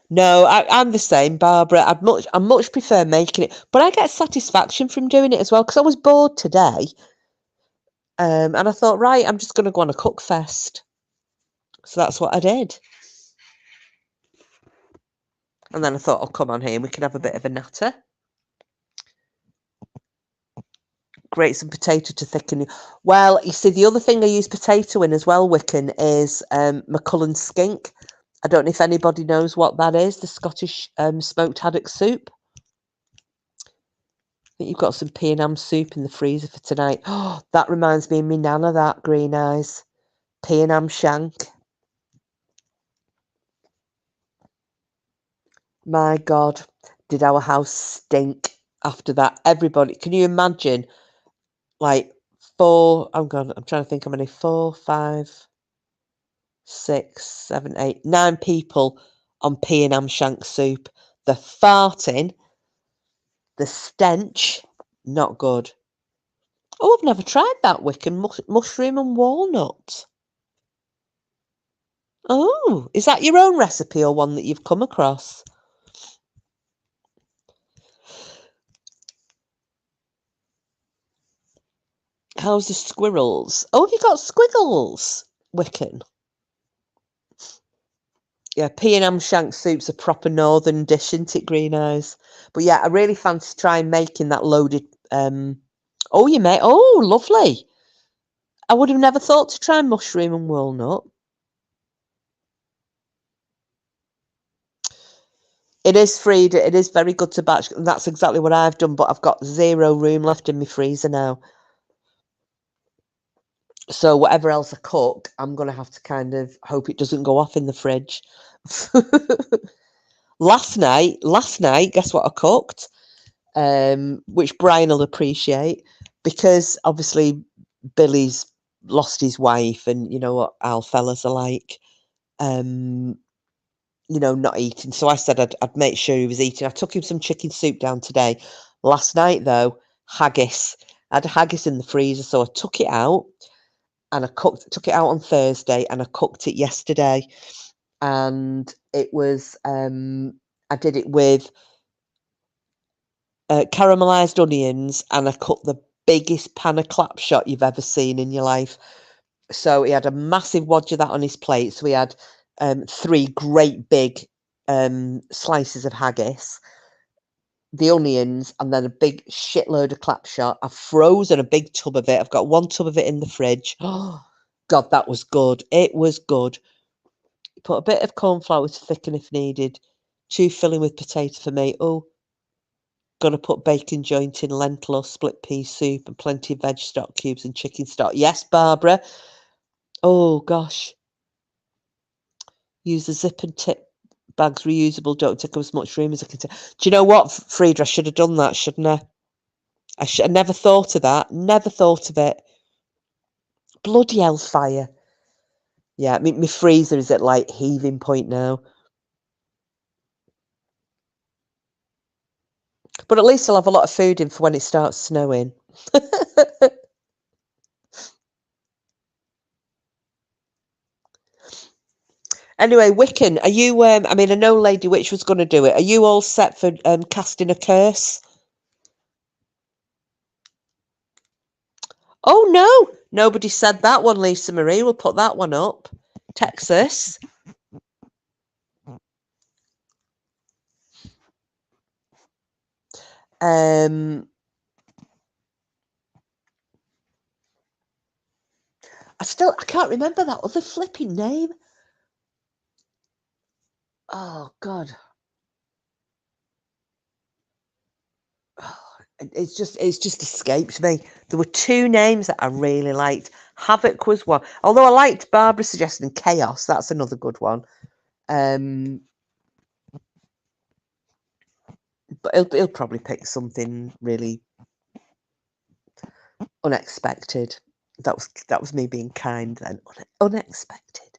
No, I'm the same, Barbara. I much prefer making it, but I get satisfaction from doing it as well because I was bored today, and I thought, right, I'm just going to go on a cook fest. So that's what I did, and then I thought, I'll come on here and we can have a bit of a natter. Grate some potato to thicken. Well, you see, the other thing I use potato in as well, Wicken, is McCullen skink. I don't know if anybody knows what that is. The Scottish smoked haddock soup. I think you've got some pea and ham soup in the freezer for tonight. Oh, that reminds me of me nana, that green eyes. Pea and ham shank. My God, did our house stink after that? Everybody, can you imagine? Like I'm trying to think how many. 4, 5, 6, 7, 8, 9 people on pea and ham shank soup. The farting, the stench, not good. Oh, I've never tried that Wiccan mushroom and walnut. Oh, is that your own recipe or one that you've come across? How's the squirrels? Oh, have you got squiggles, Wiccan? Yeah, pea and ham shank soup's a proper northern dish, isn't it, Green Eyes? But yeah, I really fancy trying making that loaded. Oh, you may. Oh, lovely. I would have never thought to try mushroom and walnut. It is freed. It is very good to batch. And that's exactly what I've done, but I've got 0 room left in my freezer now. So whatever else I cook, I'm going to have to kind of hope it doesn't go off in the fridge. Last night, guess what I cooked? Which Brian will appreciate because obviously Billy's lost his wife, and you know what our fellas are like. Not eating. So I said I'd make sure he was eating. I took him some chicken soup down today. Last night though, haggis. I had haggis in the freezer, so I took it out and I took it out on Thursday and I cooked it yesterday. And it was I did it with caramelized onions, and I cut the biggest pan of clapshot you've ever seen in your life. So he had a massive wodge of that on his plate. So we had 3 great big slices of haggis, the onions, and then a big shitload of clapshot. I've frozen a big tub of it. I've got 1 tub of it in the fridge. Oh, God, that was good. It was good. Put a bit of corn flour to thicken if needed. 2 filling with potato for me. Oh, gonna put bacon joint in, lentil or split pea soup, and plenty of veg stock cubes and chicken stock. Yes, Barbara. Oh, gosh. Use the zip and tip bags reusable. Don't take up as much room as I can take. Do you know what, Frieda? I should have done that, shouldn't I? I never thought of that. Never thought of it. Bloody hellfire. Yeah, I mean, my freezer is at like heaving point now. But at least I'll have a lot of food in for when it starts snowing. Anyway, Wiccan, are you, I mean, I know Lady Witch was going to do it. Are you all set for casting a curse? Oh, no. Nobody said that one, Lisa Marie. We'll put that one up. Texas. I can't remember that other flipping name. Oh God. It's just escaped me. There were two names that I really liked. Havoc was one. Although I liked Barbara suggesting Chaos, that's another good one. But he'll probably pick something really unexpected. That was me being kind then. Unexpected.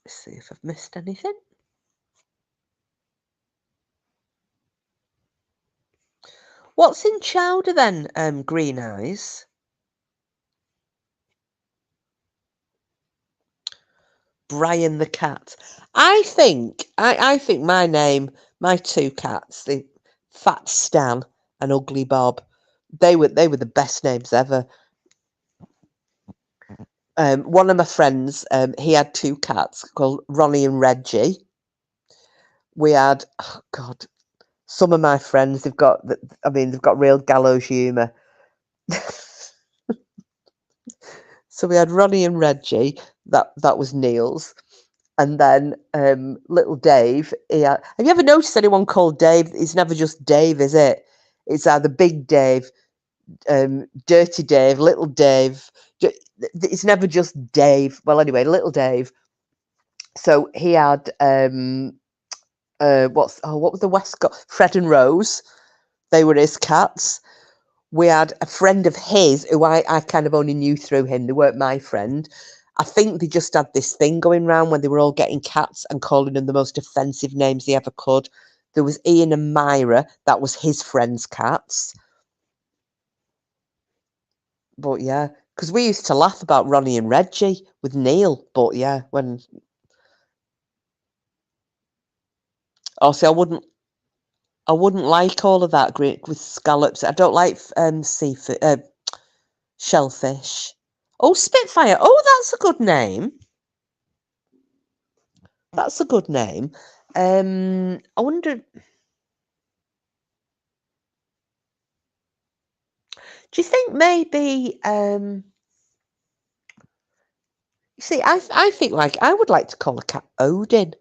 Let's see if I've missed anything. What's in chowder then, Green Eyes? Brian the cat. I think my two cats, the Fat Stan and Ugly Bob, they were the best names ever. One of my friends, he had two cats called Ronnie and Reggie. We had, oh God, some of my friends, they've got real gallows humour. So we had Ronnie and Reggie. That was Neil's. And then little Dave. Have you ever noticed anyone called Dave? It's never just Dave, is it? It's either Big Dave, Dirty Dave, Little Dave. It's never just Dave. Well, anyway, Little Dave. So he had what was the Westcott? Fred and Rose. They were his cats. We had a friend of his who I kind of only knew through him. They weren't my friend. I think they just had this thing going around when they were all getting cats and calling them the most offensive names they ever could. There was Ian and Myra. That was his friend's cats. But yeah, because we used to laugh about Ronnie and Reggie with Neil. But yeah, when... Also, I wouldn't like all of that great with scallops. I don't like seafood, shellfish. Oh, Spitfire. Oh, that's a good name. That's a good name. I wonder. Do you think maybe? You see, I think like I would like to call a cat Odin.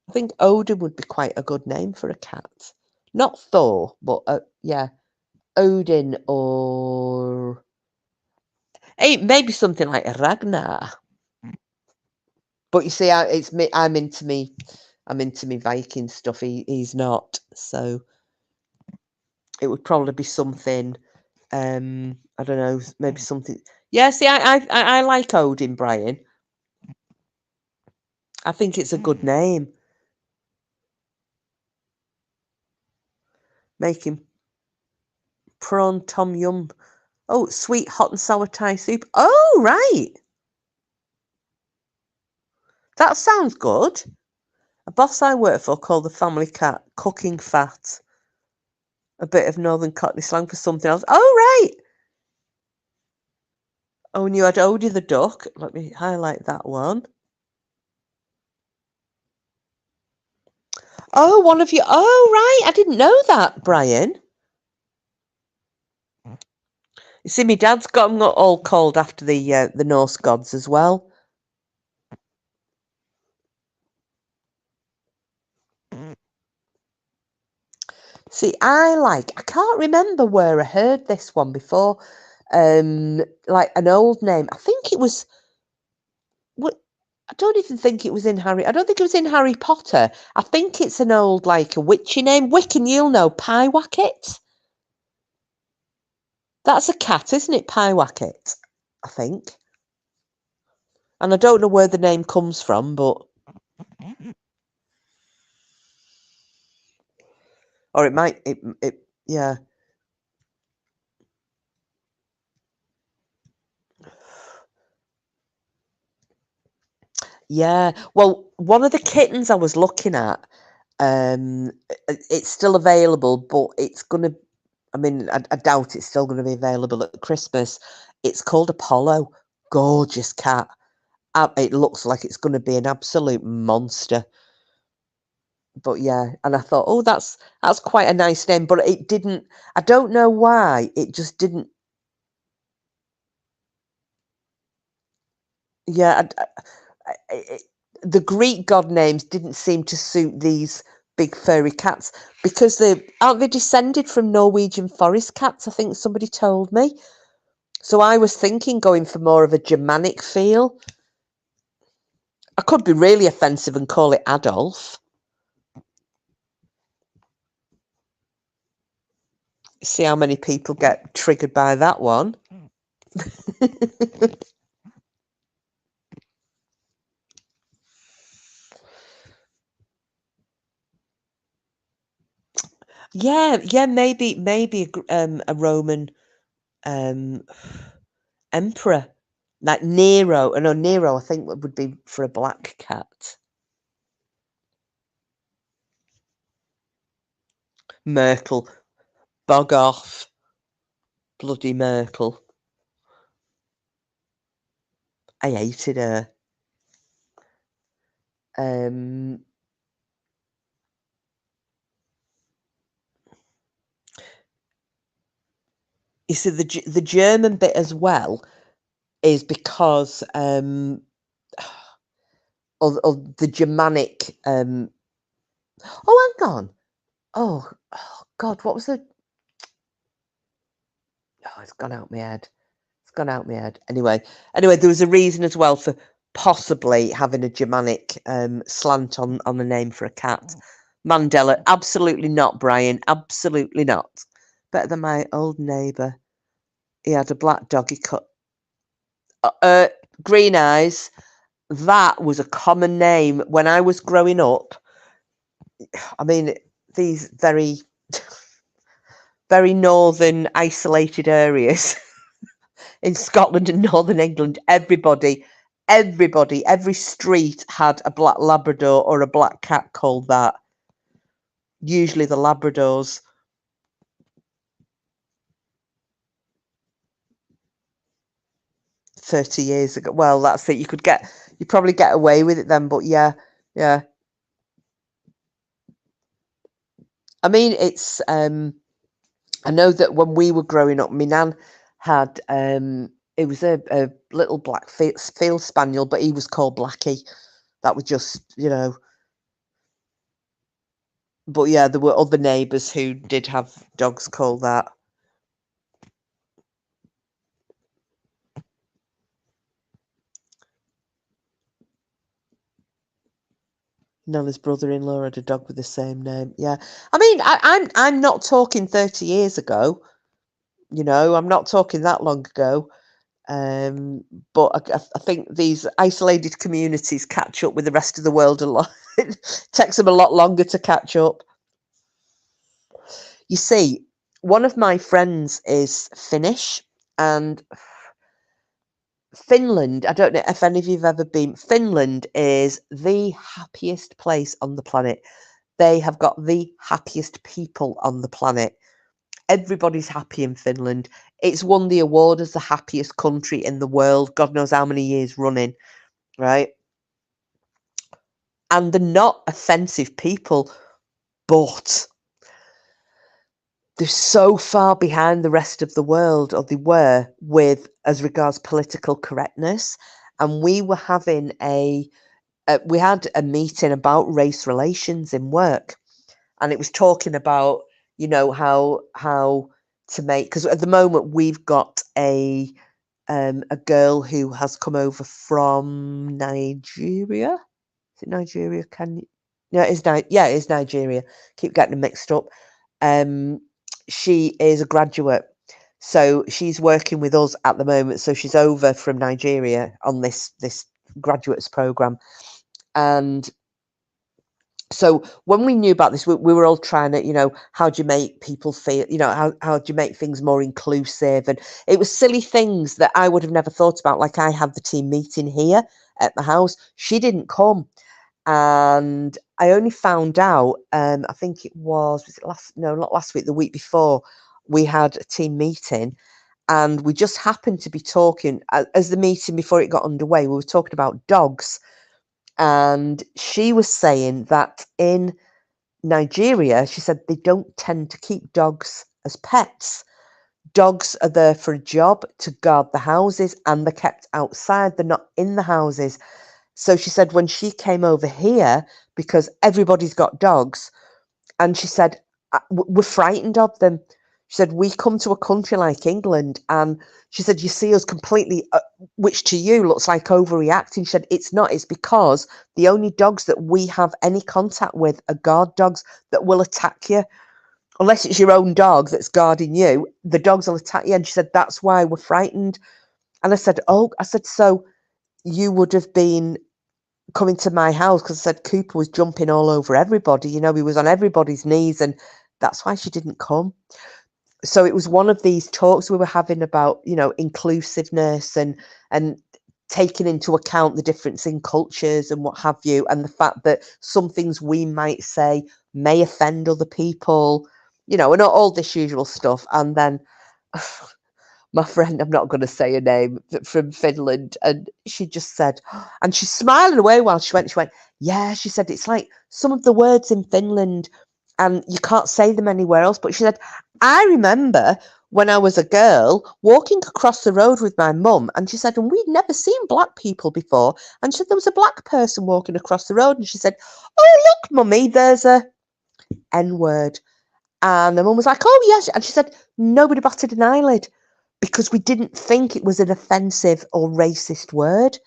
I think Odin would be quite a good name for a cat. Not Thor, but yeah, Odin or maybe something like Ragnar. But you see, it's me. I'm into me Viking stuff. He's not, so it would probably be something. I don't know, maybe something. Yeah, see, I like Odin, Brian. I think it's a good name. Make him prawn tom yum. Oh, sweet hot and sour Thai soup. Oh, right. That sounds good. A boss I work for called the family cat cooking fat. A bit of northern cockney slang for something else. Oh, right. Oh, and you had Odie the duck. Let me highlight that one. Oh, one of you. Oh, right. I didn't know that, Brian. You see, my dad's got them all called after the Norse gods as well. See, I can't remember where I heard this one before. Like an old name. I think it was. What? I don't even think it was in Harry. I don't think it was in Harry Potter. I think it's an old like a witchy name. Wiccan, you'll know Pyewacket. That's a cat, isn't it? Pyewacket, I think. And I don't know where the name comes from, but or it might. Yeah. Yeah. Well, one of the kittens I was looking at, it's still available, but it's gonna. I mean, I doubt it's still going to be available at Christmas. It's called Apollo. Gorgeous cat. It looks like it's going to be an absolute monster. But yeah, and I thought, oh, that's quite a nice name, but it didn't. I don't know why it just didn't. Yeah, it, the Greek god names didn't seem to suit these big furry cats because they aren't they descended from Norwegian forest cats. I think somebody told me. So I was thinking going for more of a Germanic feel. I could be really offensive and call it Adolf. See how many people get triggered by that one. Yeah, maybe a Roman um, emperor like Nero. No, Nero I think would be for a black cat. Myrtle, bog off, bloody Myrtle. I hated her. Um, you see, the German bit as well is because of the Germanic. Oh, hang on. Oh, God, what was the? Oh, it's gone out my head. It's gone out my head. Anyway, there was a reason as well for possibly having a Germanic slant on the name for a cat. Mandela, absolutely not, Brian. Absolutely not. Better than my old neighbour. He had a black dog. He cut green eyes. That was a common name when I was growing up. I mean, these very, very northern, isolated areas in Scotland and Northern England, every street had a black Labrador or a black cat called that. Usually the Labradors. 30 years ago. Well, that's it. You probably get away with it then, but yeah. I mean, it's I know that when we were growing up, my nan had it was a little black field spaniel, but he was called Blackie. That was just, but yeah, there were other neighbours who did have dogs called that. Nella's brother-in-law had a dog with the same name. Yeah, I mean, I'm not talking 30 years ago. I'm not talking that long ago. But I think these isolated communities catch up with the rest of the world a lot. It takes them a lot longer to catch up. You see, one of my friends is Finnish, and Finland, I don't know if any of you've ever been. Finland is the happiest place on the planet. They have got the happiest people on the planet. Everybody's happy in Finland. It's won the award as the happiest country in the world, God knows how many years running, right? And they're not offensive people, but they're so far behind the rest of the world, or they were, with as regards political correctness. And we were having we had a meeting about race relations in work, and it was talking about how to make, because at the moment we've got a girl who has come over from Nigeria. Is it Nigeria? Yeah, it is Nigeria. Keep getting them mixed up. She is a graduate, so she's working with us at the moment. So she's over from Nigeria on this graduates program, and so when we knew about this, we were all trying to, how do you make people feel, how do you make things more inclusive? And it was silly things that I would have never thought about. Like, I had the team meeting here at the house. She didn't come. And I only found out, I think it was it not last week, the week before, we had a team meeting, and we just happened to be talking, as the meeting before it got underway, we were talking about dogs. And she was saying that in Nigeria, she said they don't tend to keep dogs as pets. Dogs are there for a job to guard the houses, and they're kept outside. They're not in the houses. So she said when she came over here, because everybody's got dogs, and she said, we're frightened of them. She said, we come to a country like England, and she said, you see us completely, which to you looks like overreacting. She said, it's not. It's because the only dogs that we have any contact with are guard dogs that will attack you. Unless it's your own dog that's guarding you, the dogs will attack you. And she said, that's why we're frightened. And I said, so you would have been coming to my house, because I said Cooper was jumping all over everybody. He was on everybody's knees, and that's why she didn't come. So it was one of these talks we were having about, inclusiveness and taking into account the difference in cultures and what have you, and the fact that some things we might say may offend other people, and all this usual stuff. And then my friend, I'm not going to say her name, from Finland, and she just said, and she's smiling away while she went, yeah, she said, it's like some of the words in Finland and you can't say them anywhere else. But she said, I remember when I was a girl walking across the road with my mum, and she said, and we'd never seen black people before. And she said, there was a black person walking across the road, and she said, oh, look, mummy, there's a N word. And the mum was like, oh, yes. And she said, nobody batted an eyelid, because we didn't think it was an offensive or racist word.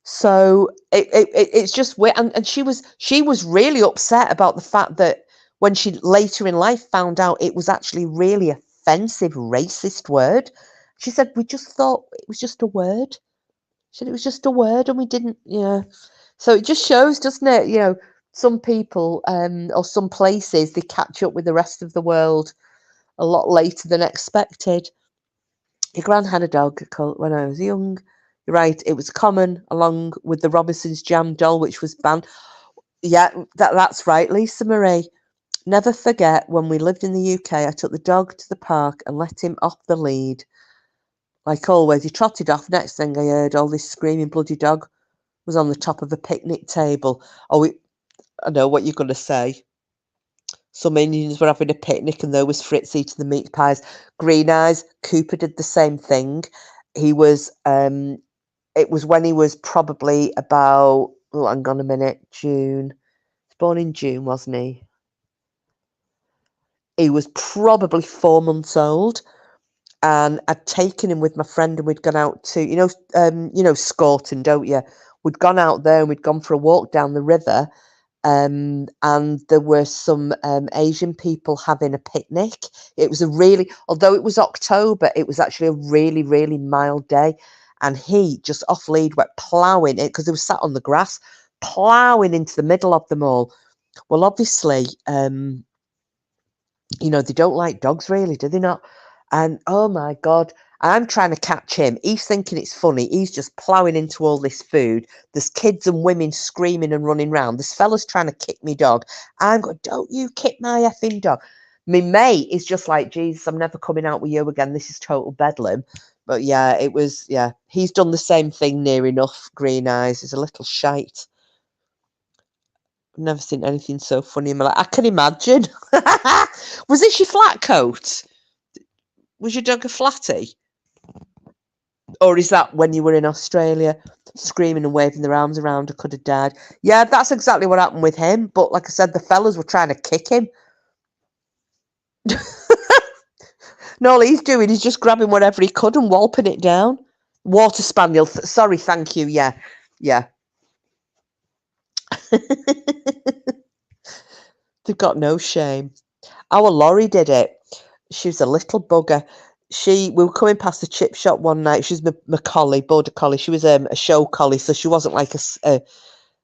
So it's just weird. And she was really upset about the fact that when she later in life found out it was actually really offensive, racist word, she said, we just thought it was just a word. She said it was just a word, and we didn't, yeah. So it just shows, doesn't it? Some people or some places, they catch up with the rest of the world a lot later than expected. Your gran had a dog called when I was young. You're right, it was common along with the Robinson's jam doll, which was banned. Yeah, that's right, Lisa Marie. Never forget when we lived in the UK, I took the dog to the park and let him off the lead. Like always, he trotted off. Next thing I heard, all this screaming bloody dog was on the top of a picnic table. I know what you're going to say. Some Indians were having a picnic and there was Fritz eating the meat pies. Green Eyes, Cooper did the same thing. He was, it was when he was probably about, hang on a minute, June. He was born in June, wasn't he? He was probably 4 months old. And I'd taken him with my friend, and we'd gone out to, Scorton, don't you? We'd gone out there and we'd gone for a walk down the river. And there were some Asian people having a picnic. It was although it was October, it was actually a really, really mild day. And he just off lead went ploughing it, because they were sat on the grass, ploughing into the middle of them all. Well, obviously, they don't like dogs, really, do they not? And oh my God, I'm trying to catch him. He's thinking it's funny. He's just ploughing into all this food. There's kids and women screaming and running around. This fella's trying to kick me dog. I'm going, don't you kick my effing dog. My mate is just like, Jesus, I'm never coming out with you again. This is total bedlam. But yeah, he's done the same thing near enough, Green Eyes. He's a little shite. I've never seen anything so funny in my life. I can imagine. Was this your flat coat? Was your dog a flatty? Or is that when you were in Australia, screaming and waving their arms around, I could have died? Yeah, that's exactly what happened with him. But like I said, the fellas were trying to kick him. No, all he's doing is just grabbing whatever he could and walloping it down. Water spaniel. Sorry, thank you. Yeah, yeah. They've got no shame. Our Laurie did it. She was a little bugger. We were coming past the chip shop one night. She's my collie, border collie. She was a show collie, so she wasn't like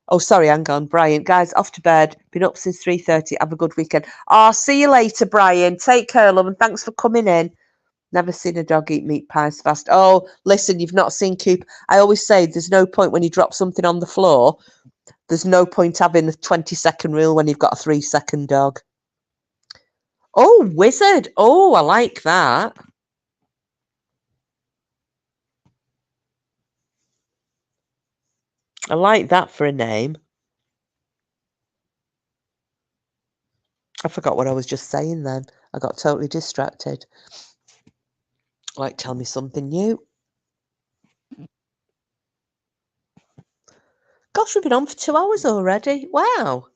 oh, sorry, hang on, Brian. Guys, off to bed. Been up since 3:30. Have a good weekend. Oh, see you later, Brian. Take care, love, and thanks for coming in. Never seen a dog eat meat pies fast. Oh, listen, you've not seen Coop. I always say there's no point when you drop something on the floor. There's no point having a 20-second rule when you've got a 3-second dog. Oh, wizard. Oh, I like that. I like that for a name. I forgot what I was just saying then. I got totally distracted. Like, tell me something new. Gosh, we've been on for 2 hours already. Wow.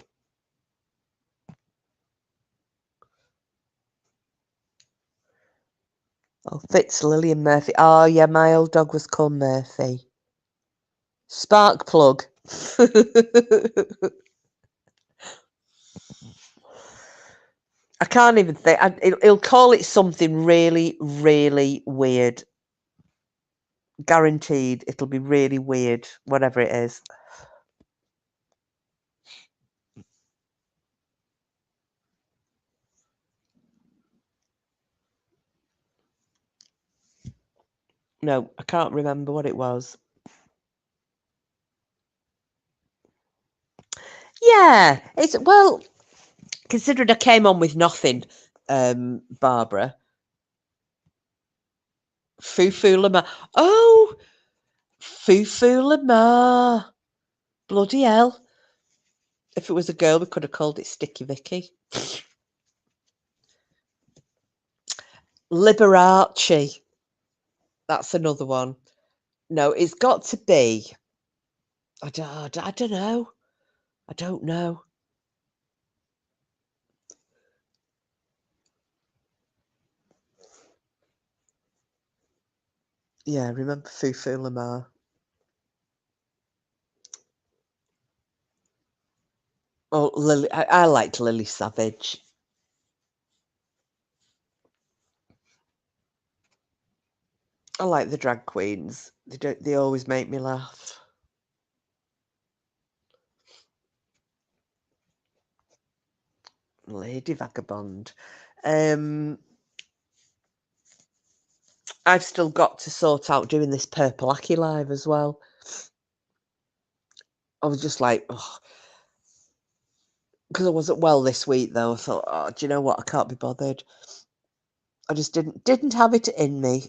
Oh, Fitz, Lily and Murphy. Oh, yeah, my old dog was called Murphy. Spark plug. I can't even think. He'll call it something really, really weird. Guaranteed it'll be really weird, whatever it is. No, I can't remember what it was. Yeah, it's well, considering I came on with nothing, Barbara. Foo Lamar. Oh, Foo Lamar. Bloody hell. If it was a girl, we could have called it Sticky Vicky. Liberace. That's another one. No, it's got to be. I don't know. I don't know. Yeah, remember Foo Lamar. Oh, Lily. I liked Lily Savage. I like the drag queens. They always make me laugh. Lady Vagabond. Um, I've still got to sort out doing this Purple Aki live as well. I was just like, because I wasn't well this week though. I thought, oh, do you know what? I can't be bothered. I just didn't have it in me.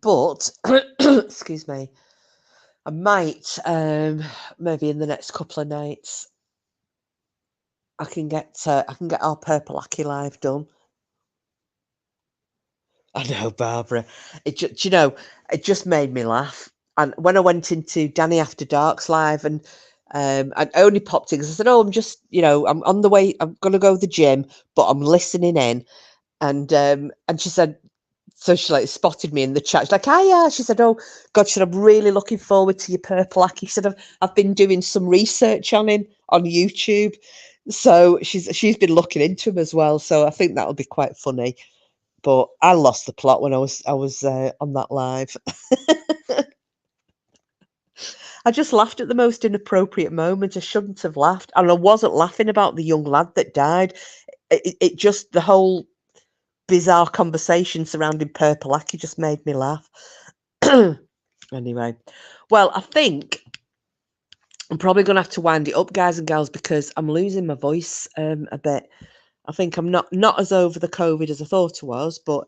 But excuse me, I might maybe in the next couple of nights I can get our Purple Aki live done. I know, Barbara. Do you know, it just made me laugh. And when I went into Danny After Dark's live, and I only popped in because I said, "Oh, I'm just, I'm on the way. I'm gonna go to the gym, but I'm listening in." And she said, so she like spotted me in the chat. She's like, "Hiya." She said, "Oh God," she said, "I'm really looking forward to your Purple Aki." She said, "I've been doing some research on him on YouTube." So she's been looking into him as well. So I think that'll be quite funny. But I lost the plot when I was on that live. I just laughed at the most inappropriate moment. I shouldn't have laughed, and I wasn't laughing about the young lad that died. It just the whole bizarre conversation surrounding Purple Aki just made me laugh. Anyway, well, I think I'm probably going to have to wind it up, guys and gals, because I'm losing my voice a bit. I think I'm not as over the COVID as I thought I was, but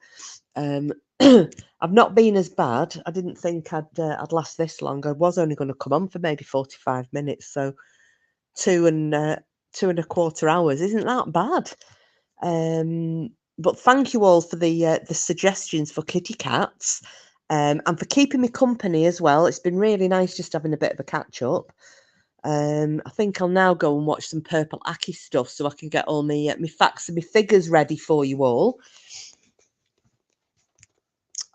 Um, I've not been as bad. I didn't think I'd last this long. I was only going to come on for maybe 45 minutes, so two and 2.25 hours isn't that bad. But thank you all for the suggestions for kitty cats, and for keeping me company as well. It's been really nice just having a bit of a catch up. I think I'll now go and watch some Purple Aki stuff so I can get all my facts and my figures ready for you all.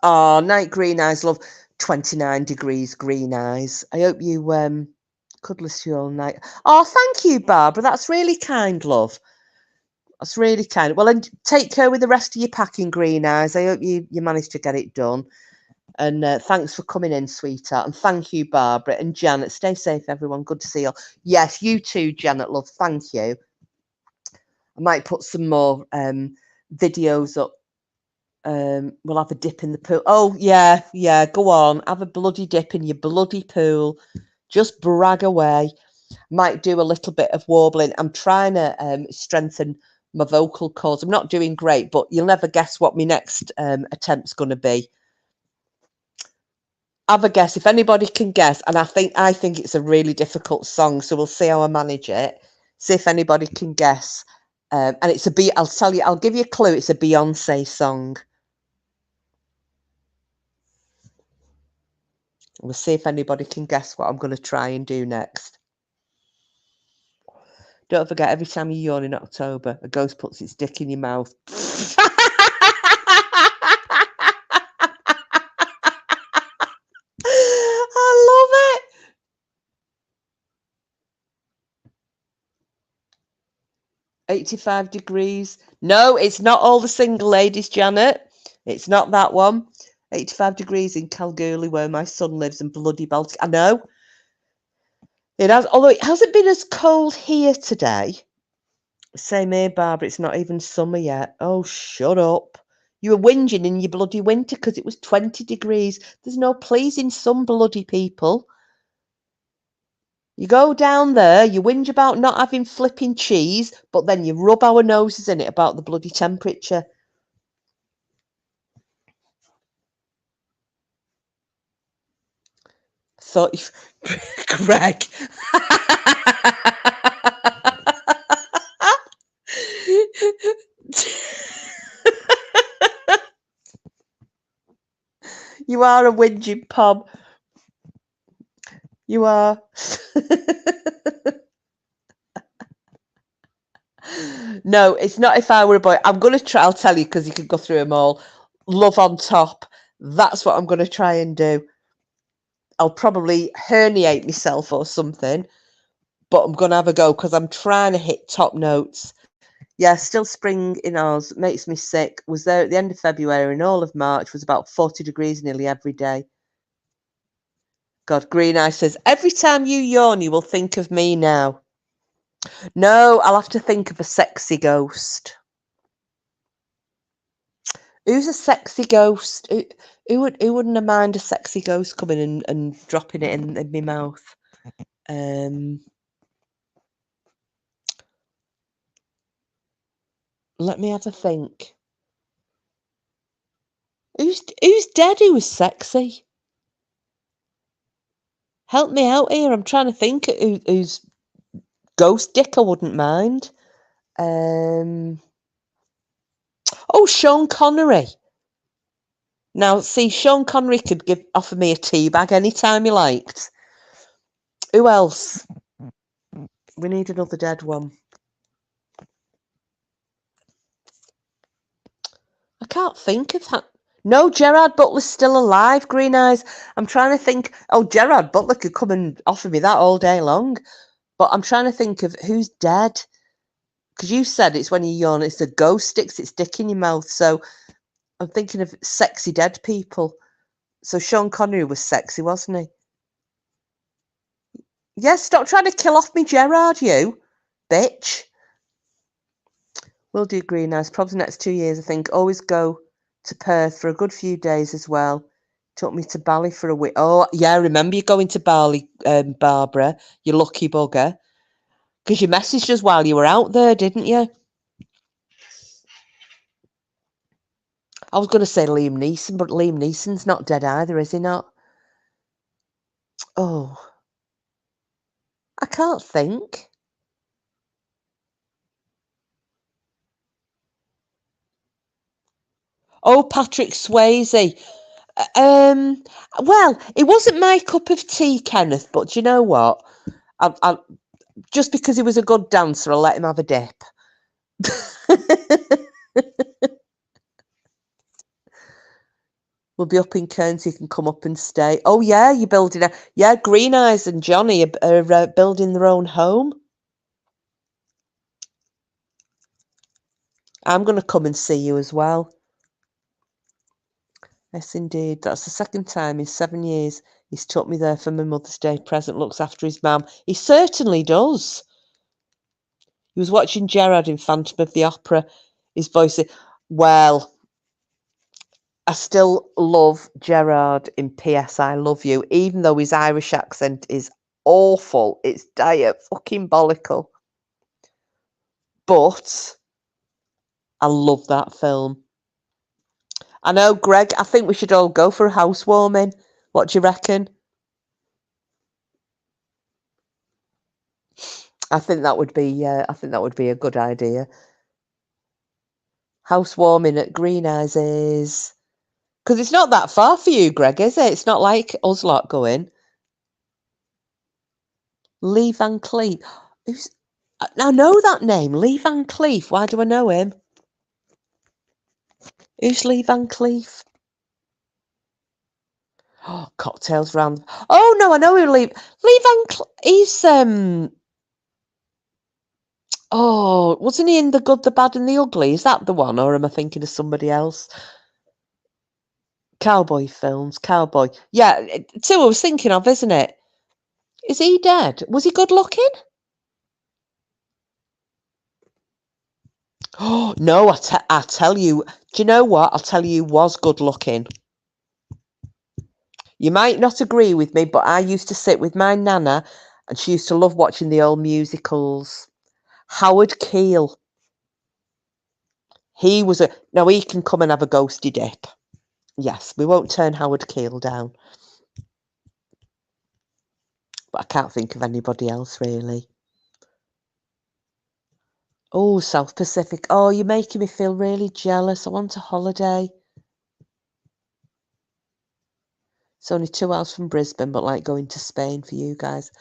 Oh, night green eyes, love. 29 degrees green eyes. I hope you cuddless you all night. Oh, thank you, Barbara. That's really kind, love. That's really kind. Well, and take care with the rest of your packing, green eyes. I hope you managed to get it done. And thanks for coming in, sweetheart. And thank you, Barbara and Janet. Stay safe, everyone. Good to see you all. Yes, you too, Janet, love. Thank you. I might put some more videos up. We'll have a dip in the pool. Oh, yeah, go on. Have a bloody dip in your bloody pool. Just brag away. Might do a little bit of warbling. I'm trying to strengthen my vocal cords. I'm not doing great, but you'll never guess what my next attempt's going to be. Have a guess. If anybody can guess, and I think it's a really difficult song, so we'll see how I manage it. See if anybody can guess. And it's I'll tell you, I'll give you a clue. It's a Beyonce song. We'll see if anybody can guess what I'm going to try and do next. Don't forget, every time you yawn in October, a ghost puts its dick in your mouth. I love it. "85 Degrees." No, it's not All the Single Ladies, Janet. It's not that one. 85 Degrees in Kalgoorlie, where my son lives, and bloody Baltic. I know. It has, although it hasn't been as cold here today. Same here, Barbara. It's not even summer yet. Oh, shut up. You were whinging in your bloody winter because it was 20 degrees. There's no pleasing some bloody people. You go down there, you whinge about not having flipping cheese, but then you rub our noses in it about the bloody temperature. Thought you... Greg. You are a whinging pom. You are. No, it's not If I Were a Boy. I'm going to try, I'll tell you because you can go through them all. Love on Top. That's what I'm going to try and do. I'll probably herniate myself or something, but I'm going to have a go because I'm trying to hit top notes. Yeah, still spring in Oz. Makes me sick. Was there at the end of February and all of March. Was about 40 degrees nearly every day. God, Green Eye says, every time you yawn, you will think of me now. No, I'll have to think of a sexy ghost. Who's a sexy ghost? Who wouldn't have mind a sexy ghost coming and dropping it in my mouth? Let me have a think. Who's dead who was sexy? Help me out here. I'm trying to think who's ghost dick I wouldn't mind. Oh, Sean Connery. Now, see, Sean Connery could offer me a tea bag anytime he liked. Who else? We need another dead one. I can't think of that. No, Gerard Butler's still alive, Green Eyes. I'm trying to think. Oh, Gerard Butler could come and offer me that all day long. But I'm trying to think of who's dead. Because you said it's when you yawn, it's the ghost sticks its dick in your mouth. So I'm thinking of sexy dead people. So Sean Connery was sexy, wasn't he? Yes, stop trying to kill off me, Gerard, you bitch. Will do, Green Eyes. Probably the next 2 years, I think. Always go to Perth for a good few days as well. Took me to Bali for a week. Oh, yeah, I remember you going to Bali, Barbara, you lucky bugger. Because you messaged us while you were out there, didn't you? I was going to say Liam Neeson, but Liam Neeson's not dead either, is he not? Oh, I can't think. Oh, Patrick Swayze. Well, it wasn't my cup of tea, Kenneth, but do you know what? I just because he was a good dancer, I'll let him have a dip. We'll be up in Cairns, so you can come up and stay. Oh, yeah, you're building a... Yeah, Green Eyes and Johnny are building their own home. I'm going to come and see you as well. Yes, indeed. That's the second time in 7 years he's took me there for my Mother's Day present, looks after his mum. He certainly does. He was watching Gerard in Phantom of the Opera. His voice... Well... I still love Gerard in P.S. I Love You, even though his Irish accent is awful. It's fucking bollical. But I love that film. I know, Greg, I think we should all go for a housewarming. What do you reckon? I think that would be a good idea. Housewarming at Green Eyes is because it's not that far for you, Greg, is it? It's not like us lot going. Lee Van Cleef. Who's? I know that name, Lee Van Cleef. Why do I know him? Who's Lee Van Cleef? Oh, cocktails round. Oh no, I know who Lee Van Cleef. He's Oh, wasn't he in The Good, the Bad, and the Ugly? Is that the one, or am I thinking of somebody else? Cowboy films, cowboy. Yeah, it's who I was thinking of, isn't it? Is he dead? Was he good looking? Oh no, I tell you. Do you know what? I'll tell you, was good looking. You might not agree with me, but I used to sit with my nana, and she used to love watching the old musicals. Howard Keel. He was a now he can come and have a ghosty dip. Yes, we won't turn Howard Keel down. But I can't think of anybody else really. Oh, South Pacific. Oh, you're making me feel really jealous. I want a holiday. It's only 2 hours from Brisbane, but like going to Spain for you guys.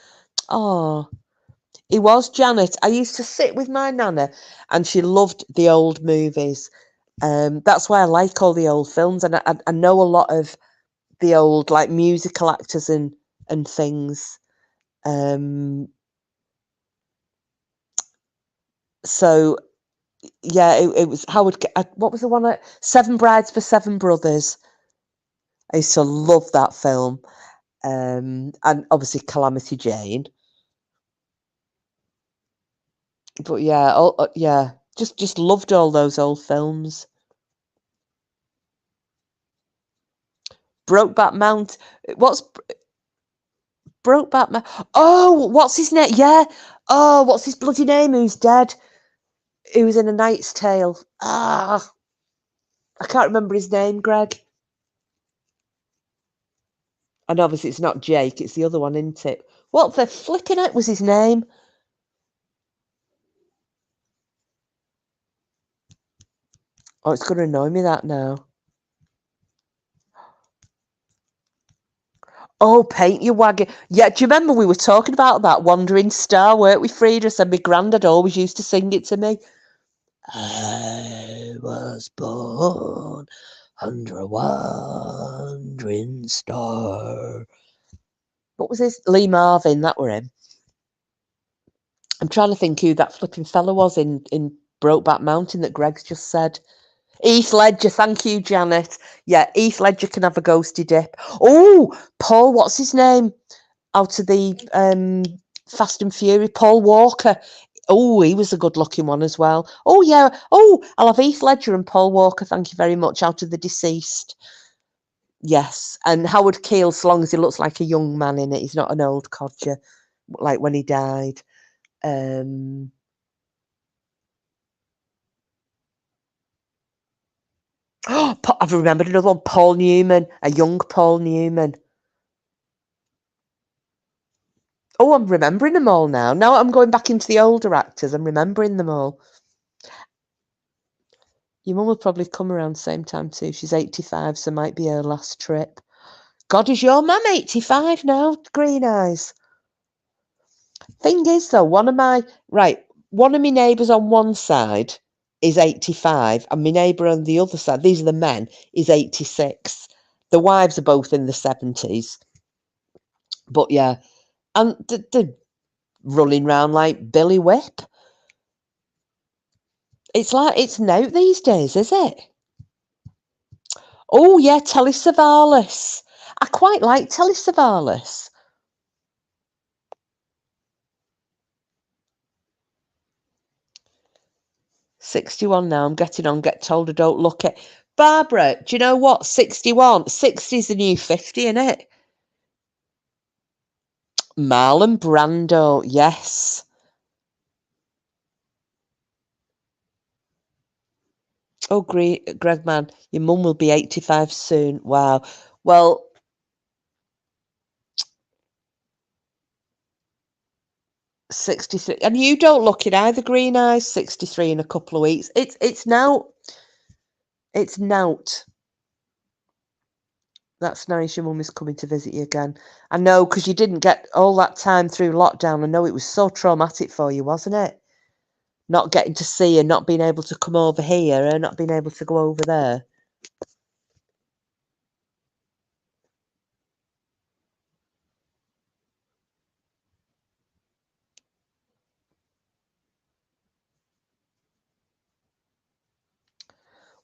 Oh, it was Janet. I used to sit with my nana and she loved the old movies. That's why I like all the old films, and I know a lot of the old like musical actors and things. So yeah, it was Howard. What was the one? Seven Brides for Seven Brothers. I used to love that film. And obviously Calamity Jane. But yeah, yeah, just loved all those old films. Brokeback Mount. What's Brokeback Mount? Oh, what's his name? Yeah. Oh, what's his bloody name? Who's dead? Who was in A Knight's Tale? Ah, I can't remember his name, Greg. And obviously it's not Jake, it's the other one, isn't it? What the flipping heck was his name? Oh, it's going to annoy me that now. Oh, Paint Your Wagon. Yeah, do you remember we were talking about that Wandering Star, weren't we, Frida? Said my granddad always used to sing it to me. I was born under a wandering star. What was this? Lee Marvin, that were him. I'm trying to think who that flipping fella was in Brokeback Mountain that Greg's just said. Heath Ledger, thank you, Janet. Yeah, Heath Ledger can have a ghosty dip. Oh, Paul, what's his name? Out of the Fast and Fury, Paul Walker. Oh, he was a good looking one as well. Oh, yeah. Oh, I'll have Heath Ledger and Paul Walker, thank you very much, out of The Deceased. Yes, and Howard Keel, so long as he looks like a young man in it. He's not an old codger, like when he died. Oh, I've remembered another one, Paul Newman, a young Paul Newman. Oh, I'm remembering them all now. Now I'm going back into the older actors. I'm remembering them all. Your mum will probably come around the same time too. She's 85, so might be her last trip. God, is your mum 85 now? Green eyes. Thing is, though, one of my neighbours on one side is 85, and my neighbour on the other side, these are the men, is 86. The wives are both in the 70s. But yeah, and they're running round like Billy Whip. It's like it's out these days, is it? Oh yeah, Telly Savalas. I quite like Telly Savalas. 61 now. I'm getting on. Get told I don't look it. Barbara, do you know what? 61. 60 is the new 50, isn't it? Marlon Brando. Yes. Oh, Greg, man, your mum will be 85 soon. Wow. Well, 63. And you don't look it either, Green Eyes. 63 in a couple of weeks. It's now. It's nout. That's nice. Your mum is coming to visit you again. I know, because you didn't get all that time through lockdown. I know it was so traumatic for you, wasn't it? Not getting to see her, not being able to come over here, and not being able to go over there.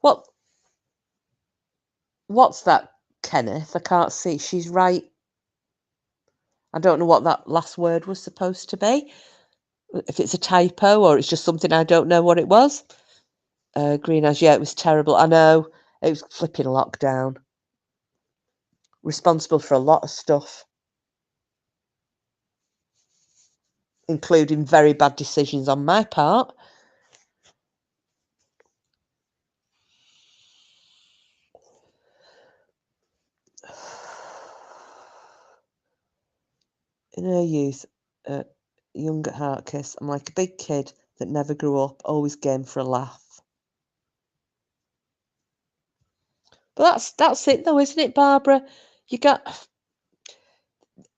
What? What's that, Kenneth? I can't see. She's right. I don't know what that last word was supposed to be. If it's a typo or it's just something I don't know what it was. Green Eyes, yeah, it was terrible. I know. It was flipping lockdown. Responsible for a lot of stuff, including very bad decisions on my part. In her youth, young at heart kiss, I'm like a big kid that never grew up, always game for a laugh. But that's it though, isn't it, Barbara? You got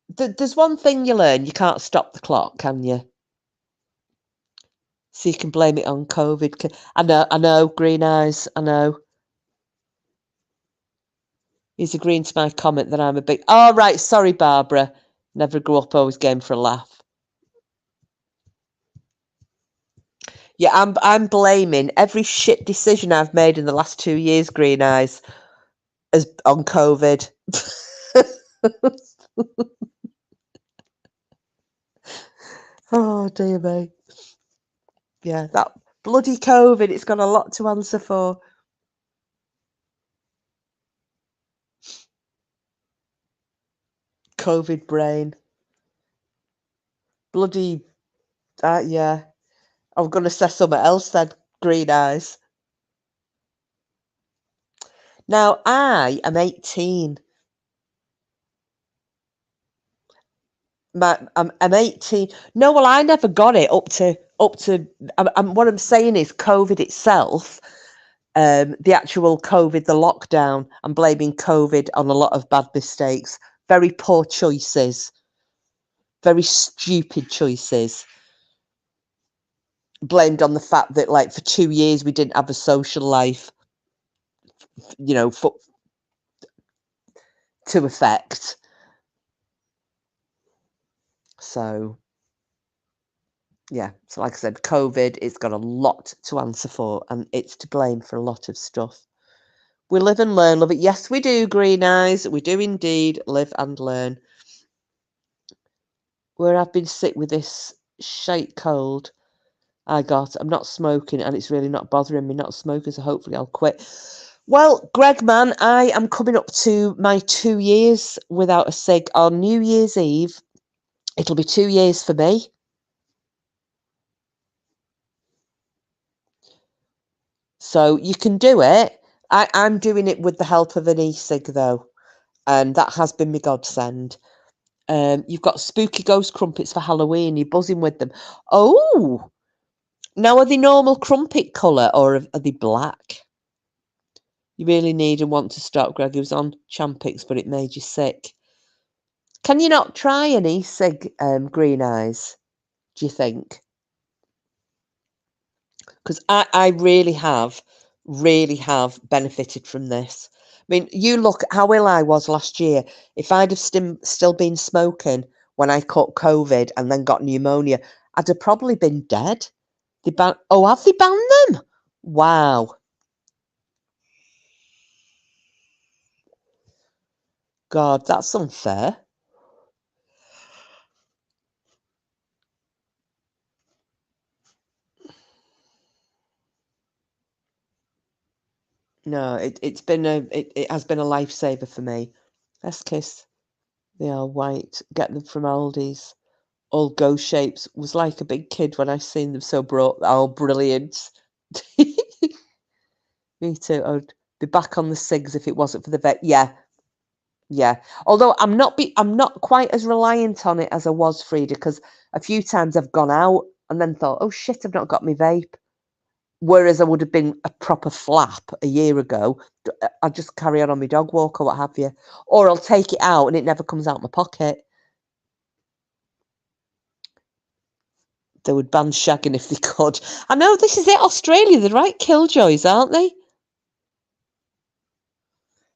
there's one thing you learn: you can't stop the clock, can you? So you can blame it on COVID. I know, Green Eyes, I know. He's agreeing to my comment that I'm a big. Oh right, sorry, Barbara. Never grew up, always game for a laugh. Yeah, I'm blaming every shit decision I've made in the last 2 years, Green Eyes, as on COVID. Oh dear me. Yeah, that bloody COVID, it's got a lot to answer for. COVID brain. Bloody, yeah. I'm going to say something else then, Green Eyes. Now, I am 18. I'm 18. No, well, I never got it up to. What I'm saying is, COVID itself, the actual COVID, the lockdown. I'm blaming COVID on a lot of bad mistakes, very poor choices, very stupid choices. Blamed on the fact that, like, for 2 years we didn't have a social life, to effect. So. Yeah, so like I said, COVID, it's got a lot to answer for, and it's to blame for a lot of stuff. We live and learn, love it. Yes, we do, Green Eyes. We do indeed live and learn. Where I've been sick with this shite cold I'm not smoking, and it's really not bothering me, not smoking, so hopefully I'll quit. Well, Greg, man, I am coming up to my 2 years without a cig on New Year's Eve. It'll be 2 years for me. So you can do it. I'm doing it with the help of an e-cig, though, and that has been my godsend. You've got spooky ghost crumpets for Halloween. You're buzzing with them. Oh, now are they normal crumpet colour or are they black? You really need and want to stop. Greg, it was on Champix, but it made you sick. Can you not try an e-cig, Green Eyes, do you think? Because I really have benefited from this. I mean, you look how ill I was last year. If I'd have still been smoking when I caught COVID and then got pneumonia, I'd have probably been dead. Have they banned them? Wow. God, that's unfair. No, it has been a lifesaver for me. Let's kiss. They are white. Get them from Aldi's. All ghost shapes. Was like a big kid when I seen them so broad. Oh, brilliant. Me too. I'd be back on the cigs if it wasn't for the vet. Yeah. Yeah. Although I'm not quite as reliant on it as I was, Frida, because a few times I've gone out and then thought, oh shit, I've not got my vape. Whereas I would have been a proper flap a year ago. I'll just carry on my dog walk or what have you. Or I'll take it out and it never comes out my pocket. They would ban shagging if they could. I know, this is it, Australia. They're right killjoys, aren't they?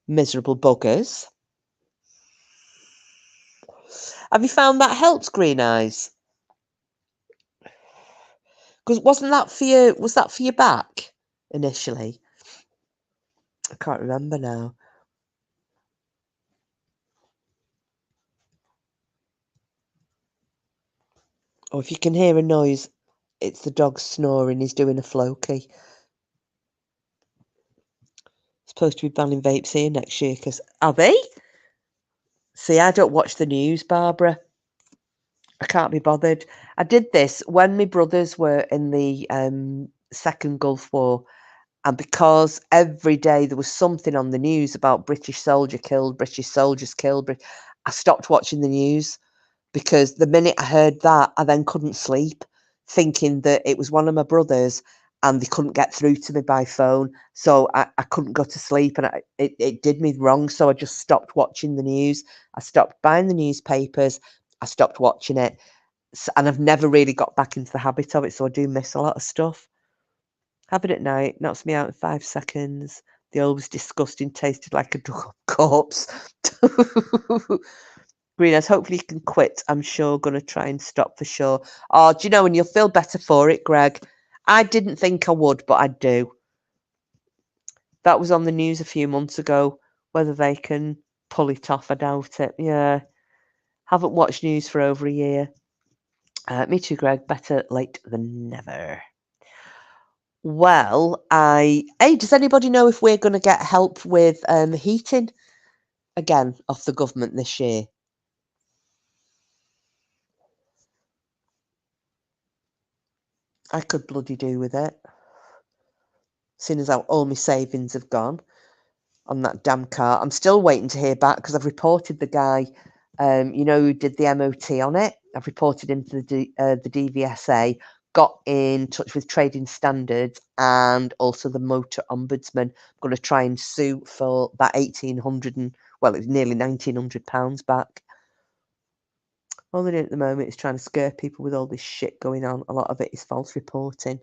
Miserable buggers. Have you found that helps, Green Eyes? Because was that for your back initially? I can't remember now. Or if you can hear a noise, it's the dog snoring. He's doing a floki. Supposed to be banning vapes here next year, because are they? See, I don't watch the news, Barbara. I can't be bothered. I did this when my brothers were in the Second Gulf War, and because every day there was something on the news about British soldier killed, British soldiers killed, I stopped watching the news, because the minute I heard that, I then couldn't sleep, thinking that it was one of my brothers and they couldn't get through to me by phone. So I couldn't go to sleep, and it did me wrong. So I just stopped watching the news. I stopped buying the newspapers. I stopped watching it. And I've never really got back into the habit of it. So I do miss a lot of stuff. Have it at night, knocks me out in 5 seconds. The old was disgusting, tasted like a dug up corpse. Greenhouse, hopefully you can quit. I'm sure gonna try and stop for sure. Oh, do you know, and you'll feel better for it, Greg. I didn't think I would, but I do. That was on the news a few months ago. Whether they can pull it off, I doubt it. Yeah. Haven't watched news for over a year. Me too, Greg. Better late than never. Well, hey, does anybody know if we're going to get help with heating again off the government this year? I could bloody do with it, seeing as how all my savings have gone on that damn car. I'm still waiting to hear back because I've reported the guy, who did the MOT on it. I've reported him to the DVSA, got in touch with Trading Standards and also the Motor Ombudsman. I'm going to try and sue for that it's nearly £1,900 back. All they're doing at the moment is trying to scare people with all this shit going on. A lot of it is false reporting.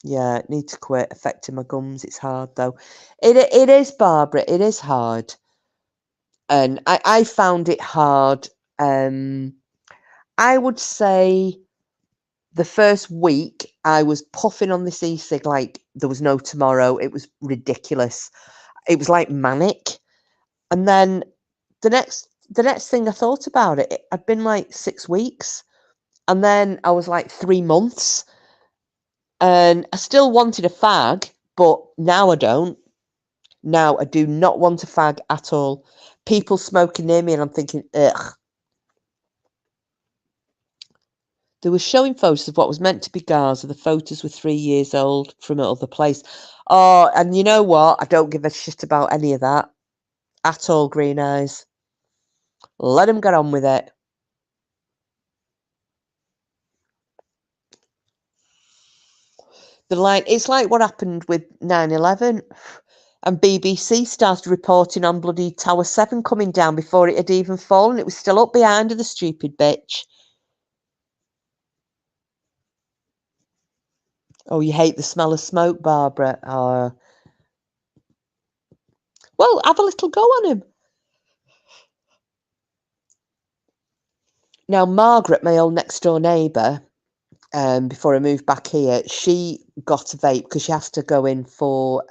Yeah, need to quit. Affecting my gums. It's hard though. It is, Barbara. It is hard, and I found it hard. I would say the first week I was puffing on this e-cig like there was no tomorrow. It was ridiculous. It was like manic, and then the next thing I thought about it, I'd been like 6 weeks, and then I was like 3 months. And I still wanted a fag, but now I don't. Now I do not want a fag at all. People smoking near me, and I'm thinking, ugh. They were showing photos of what was meant to be Gaza. The photos were 3 years old from another place. Oh, and you know what? I don't give a shit about any of that at all, Green Eyes. Let them get on with it. It's like what happened with 9/11. And BBC started reporting on bloody Tower 7 coming down before it had even fallen. It was still up behind her, the stupid bitch. Oh, you hate the smell of smoke, Barbara. Well, have a little go on him. Now, Margaret, my old next door neighbour, before I moved back here, she got a vape because she has to go in for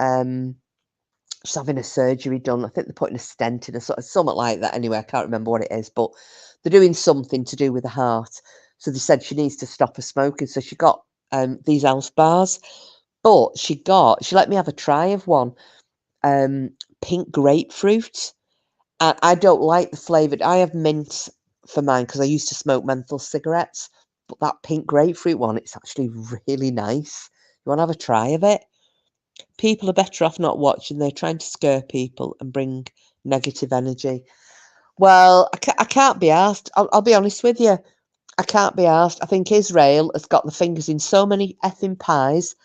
she's having a surgery done. I think they're putting a stent in or something like that. Anyway, I can't remember what it is, but they're doing something to do with the heart. So they said she needs to stop her smoking. So she got these Elf bars, but she let me have a try of one, pink grapefruit. And I don't like the flavour. I have mint for mine because I used to smoke menthol cigarettes. But that pink grapefruit one, it's actually really nice. You want to have a try of it? People are better off not watching. They're trying to scare people and bring negative energy. Well, I can't be asked. I'll be honest with you. I can't be asked. I think Israel has got the fingers in so many effing pies.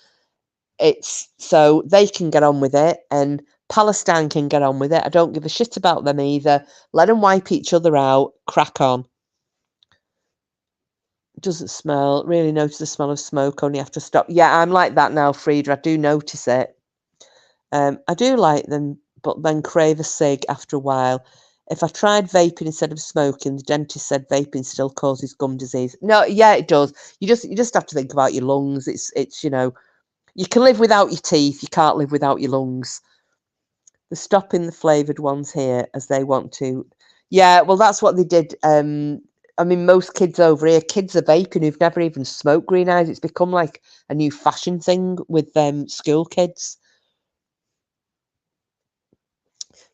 It's so they can get on with it, and Palestine can get on with it. I don't give a shit about them either. Let them wipe each other out. Crack on. Doesn't smell. Really notice the smell of smoke. Only have to stop. Yeah, I'm like that now, Frieda. I do notice it. I do like them, but then crave a cig after a while. If I tried vaping instead of smoking, the dentist said vaping still causes gum disease. No, yeah, it does. You just have to think about your lungs. It's you can live without your teeth. You can't live without your lungs. They're stopping the flavoured ones here as they want to. Yeah, well, that's what they did. I mean, most kids over here, kids are vaping who've never even smoked Green Eyes. It's become like a new fashion thing with school kids.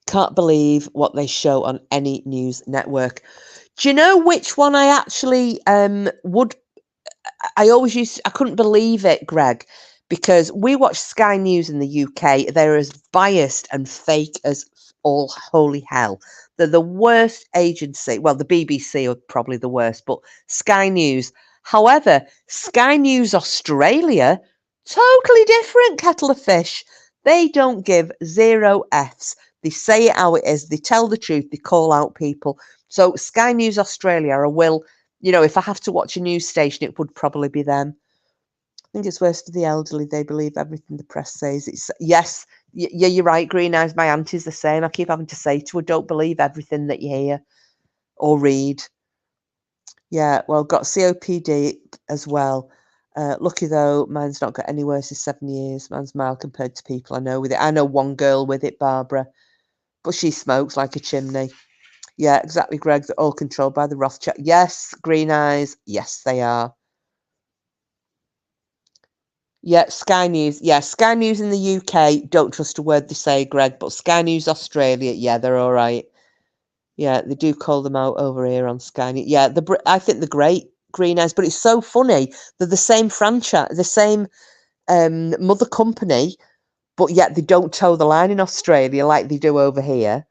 Can't believe what they show on any news network. Do you know which one I actually would? I couldn't believe it, Greg, because we watch Sky News in the UK. They're as biased and fake as all holy hell. They're the worst agency. Well, the BBC are probably the worst, but Sky News. However, Sky News Australia, totally different kettle of fish. They don't give zero Fs. They say it how it is. They tell the truth. They call out people. So Sky News Australia, I will, if I have to watch a news station, it would probably be them. I think it's worse for the elderly. They believe everything the press says. It's yes, yeah, you're right. Green Eyes, my auntie's the same. I keep having to say to her, don't believe everything that you hear or read. Yeah, well, got COPD as well. Lucky though, mine's not got any worse in 7 years. Mine's mild compared to people I know with it. I know one girl with it, Barbara, but she smokes like a chimney. Yeah, exactly, Greg. They're all controlled by the Rothschild. Yes, Green Eyes. Yes, they are. Yeah, Sky News. Yeah, Sky News in the UK. Don't trust a word they say, Greg. But Sky News Australia, yeah, they're all right. Yeah, they do call them out over here on Sky News. Yeah, I think they're great, Green Eyes. But it's so funny. They're the same franchise, the same mother company, but yet they don't toe the line in Australia like they do over here.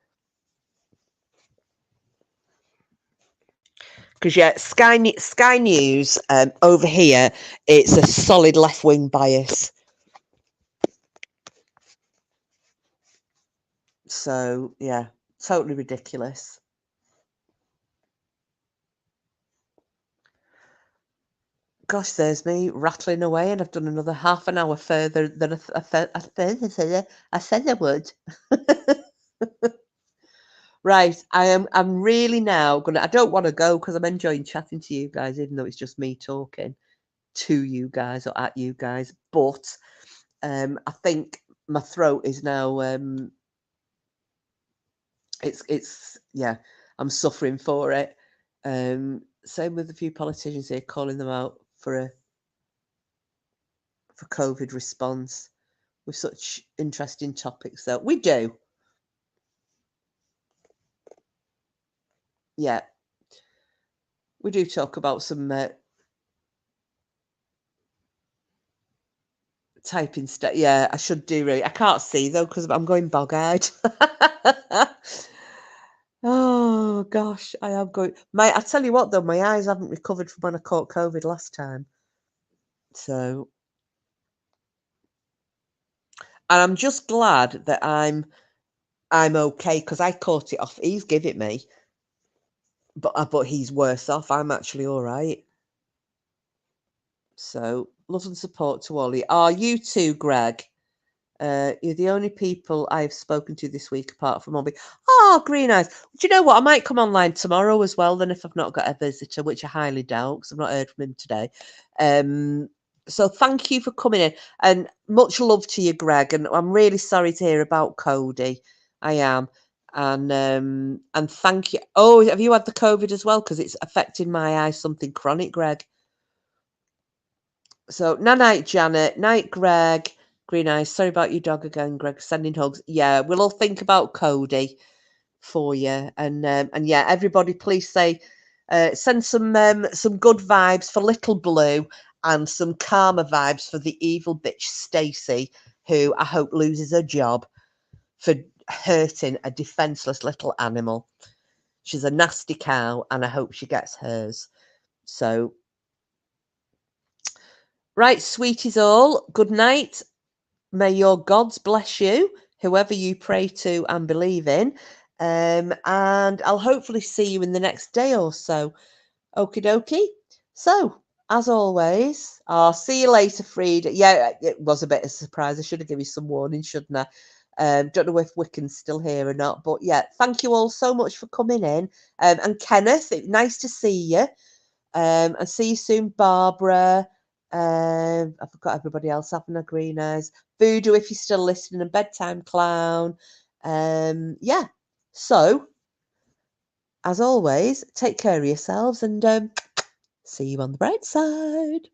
Because yeah, Sky News over here, it's a solid left wing bias. So yeah, totally ridiculous. Gosh, there's me rattling away, and I've done another half an hour further than I said I would. Right, I'm really now gonna. I don't want to go because I'm enjoying chatting to you guys, even though it's just me talking to you guys or at you guys. But I think my throat is now. It's yeah, I'm suffering for it. Same with a few politicians here calling them out for COVID response with such interesting topics. Though we do, yeah, we do talk about some typing stuff. Yeah, I should do really. I can't see though because I'm going bog-eyed. Oh gosh, I am going. I tell you what though, my eyes haven't recovered from when I caught COVID last time. So, and I'm just glad that I'm okay because I caught it off. He's give it me, but he's worse off. I'm actually all right. So, love and support to Ollie. Are you too, Greg? You're the only people I've spoken to this week apart from Ollie. Oh, Green Eyes. Do you know what? I might come online tomorrow as well, then, if I've not got a visitor, which I highly doubt because I've not heard from him today. So thank you for coming in and much love to you, Greg. And I'm really sorry to hear about Cody. I am. And thank you. Oh, have you had the COVID as well? Because it's affecting my eyes, something chronic, Greg. So night, Janet. Night, Greg. Green Eyes. Sorry about your dog again, Greg. Sending hugs. Yeah, we'll all think about Cody for you. And yeah, everybody, please send some good vibes for Little Blue and some karma vibes for the evil bitch Stacy, who I hope loses her job for hurting a defenseless little animal. She's a nasty cow, and I hope she gets hers. So, right, sweeties all, good night. May your gods bless you, whoever you pray to and believe in. And I'll hopefully see you in the next day or so. Okie dokie. So, as always, I'll see you later, Frida. Yeah, it was a bit of a surprise. I should have given you some warning, shouldn't I? Don't know if Wiccan's still here or not, but yeah, thank you all so much for coming in. And Kenneth, nice to see you. And see you soon, Barbara. I forgot everybody else, haven't I? Green Eyes. Voodoo, if you're still listening, and Bedtime Clown. Yeah. So, as always, take care of yourselves and see you on the bright side.